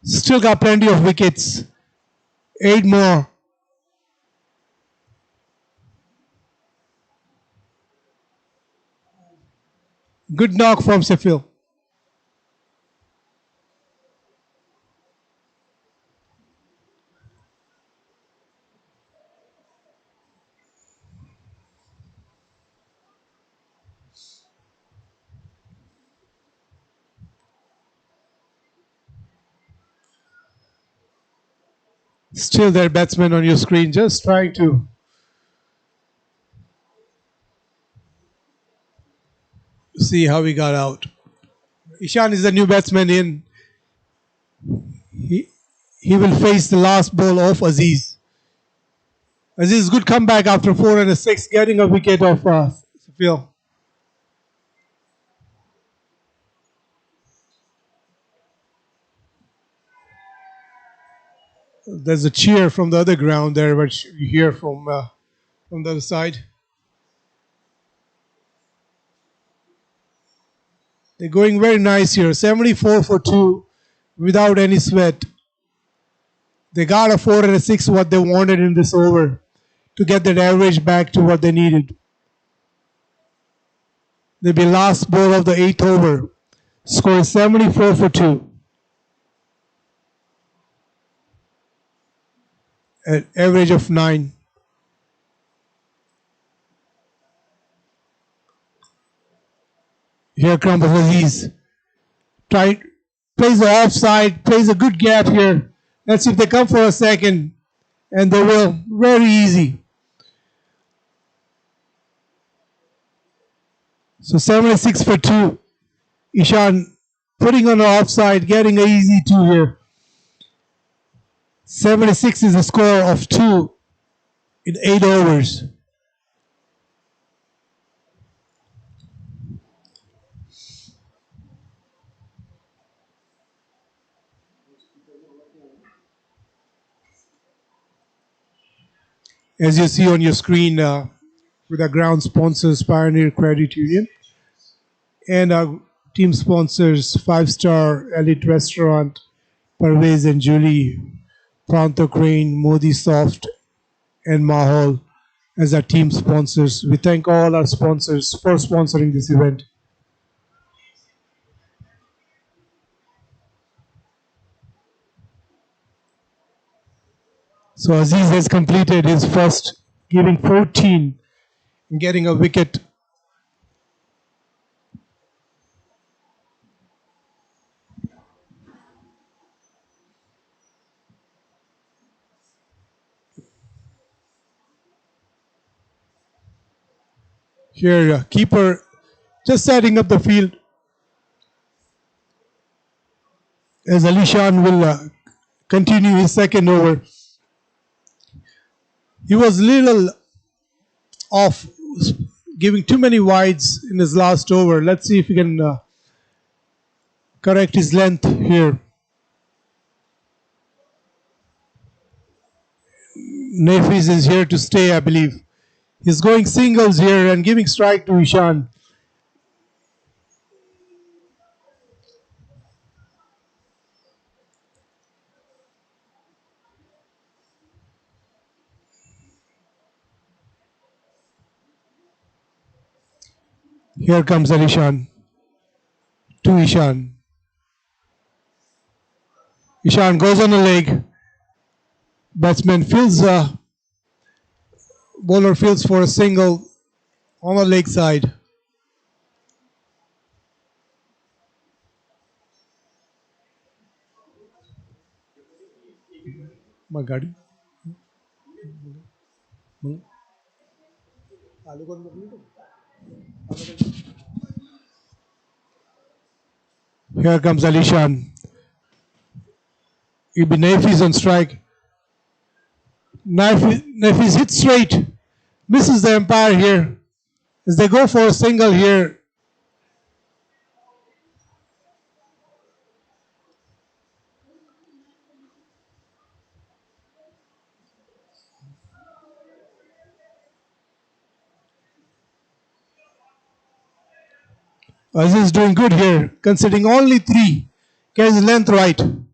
Still got plenty of wickets. 8 more. Good knock from Seyful. Still there, batsman on your screen, just trying to see how he got out. Ishan is the new batsman in. He will face the last ball of Aziz. Aziz, good comeback after 4 and a 6, getting a wicket of Seyful. There's a cheer from the other ground there, which you hear from the other side. They're going very nice here. 74 for 2 without any sweat. They got a 4 and a 6, what they wanted in this over, to get that average back to what they needed. They'll be last ball of the 8th over. Score is 74 for 2. An average of 9. Here comes Aziz. Plays the offside, plays a good gap here. Let's see if they come for a second. And they will. Very easy. So 76 for 2. Ishan putting on the offside, getting an easy 2 here. 76 is a score of 2 in 8 overs. As you see on your screen, with our ground sponsors, Pioneer Credit Union, and our team sponsors, 5-Star Elite Restaurant, Parvez and Julie, Pronto Crane, Modi Soft, and Mahol as our team sponsors. We thank all our sponsors for sponsoring this event. So Aziz has completed his first, giving 14 and getting a wicket. Here, keeper just setting up the field as Alishan will continue his second over. He was little off, giving too many wides in his last over. Let's see if he can correct his length here. Nafis is here to stay, I believe. He's going singles here and giving strike to Ishan. Here comes Alishan to Ishan. Ishan goes on the leg. Batsman fields, bowler fields for a single on the leg side. Magadi. Here comes Alishan. Ibn Nafis on strike. Nafis hits straight. Misses the umpire here. As they go for a single here. Aziz is doing good here, considering only 3. Gets his length right. And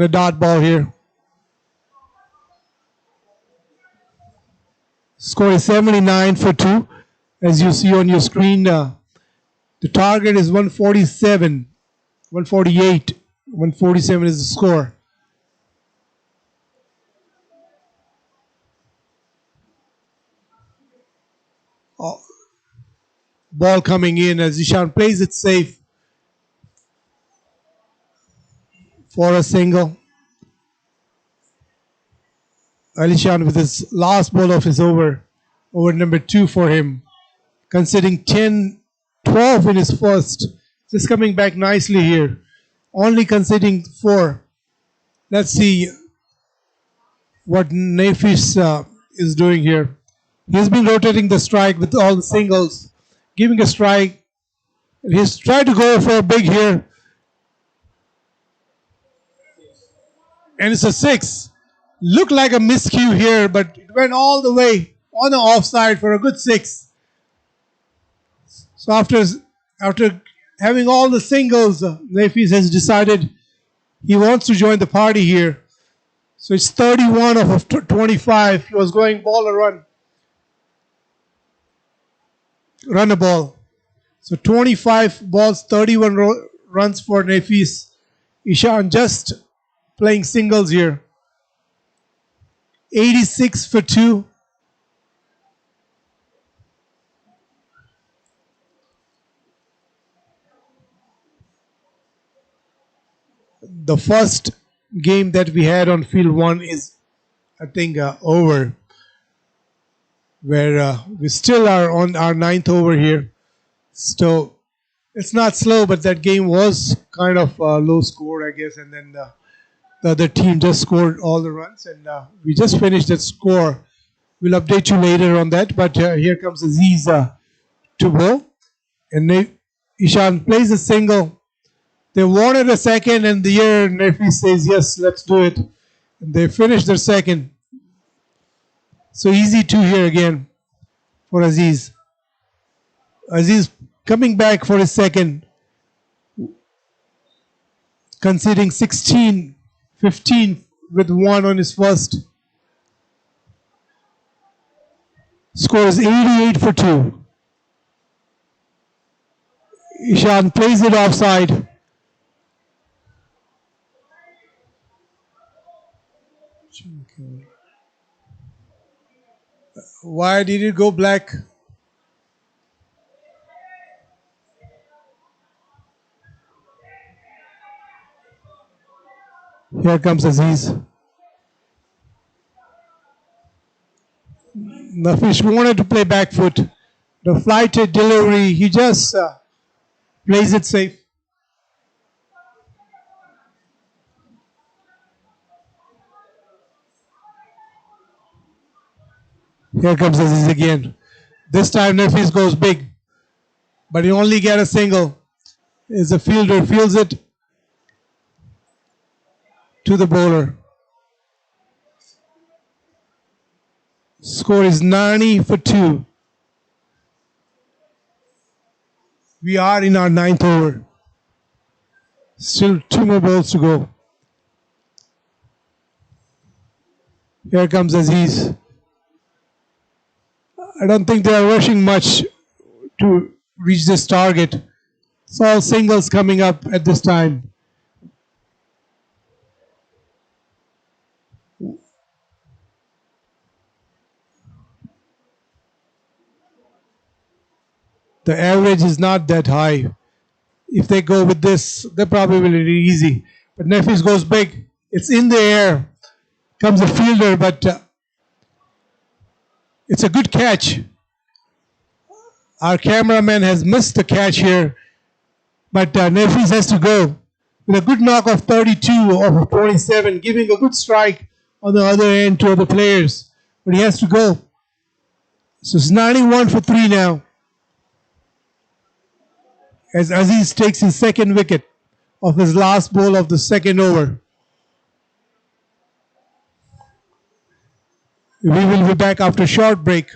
a dart ball here. Score is 79 for 2. As you see on your screen, the target is 147, 148, 147 is the score. Ball coming in as Ishan plays it safe for a single. Alishan with his last ball of his over number 2 for him. Conceding 10, 12 in his first. Just coming back nicely here. Only conceding 4. Let's see what Nafis is doing here. He's been rotating the strike with all the singles. Giving a strike. He's tried to go for a big here. And it's a 6. Looked like a miscue here, but it went all the way on the offside for a good 6. So after having all the singles, Nafis has decided he wants to join the party here. So it's 31 of 25. He was going ball or run. run a ball. So 25 balls, 31 runs for Nafis. Ishan just playing singles here. 86 for 2. The first game that we had on field 1 is, I think, over, where we still are on our ninth over here. So it's not slow, but that game was kind of low score, I guess. And then the other team just scored all the runs, and we just finished that score. We'll update you later on that. But here comes Aziz to bowl, and Ishan plays a single. They wanted a second, and the year Nefi says, yes, let's do it. And they finished their second. So easy two here again for Aziz. Aziz coming back for his second, conceding 16, 15 with one on his first. Score is 88 for 2. Ishan plays it offside. Why did it go black? Here comes Aziz. Nafish wanted to play back foot. The flighted delivery, he just plays it safe. Here comes Aziz again. This time Nafis goes big, but he only get a single. As a fielder fields it to the bowler. Score is 90 for 2. We are in our ninth over. Still 2 more balls to go. Here comes Aziz. I don't think they are rushing much to reach this target. It's all singles coming up at this time. The average is not that high. If they go with this, they probably will be easy. But Nefis goes big. It's in the air. Comes a fielder, but it's a good catch. Our cameraman has missed the catch here, but Nefis has to go with a good knock of 32 off of 27, giving a good strike on the other end to other players. But he has to go. So it's 91 for 3 now, as Aziz takes his second wicket of his last ball of the second over. We will be back after a short break.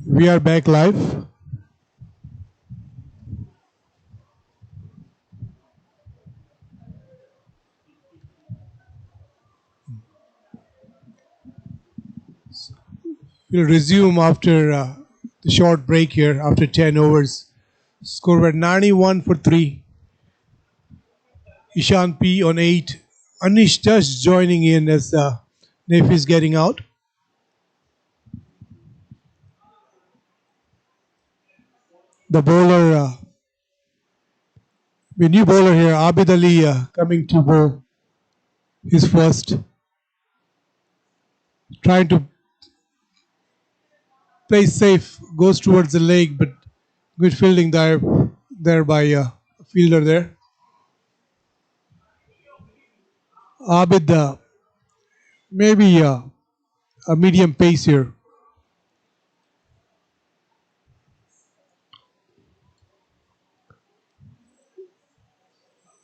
We are back live. We'll resume after the short break here after 10 overs. Score were 91 for 3. Ishan P on 8. Anish just joining in as Nef is getting out. The bowler, the new bowler here, Abid Ali, coming to bowl his first. Trying to play safe, goes towards the leg, but good fielding there by a fielder there. Abid, maybe a medium pace here.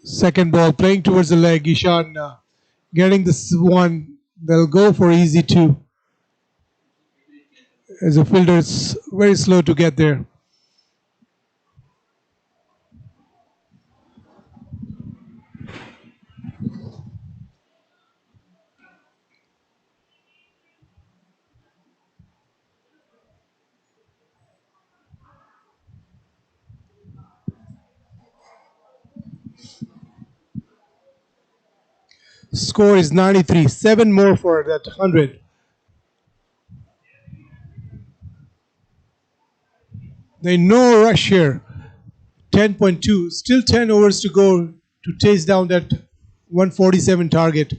Second ball, playing towards the leg. Ishan getting this one. They'll go for easy two. As a fielder, it's very slow to get there. Score is 93. 7 more for that 100. There's no rush here. 10.2. Still 10 overs to go to chase down that 147 target.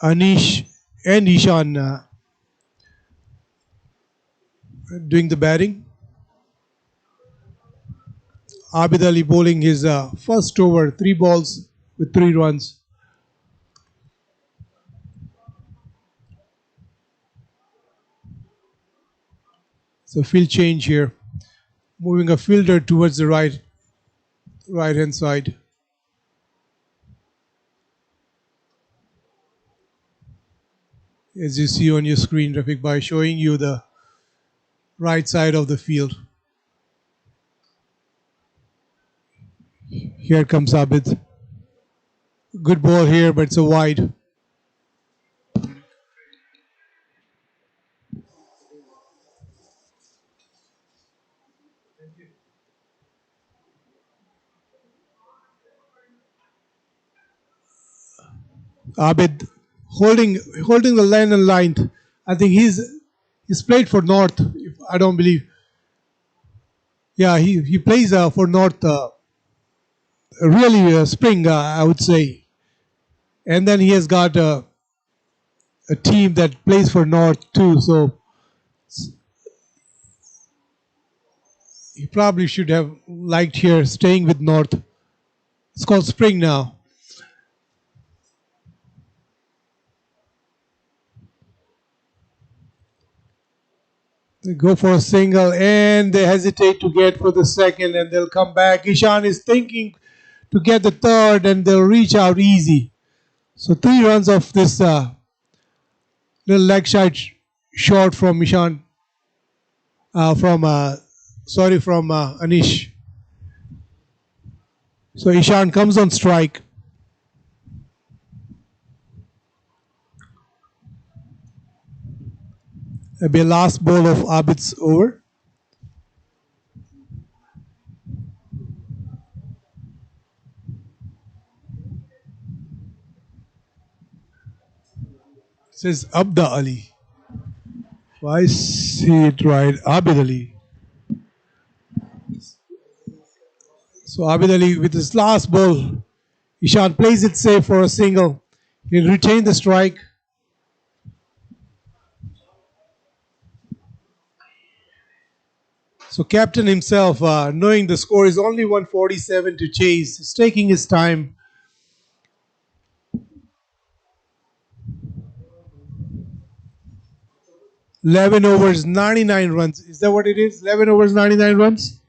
Anish and Ishan doing the batting. Abid Ali bowling his first over, 3 balls with 3 runs. So field change here. Moving a fielder towards the right hand side. As you see on your screen, Rafiq Bhai, showing you the right side of the field. Here comes Abid. Good ball here, but it's a wide. Abid holding the line and line. I think he's played for North. I don't believe. Yeah, he plays for North. Really spring, I would say. And then he has got a team that plays for North too. So he probably should have liked here staying with North. It's called spring now. They go for a single and they hesitate to get for the second and they'll come back. Ishan is thinking to get the third and they'll reach out easy. So 3 runs of this little leg side short from Ishan, from Anish. So Ishan comes on strike. It'll be a last ball of Abid's over. It says Abda Ali. If I see it right, Abid Ali. So Abid Ali with his last ball, Ishan plays it safe for a single. He'll retain the strike. So captain himself, knowing the score is only 147 to chase, is taking his time. "11 overs, 99 runs." Is that what it is? 11 overs, 99 runs?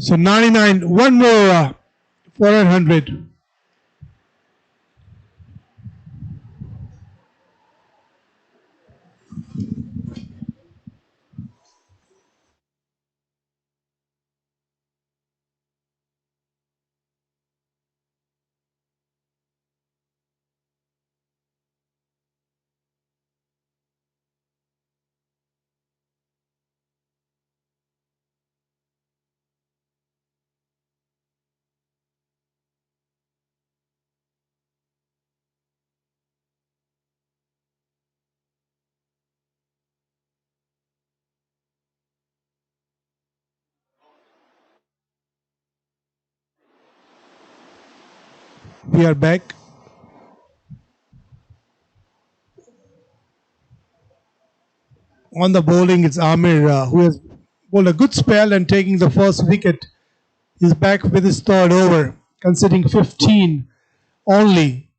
So 99, one more 400. We are back. On the bowling, it's Amir who has bowled a good spell and taking the first wicket. He's back with his third over, conceding 15 only.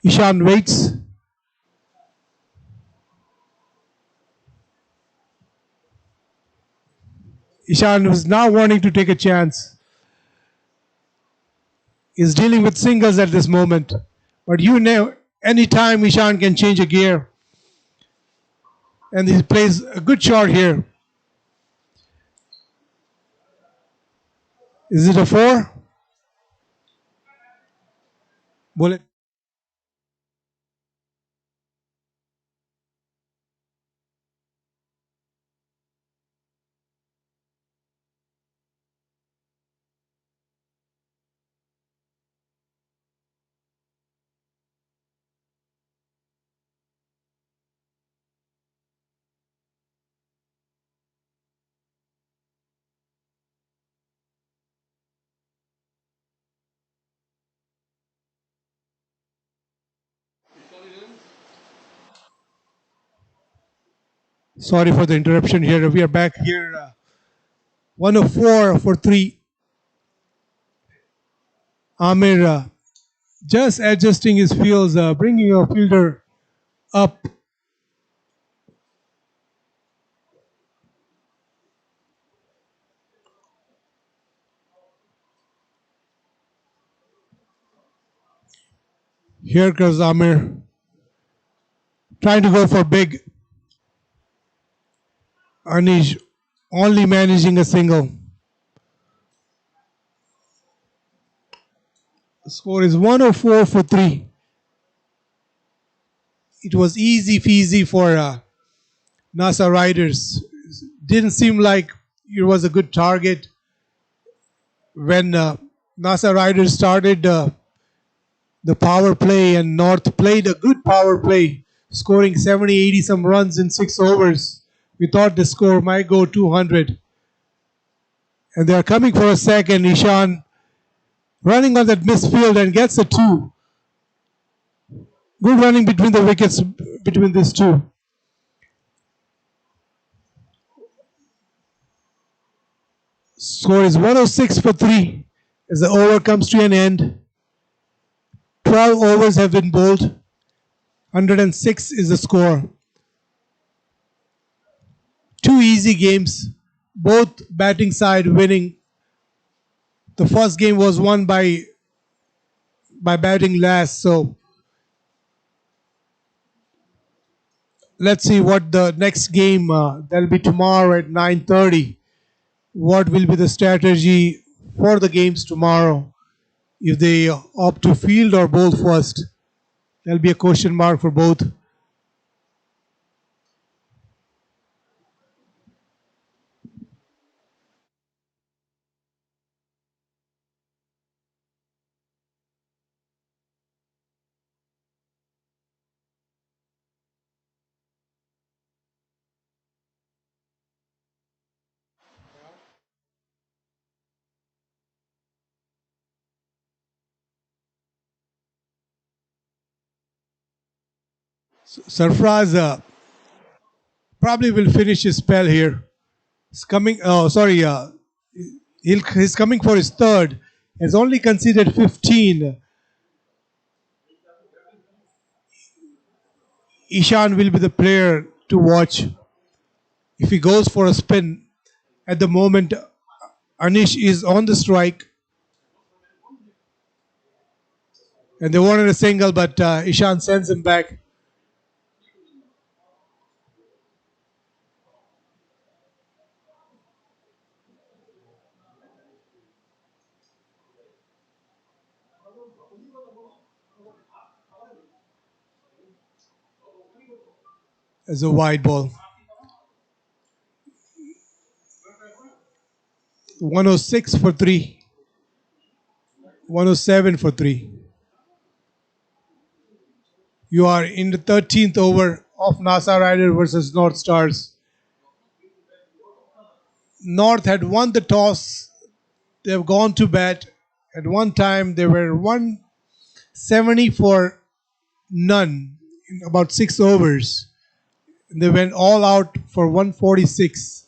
Ishan waits. Ishan was now wanting to take a chance. He's dealing with singles at this moment. But you know, anytime Ishan can change a gear. And he plays a good shot here. Is it a four? Bullet. Sorry for the interruption here. We are back here. 104 for 3. Amir just adjusting his fields, bringing a fielder up. Here goes Amir, trying to go for big. Anish only managing a single. The score is 104 for 3. It was easy peasy for NASA Riders. Didn't seem like it was a good target when NASA Riders started the power play, and North played a good power play, scoring 70, 80 some runs in 6 overs. We thought the score might go 200. And they're coming for a second. Ishan running on that misfield and gets a 2. Good running between the wickets between these two. Score is 106 for 3 as the over comes to an end. 12 overs have been bowled. 106 is the score. 2 easy games, both batting side winning. The first game was won by batting last, so let's see what the next game that'll be tomorrow at 9:30. What will be the strategy for the games tomorrow? If they opt to field or bowl first, there'll be a question mark for both. Sarfraz probably will finish his spell here. He's coming. Oh, sorry. He's coming for his third. Has only conceded 15. Ishan will be the player to watch. If he goes for a spin, at the moment, Anish is on the strike, and they wanted a single, but Ishan sends him back. As a wide ball. 106 for 3. 107 for 3. You are in the 13th over of NASA Rider versus North Stars. North had won the toss. They've gone to bat. At one time, they were 170 for none in about 6 overs. They went all out for 146.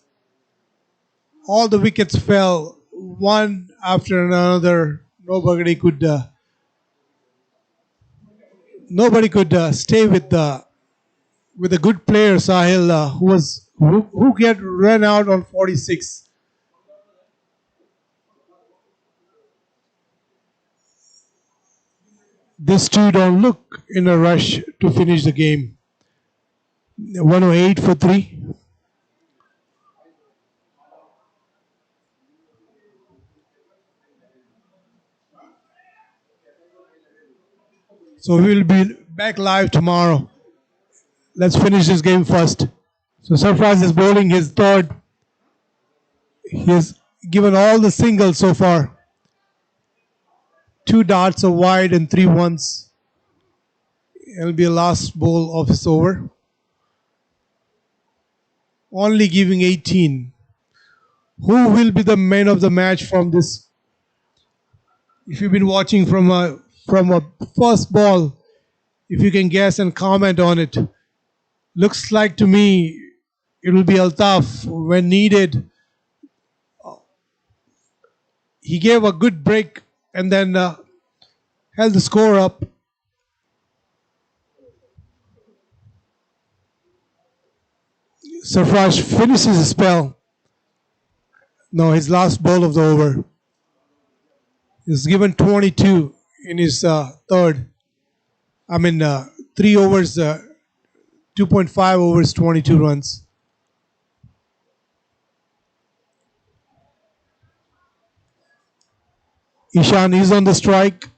All the wickets fell one after another. Nobody could stay with a good player, Sahil, who get run out on 46. These two don't look in a rush to finish the game. 108 for 3. So we will be back live tomorrow. Let's finish this game first. So Sarfraz is bowling his third. He has given all the singles so far. 2 darts are wide and 3 ones. It'll be a last bowl of his over. Only giving 18. Who will be the man of the match from this? If you've been watching from a first ball, if you can guess and comment on it. Looks like to me it will be Altaf when needed. He gave a good break and then held the score up. Sarfraz finishes his spell. No, his last ball of the over. He's given 22 in his third. 3 overs, 2.5 overs, 22 runs. Ishan is on the strike.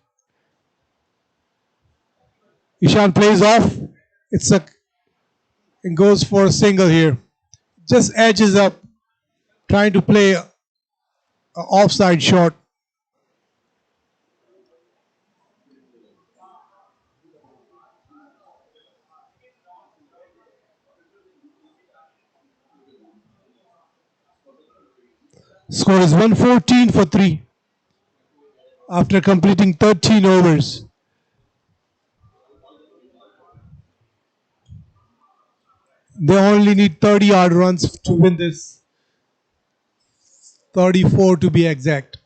Ishan plays off. It goes for a single here. Just edges up, trying to play a offside shot. Score is 114 for 3 after completing 13 overs. They only need 30 odd runs to win this. 34 to be exact.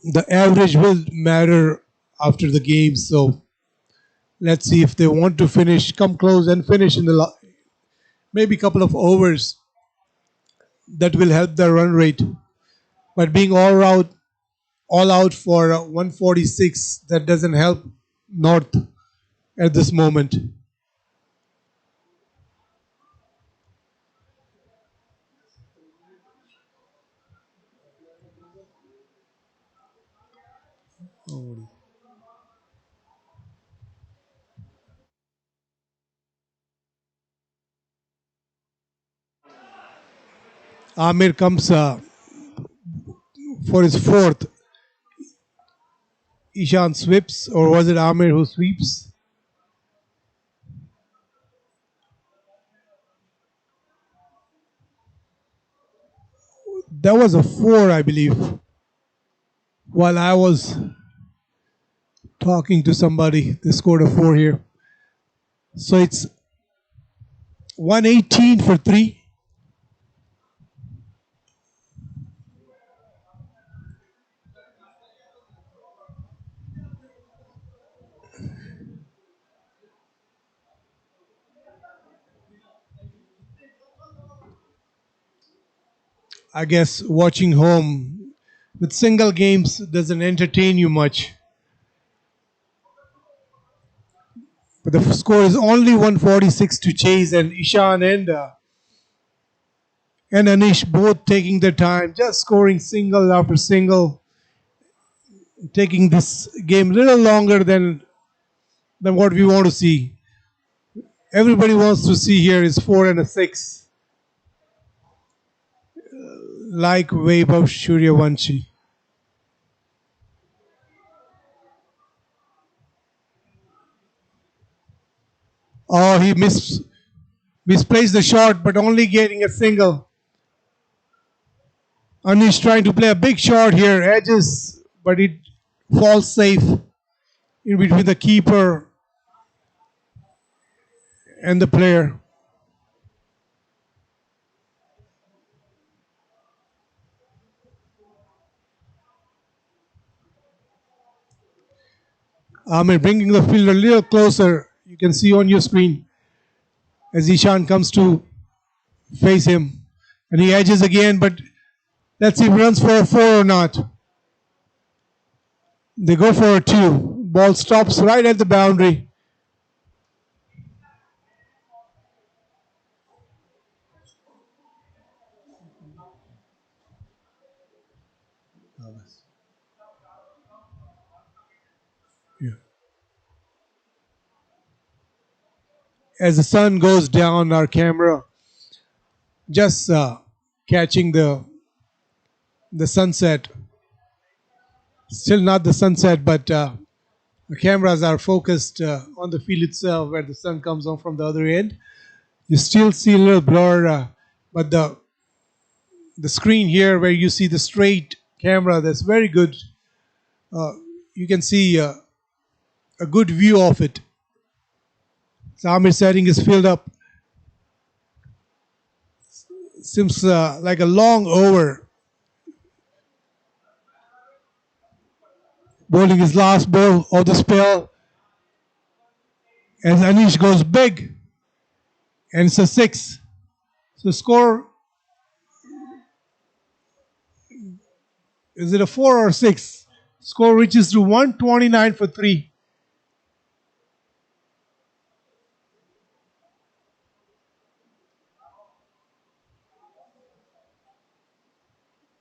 The average will matter after the game, so let's see if they want to finish, come close and finish in the maybe a couple of overs. That will help the run rate. But being all out for 146, that doesn't help North at this moment. Amir comes for his fourth. Ishan sweeps, or was it Amir who sweeps? That was a 4, I believe, while I was talking to somebody. They scored a 4 here. So it's 118 for 3. I guess watching home with single games doesn't entertain you much. But the score is only 146 to Chase, and Ishan and Anish both taking their time, just scoring single after single, taking this game a little longer than what we want to see. Everybody wants to see here is 4 and a 6, like Vaibhav Suryavanshi. Oh, he misplaced the shot, but only getting a single. Anish trying to play a big shot here, edges, but it falls safe in between the keeper and the player. Amir bringing the field a little closer. You can see on your screen as Ishan comes to face him. And he edges again, but let's see if he runs for a 4 or not. They go for a 2. Ball stops right at the boundary. Yeah. As the sun goes down, our camera just catching the sunset. Still not the sunset, but the cameras are focused on the field itself where the sun comes on from the other end. You still see a little blur, but the screen here where you see the straight camera, that's very good. You can see a good view of it. Samir setting his field up. Seems like a long over. Bowling his last ball of the spell. As Anish goes big. And it's a 6. So score, is it a 4 or 6? Score reaches to 129 for 3.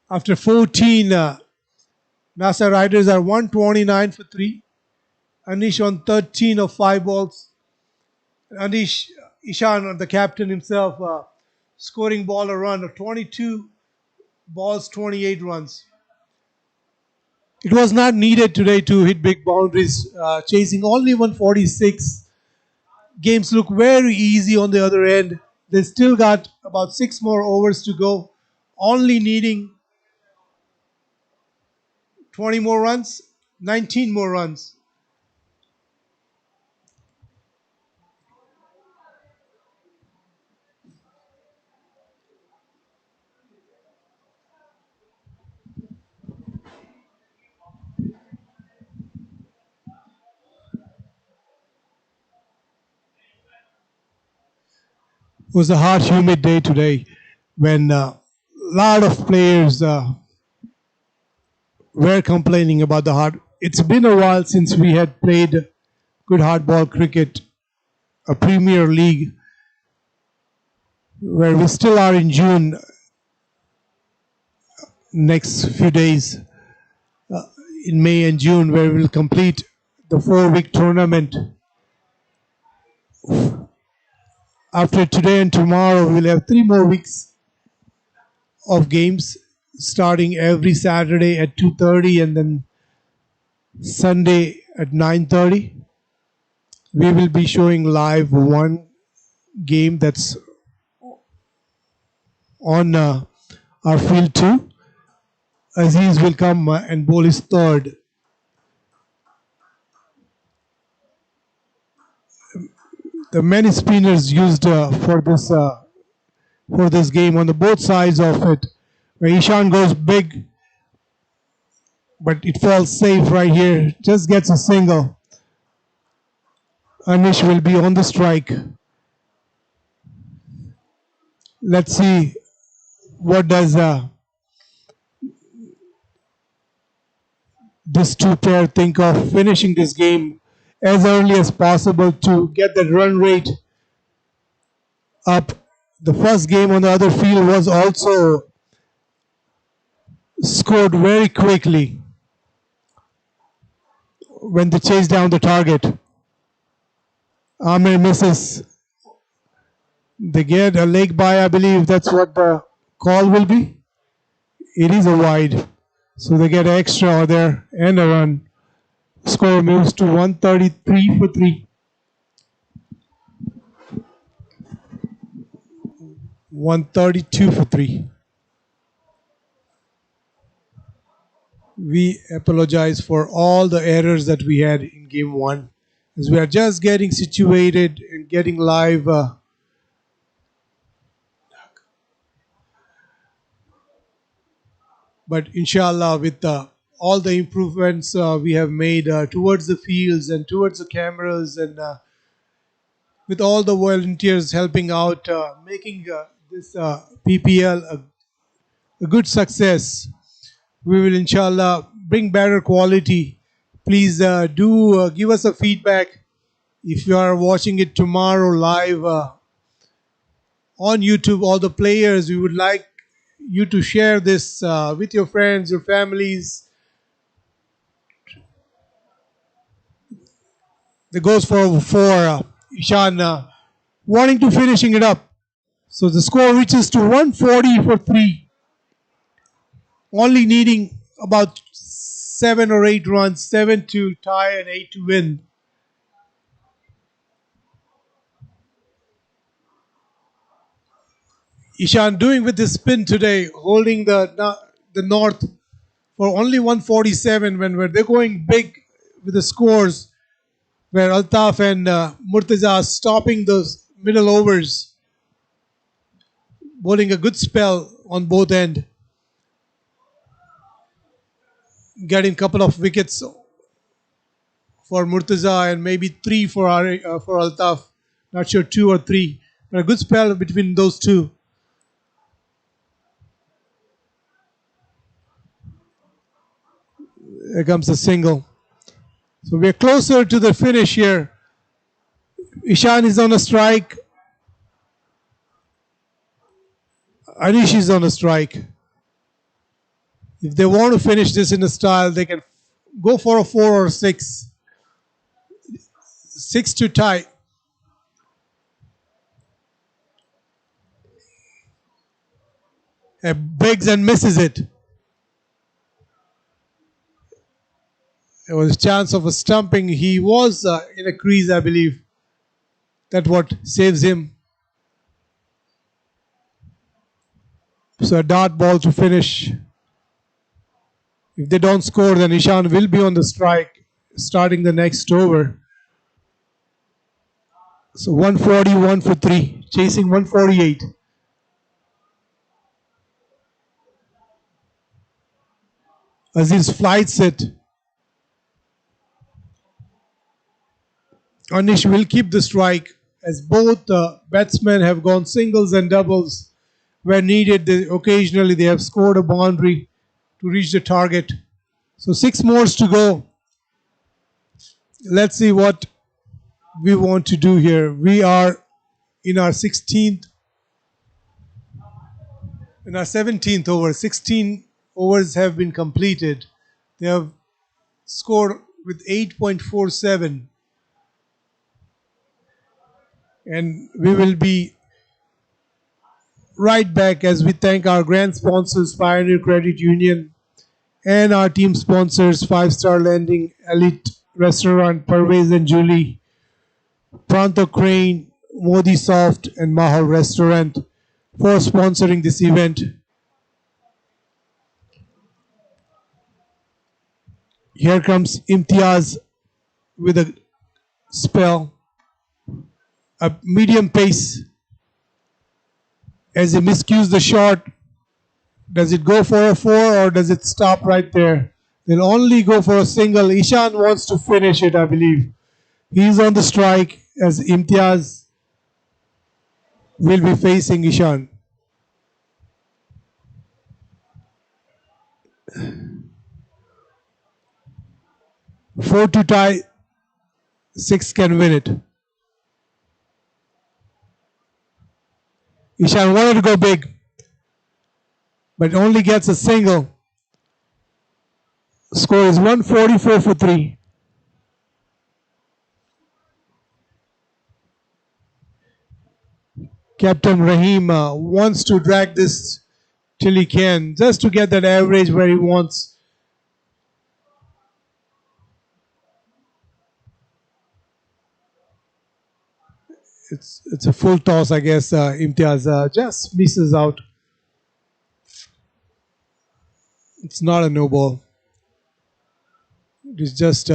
After 14, NASA Riders are 129 for 3. Anish on 13 of 5 balls. Anish, Ishan, the captain himself, scoring ball a run of 22 balls, 28 runs. It was not needed today to hit big boundaries, chasing only 146. Games look very easy on the other end. They still got about 6 more overs to go, only needing 20 more runs, 19 more runs. It was a hot, humid day today when a lot of players were complaining about the hard. It's been a while since we had played good hardball cricket, a Premier League, where we still are in June, next few days, in May and June, where we'll complete the 4-week tournament. After today and tomorrow, we'll have 3 more weeks of games, starting every Saturday at 2:30 and then Sunday at 9:30. We will be showing live one game that's on our field too. Aziz will come and bowl his third. The many spinners used for this game on the both sides of it, where Ishan goes big, but it falls safe right here. Just gets a single. Anish will be on the strike. Let's see what does this two pair think of finishing this game as early as possible to get the run rate up. The first game on the other field was also scored very quickly when they chased down the target. Amir misses. They get a leg by, I believe that's what the call will be. It is a wide. So they get extra there and a run. Score moves to 133 for 3. 132 for 3. We apologize for all the errors that we had in game 1, as we are just getting situated and getting live. But inshallah, with all the improvements we have made towards the fields and towards the cameras, and with all the volunteers helping out, making this PPL a good success, we will inshallah bring better quality. Please do give us a feedback if you are watching it tomorrow live on YouTube. All the players, we would like you to share this with your friends, your families. The goes for Ishan, wanting to finishing it up. So the score reaches to 140 for 3. Only needing about 7 or 8 runs, 7 to tie and 8 to win. Ishan doing with his spin today, holding the north for only 147 when they're going big with the scores, where Altaf and Murtaza are stopping those middle overs, bowling a good spell on both end, getting a couple of wickets for Murtaza and maybe 3 for Altaf. Not sure 2 or 3, but a good spell between those two. Here comes a single. So we're closer to the finish here. Ishan is on a strike. Anish is on a strike. If they want to finish this in a style, they can go for a 4 or 6. 6 to tie. Begs and misses it. There was a chance of a stumping. He was in a crease, I believe. That's what saves him. So a dart ball to finish. If they don't score, then Ishan will be on the strike starting the next over. So 141 for 3, chasing 148. Aziz flights it. Anish will keep the strike, as both batsmen have gone singles and doubles where needed. Occasionally they have scored a boundary to reach the target. So 6 more to go. Let's see what we want to do here. We are in our 17th over. 16 overs have been completed. They have scored with 8.47. And we will be right back as we thank our grand sponsors, Pioneer Credit Union, and our team sponsors, 5-Star Lending, Elite Restaurant, Parvez and Julie, Pranto Crane, Modi Soft, and Mahal Restaurant for sponsoring this event. Here comes Imtiaz with a spell. A medium pace as he miscues the shot. Does it go for a 4 or does it stop right there? They'll only go for a single. Ishan wants to finish it, I believe. He's on the strike as Imtiaz will be facing Ishan. 4 to tie, 6 can win it. Ishan wanted to go big, but only gets a single. Score is 144 for 3. Captain Rahim wants to drag this till he can, just to get that average where he wants. It's a full toss, I guess. Imtiaz just misses out. It's not a no ball. It's just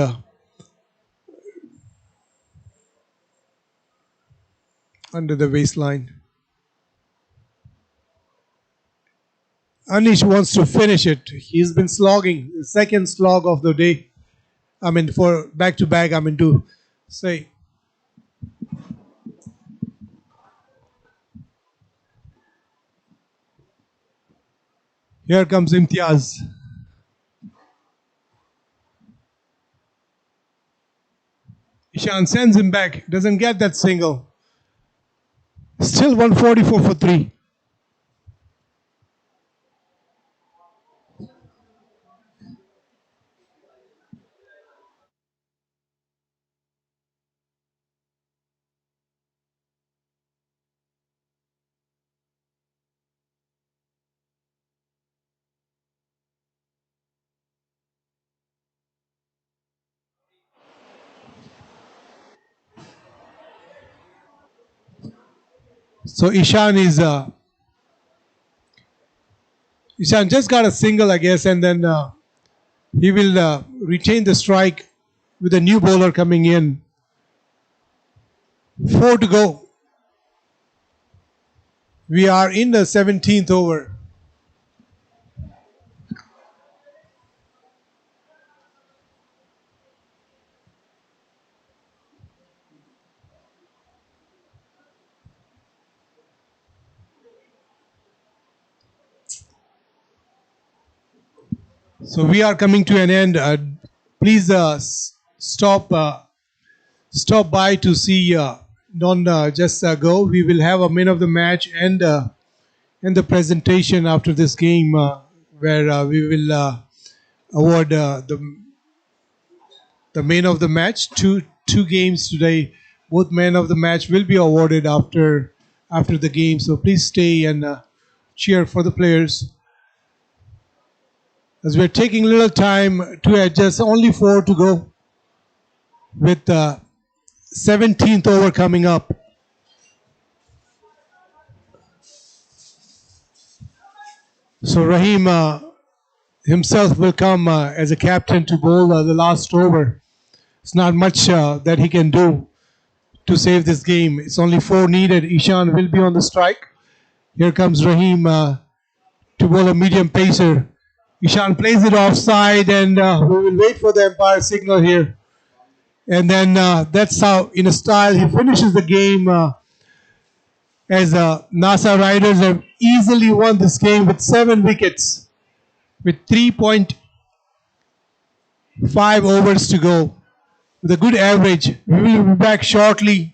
under the baseline. Anish wants to finish it. He's been slogging, the second slog of the day. I mean, for back to back, I mean, to say. Here comes Imtiaz. Ishan sends him back, doesn't get that single. Still 144 for 3. So Ishan just got a single, I guess, and then he will retain the strike with a new bowler coming in. 4 to go. We are in the 17th over. So we are coming to an end. Please stop by to see. Don't just go. We will have a man of the match and the presentation after this game, where we will award the man of the match. Two games today. Both men of the match will be awarded after the game. So please stay and cheer for the players. As we're taking a little time to adjust, only 4 to go with the 17th over coming up. So Rahim himself will come as a captain to bowl the last over. It's not much that he can do to save this game. It's only 4 needed. Ishan will be on the strike. Here comes Rahim to bowl a medium pacer. Ishan plays it offside, and we will wait for the umpire signal here. And then that's how, in a style, he finishes the game as NASA Riders have easily won this game with 7 wickets with 3.5 overs to go with a good average. We will be back shortly.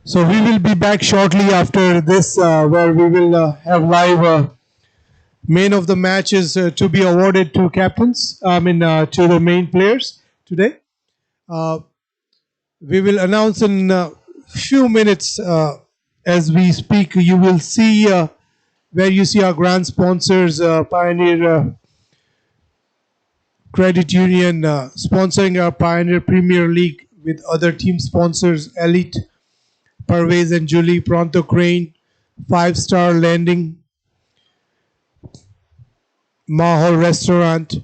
So we will be back shortly after this, where we will have live main of the matches to be awarded to captains. To the main players today. We will announce in a few minutes as we speak. You will see where you see our grand sponsors, Pioneer Credit Union, sponsoring our Pioneer Premier League with other team sponsors: Elite, Parvez and Julie, Pronto Crane, 5-Star Landing, Mahal Restaurant.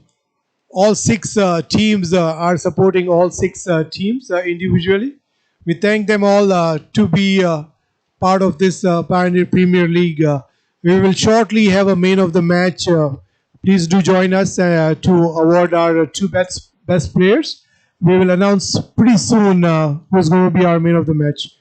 All 6 teams are supporting all 6 teams individually. We thank them all to be part of this Pioneer Premier League. We will shortly have a man of the match. Please do join us to award our 2 best players. We will announce pretty soon who's going to be our man of the match.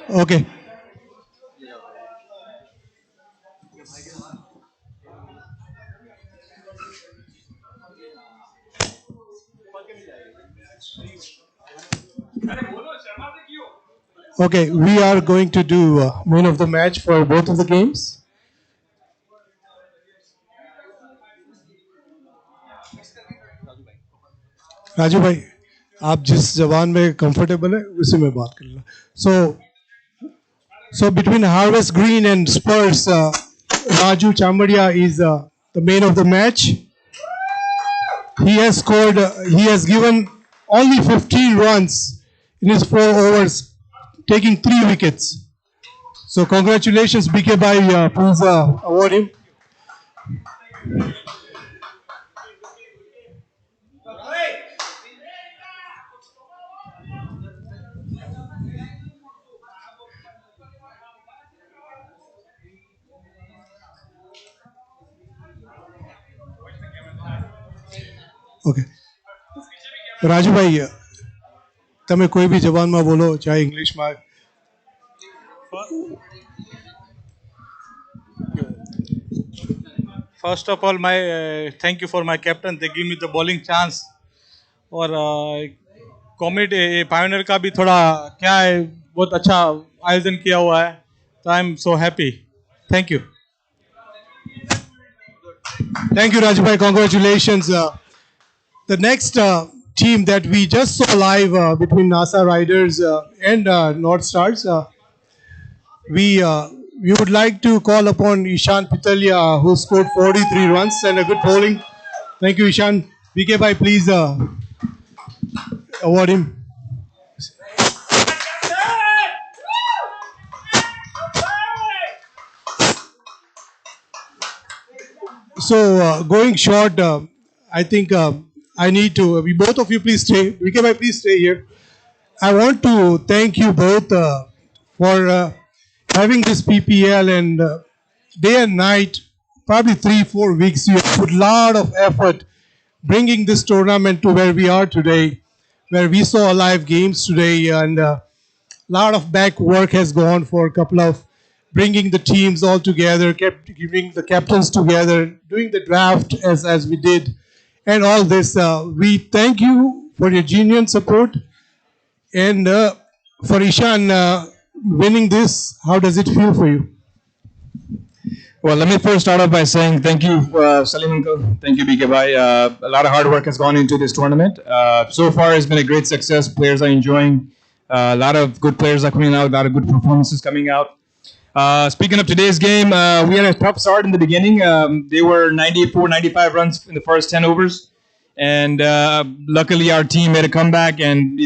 Okay. Okay, we are going to do main of the match for both of the games. Raju भाई आप जिस जबान में comfortable है उसी में बात कर लो so between Harvest Green and Spurs, Raju Chambadia is the main of the match. He has scored, he has given only 15 runs in his 4 overs, taking 3 wickets. So congratulations, BK Bhai. Please award him. Okay. Raju ભાઈ તમે કોઈ બી જબાનમાં બોલો ચાહે ઇંગ્લિશમાં. First of all, my thank you for my captain. They give me the bowling chance. और comedy pioneer का भी थोड़ा क्या है बहुत अच्छा आयोजन किया हुआ है तो I am so happy thank you Thank you, Raju bhai. Congratulations. The next team that we just saw live between NASA Riders and North Stars, we would like to call upon Ishan Pitalia, who scored 43 runs and a good bowling. Thank you, Ishan. BK bhai, please award him. So going short, I think I need to. We both of you please stay. VK bhai, please stay here. I want to thank you both for having this PPL and day and night, probably 3-4 weeks. You have put a lot of effort bringing this tournament to where we are today, where we saw live games today, and a lot of back work has gone for a couple of bringing the teams all together, kept giving the captains together, doing the draft as we did, and all this. We thank you for your genuine support, and for Ishan winning this. How does it feel for you? Well, let me first start off by saying thank you, Salim Uncle. Thank you, BK Bhai. A lot of hard work has gone into this tournament. So far, it's been a great success. Players are enjoying. A lot of good players are coming out. A lot of good performances coming out. Speaking of today's game, we had a tough start in the beginning. They were 94, 95 runs in the first 10 overs. And luckily, our team made a comeback and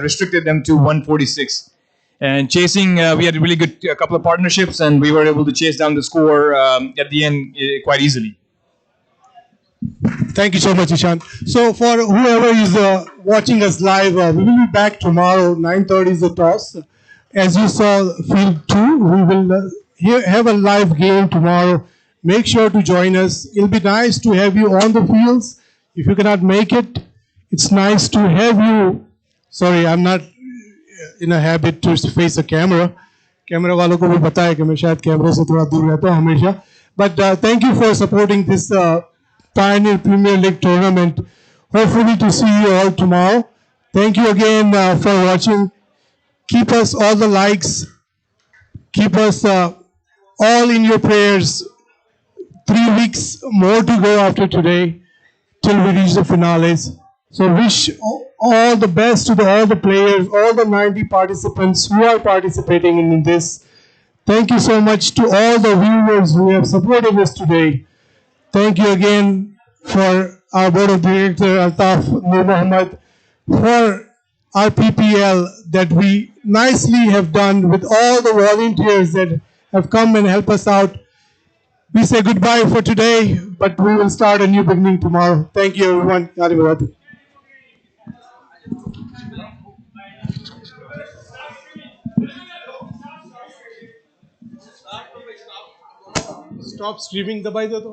restricted them to 146. And chasing, we had a really good couple of partnerships, and we were able to chase down the score at the end quite easily. Thank you so much, Ishan. So for whoever is watching us live, we will be back tomorrow. 9:30 is the toss. As you saw, field 2, we will have a live game tomorrow. Make sure to join us. It'll be nice to have you on the fields. If you cannot make it, it's nice to have you. Sorry, I'm not in a habit to face a camera. Camera वालों को भी पता है कि मैं शायद कैमरे से थोड़ा दूर रहता हूँ हमेशा. But thank you for supporting this Pioneer Premier League tournament. Hopefully to see you all tomorrow. Thank you again for watching. Keep us all the likes. Keep us all in your prayers. 3 weeks more to go after today till we reach the finales. So wish all the best to all the players, all the 90 participants who are participating in this. Thank you so much to all the viewers who have supported us today. Thank you again for our board of director Altaf Nur Muhammad, for our PPL that we nicely have done with all the volunteers that have come and help us out. We say goodbye for today, but we will start a new beginning tomorrow. Thank you, everyone. Yari Murad. Stop streaming. दबाई दो तो.